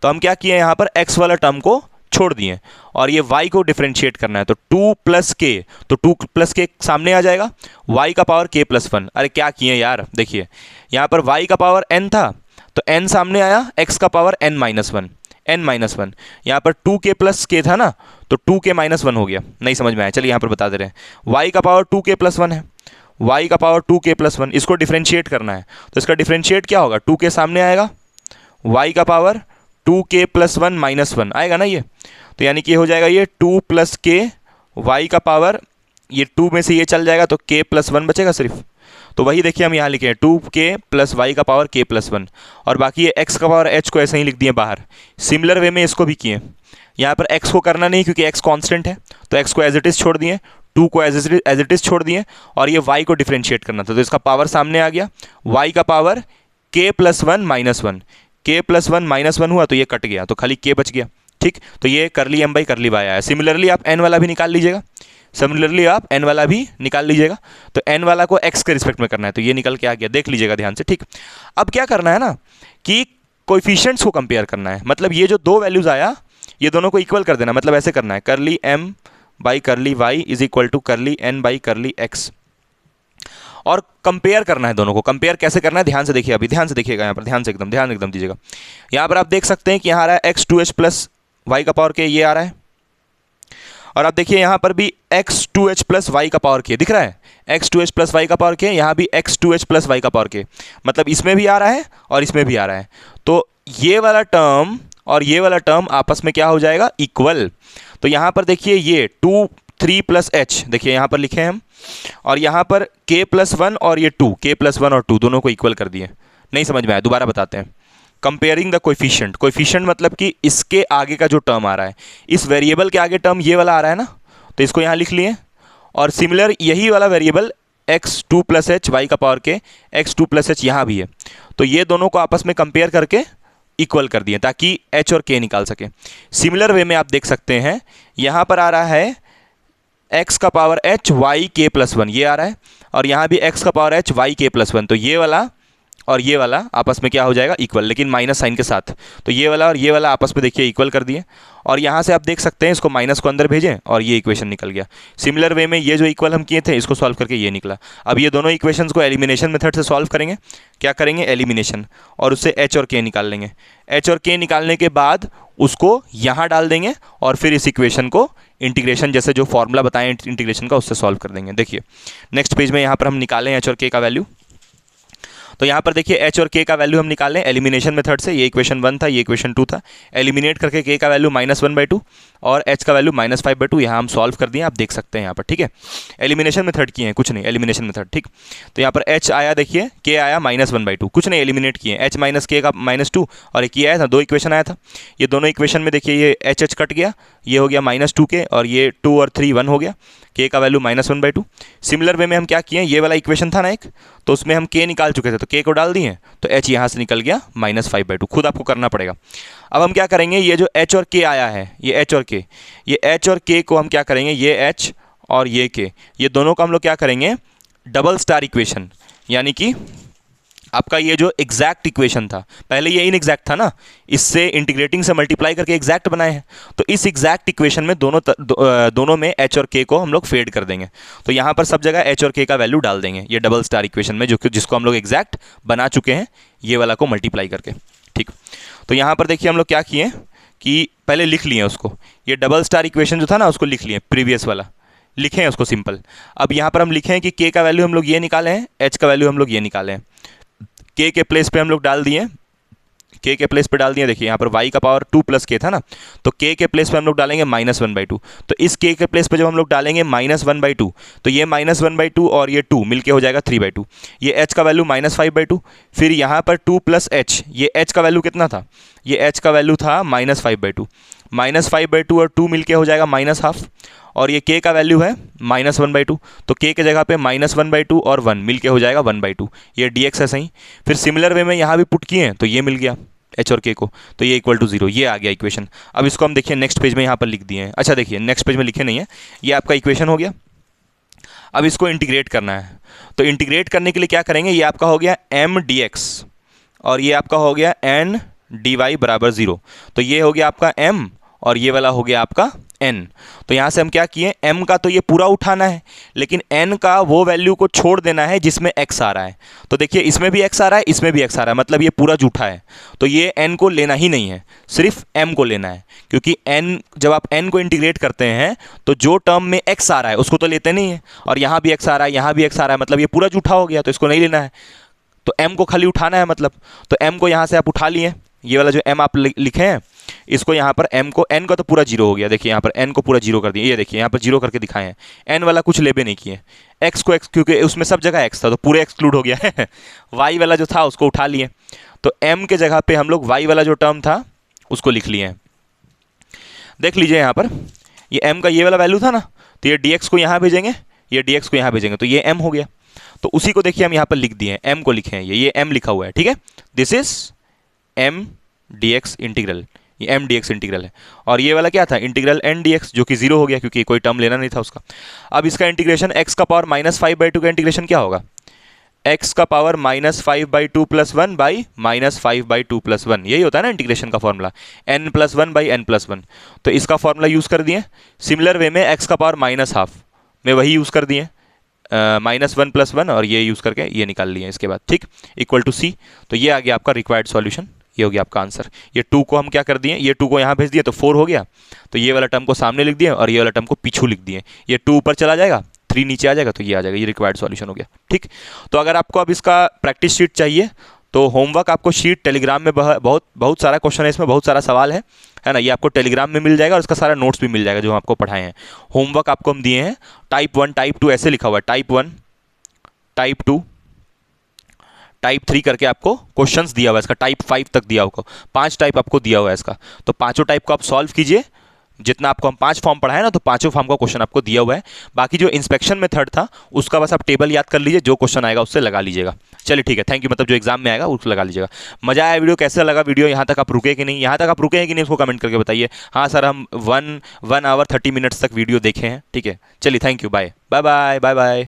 तो हम क्या किए, यहाँ पर x वाला टर्म को छोड़ दिए और ये y को डिफ्रेंशिएट करना है, तो 2 प्लस k, तो 2 प्लस k सामने आ जाएगा, y का पावर k प्लस 1। अरे क्या किए यार, देखिए यहाँ पर y का पावर n था, तो n सामने आया, x का power n minus 1, n minus one. यहाँ पर 2k प्लस k था ना, तो 2k माइनस वन हो गया। नहीं समझ में आया, चलिए यहाँ पर बता दे रहे हैं। y का पावर 2k प्लस वन है, y का पावर 2k प्लस वन, इसको डिफ्रेंशिएट करना है। तो इसका डिफ्रेंशिएट क्या होगा, 2k सामने आएगा, y का power 2k plus one minus one आएगा ना ये। तो यानी कि हो जाएगा ये 2 प्लस k, y का पावर, ये 2 में से ये चल जाएगा तो k प्लस वन बचेगा सिर्फ। तो वही देखिए हम यहाँ लिखे हैं 2k प्लस वाई का पावर k प्लस वन, और बाकी ये x का पावर h को ऐसे ही लिख दिए बाहर। सिमिलर वे में इसको भी किए, यहाँ पर x को करना नहीं क्योंकि x कांस्टेंट है, तो x को एज इट इज़ छोड़ दिए, 2 को एज इट इज़ छोड़ दिए, और ये y को डिफ्रेंशिएट करना था। तो इसका पावर सामने आ गया, y का power k plus one minus one, k plus one minus one हुआ तो ये कट गया, तो खाली k बच गया। ठीक, तो ये करली m बाई करली y आया। सिमिलरली आप n वाला भी निकाल लीजिएगा, सिमिलरली आप n वाला भी निकाल लीजिएगा। तो n वाला को x के रिस्पेक्ट में करना है, तो ये निकल के आ गया, देख लीजिएगा ध्यान से। ठीक, अब क्या करना है ना कि कोएफिशिएंट्स को कंपेयर करना है, मतलब ये जो दो वैल्यूज आया ये दोनों को इक्वल कर देना, मतलब ऐसे करना है curly m by curly y is equal to curly n by curly x, और कंपेयर करना है दोनों को। कंपेयर कैसे करना है ध्यान से देखिए, अभी ध्यान से देखिएगा, यहाँ पर ध्यान से ध्यान एकदम दीजिएगा। यहाँ पर आप देख सकते हैं कि यहाँ आ रहा है x 2h प्लस वाई का पावर k, ये आ रहा है, और आप देखिए यहाँ पर भी x 2h प्लस वाई का पावर k दिख रहा है, x 2h प्लस वाई का पावर k, यहाँ भी x 2h प्लस वाई का पावर k, मतलब इसमें भी आ रहा है और इसमें भी आ रहा है। तो ये वाला टर्म और ये वाला टर्म आपस में क्या हो जाएगा, इक्वल। तो यहाँ पर देखिए ये 2 3 प्लस h, देखिए यहाँ पर लिखे हैं हम, और यहाँ पर k प्लस वन और ये 2 k प्लस वन और 2 दोनों को इक्वल कर दिए। नहीं समझ में आया, दोबारा बताते हैं। कंपेयरिंग द कोएफिशिएंट, कोएफिशिएंट मतलब कि इसके आगे का जो टर्म आ रहा है, इस वेरिएबल के आगे टर्म ये वाला आ रहा है ना, तो इसको यहाँ लिख लिए, और सिमिलर यही वाला variable x 2 plus h y का पावर के x 2 प्लस एच यहाँ भी है, तो ये दोनों को आपस में कंपेयर करके इक्वल कर दिए ताकि h और k निकाल सके। सिमिलर वे में आप देख सकते हैं यहाँ पर आ रहा है x का power h y k plus one, ये आ रहा है, और यहाँ भी x का power h y k plus one, तो ये वाला और ये वाला आपस में क्या हो जाएगा, इक्वल, लेकिन माइनस साइन के साथ। तो ये वाला और ये वाला आपस में देखिए इक्वल कर दिए, और यहाँ से आप देख सकते हैं इसको माइनस को अंदर भेजें और ये इक्वेशन निकल गया। सिमिलर वे में ये जो इक्वल हम किए थे इसको सॉल्व करके ये निकला। अब ये दोनों इक्वेशंस को एलिमिनेशन मेथड से सॉल्व करेंगे। क्या करेंगे, एलिमिनेशन, और उससे h और k निकाल लेंगे। h और k निकालने के बाद उसको यहाँ डाल देंगे और फिर इस इक्वेशन को इंटीग्रेशन जैसे जो फॉर्मूला बताएं इंटीग्रेशन का उससे सॉल्व कर देंगे। देखिए नेक्स्ट पेज में यहाँ पर हम निकालें h और k का वैल्यू। तो यहाँ पर देखिए h और k का वैल्यू हम निकालें एलिमिनेशन मेथड से। ये इक्वेशन 1 था, ये इक्वेशन 2 था। एलिमिनेट करके k का वैल्यू -1/2 और h का वैल्यू -5/2 यहाँ हम सॉल्व कर दिए, आप देख सकते हैं यहाँ पर। ठीक है, एलिमिनेशन मेथड किए हैं, कुछ नहीं, एलिमिनेशन मेथड। ठीक, तो यहाँ पर h आया, देखिए k आया -1/2, कुछ नहीं, एलिमिनेट किए, h माइनस k का -2 और एक ये आया था, दो इक्वेशन आया था। ये दोनों इक्वेशन में देखिए ये h कट गया, ये हो गया -2k और ये 2 और 3 1 हो गया, k का वैल्यू -1/2। सिमिलर वे में हम क्या किए, ये वाला इक्वेशन था ना एक, तो उसमें हम k निकाल चुके थे, तो k को डाल दिए तो h यहाँ से निकल गया -5/2। खुद आपको करना पड़ेगा। अब हम क्या करेंगे, ये जो h और k आया है, ये h और k, ये h और k को हम क्या करेंगे, ये h और ये k, ये दोनों को हम लोग क्या करेंगे, डबल स्टार इक्वेशन, यानी कि आपका ये जो एग्जैक्ट इक्वेशन था, पहले ये इनएग्जैक्ट था ना, इससे इंटीग्रेटिंग से मल्टीप्लाई करके एग्जैक्ट बनाए हैं, तो इस एग्जैक्ट इक्वेशन में दोनों में h और k को हम लोग फेड कर देंगे। तो यहाँ पर सब जगह h और k का वैल्यू डाल देंगे ये डबल स्टार इक्वेशन में, जिसको हम लोग एग्जैक्ट बना चुके हैं ये वाला को मल्टीप्लाई करके। ठीक, तो यहाँ पर देखिए हम लोग क्या किए कि पहले लिख लिए उसको, ये डबल स्टार इक्वेशन जो था ना उसको लिख लिए, प्रीवियस वाला लिखे हैं उसको सिंपल। अब यहाँ पर हम लिखे हैं कि k का वैल्यू हम लोग ये निकाले हैं, h का वैल्यू हम लोग ये निकाले हैं, k के प्लेस पे हम लोग डाल दिए, k के प्लेस पे डाल दिए। देखिए यहाँ पर y का पावर 2 प्लस k था ना, तो k के प्लेस पे हम लोग डालेंगे -1/2, तो इस k के प्लेस पे जब हम लोग डालेंगे -1/2, तो ये -1/2 और ये 2 मिलके हो जाएगा 3/2। ये h का वैल्यू -5/2, फिर यहाँ पर 2 प्लस h, ये h का वैल्यू कितना था, ये h का वैल्यू था -5/2, -5/2 और 2 मिलके हो जाएगा -1/2, और ये k का वैल्यू है -1/2, तो k के जगह पे -1/2 और 1 मिलके हो जाएगा 1/2, ये dx है सही। फिर सिमिलर वे में यहाँ भी पुट किए तो ये मिल गया h और k को, तो ये इक्वल टू 0, ये आ गया इक्वेशन। अब इसको हम देखिए नेक्स्ट पेज में यहाँ पर लिख दिए हैं। अच्छा देखिए नेक्स्ट पेज में लिखे नहीं है, ये आपका इक्वेशन हो गया। अब इसको इंटीग्रेट करना है, तो इंटीग्रेट करने के लिए क्या करेंगे, ये आपका हो गया m dx और ये आपका हो गया n dy बराबर 0, तो ये हो गया आपका m और ये वाला हो गया आपका n। तो यहाँ से हम क्या किए, m का तो ये पूरा उठाना है, लेकिन n का वो वैल्यू को छोड़ देना है जिसमें x आ रहा है। तो देखिए इसमें भी x आ रहा है, इसमें भी x आ रहा है, मतलब ये पूरा झूठा है। तो ये n को लेना ही नहीं है, सिर्फ m को लेना है, क्योंकि n जब आप n को इंटीग्रेट करते हैं तो जो टर्म में x आ रहा है उसको तो लेते नहीं है, और यहाँ भी x आ रहा है, यहाँ भी x आ रहा है, मतलब ये पूरा झूठा हो गया, तो इसको नहीं लेना है। तो m को खाली उठाना है, मतलब तो m को यहाँ से आप उठा लिए, ये वाला जो m आप लिखे हैं इसको यहाँ पर m को, n का तो पूरा जीरो हो गया, देखिए यहाँ पर n को पूरा जीरो कर दिया, ये देखिए यहाँ पर जीरो करके दिखाए हैं, n वाला कुछ लेबे नहीं किए, x को x, क्योंकि उसमें सब जगह x था तो पूरे एक्सक्लूड हो गया है y वाला जो था उसको उठा लिए, तो m के जगह पे हम लोग y वाला जो टर्म था उसको लिख लिए हैं। देख लीजिए यहाँ पर ये m का ये वाला वैल्यू था ना, तो ये dx को यहाँ भेजेंगे, ये dx को यहाँ भेजेंगे, तो ये m हो गया। तो उसी को देखिए हम यहाँ पर लिख दिए हैं, m को लिखे हैं, ये m लिखा हुआ है, ठीक है, this is m dx integral, ये m dx इंटीग्रल है। और ये वाला क्या था, इंटीग्रल n dx, जो कि जीरो हो गया क्योंकि कोई टर्म लेना नहीं था उसका। अब इसका इंटीग्रेशन x का पावर -5/2 का इंटीग्रेशन क्या होगा, x का पावर -5/2 + 1 बाई -5/2 + 1, यही होता है ना इंटीग्रेशन का फॉर्मूला, n+1/n+1। तो इसका फॉर्मूला यूज़ कर दिए। सिमिलर वे में x का पावर -12 में वही यूज़ कर दिए, -1 + 1, और ये यूज़ करके ये निकाल लिए इसके बाद, ठीक, इक्वल टू c। तो ये आ गया आपका रिक्वायर्ड सॉल्यूशन, ये हो गया आपका आंसर। ये 2 को हम क्या कर दिए, ये 2 को यहाँ भेज दिए तो 4 हो गया, तो ये वाला टर्म को सामने लिख दिए और ये वाला टर्म को पीछू लिख दिए, ये 2 ऊपर चला जाएगा, 3 नीचे आ जाएगा, तो ये आ जाएगा, ये रिक्वायर्ड सॉल्यूशन हो गया, ठीक। तो अगर आपको अब इसका प्रैक्टिस शीट चाहिए तो होमवर्क आपको शीट टेलीग्राम में बहुत सारा क्वेश्चन है, इसमें बहुत सारा सवाल है ना, ये आपको टेलीग्राम में मिल जाएगा, और इसका सारा नोट्स भी मिल जाएगा जो हम आपको पढ़ाए हैं। होमवर्क आपको हम दिए हैं टाइप 1 टाइप 2 ऐसे लिखा हुआ है, टाइप 1 टाइप 2 टाइप 3 करके आपको क्वेश्चंस दिया हुआ है, इसका टाइप 5 तक दिया होगा, 5 टाइप आपको दिया हुआ है इसका। तो पांचों टाइप को आप सॉल्व कीजिए, जितना आपको हम 5 फॉर्म पढ़ाए ना, तो पांचों फॉर्म का क्वेश्चन आपको दिया हुआ है। बाकी जो इंस्पेक्शन मेथड था उसका बस आप टेबल याद कर लीजिए, जो क्वेश्चन आएगा उससे लगा लीजिएगा। चलिए ठीक है, थैंक यू, मतलब जो एग्जाम में आएगा उसको लगा लीजिएगा। मजा आया वीडियो, कैसा लगा वीडियो, यहाँ तक आप रुके कि नहीं, यहाँ तक आप रुके हैं कि नहीं उसको कमेंट करके बताइए। हाँ सर, हम 1 आवर 30 मिनट्स तक वीडियो देखे हैं, ठीक है। चलिए thank you, bye bye bye bye bye.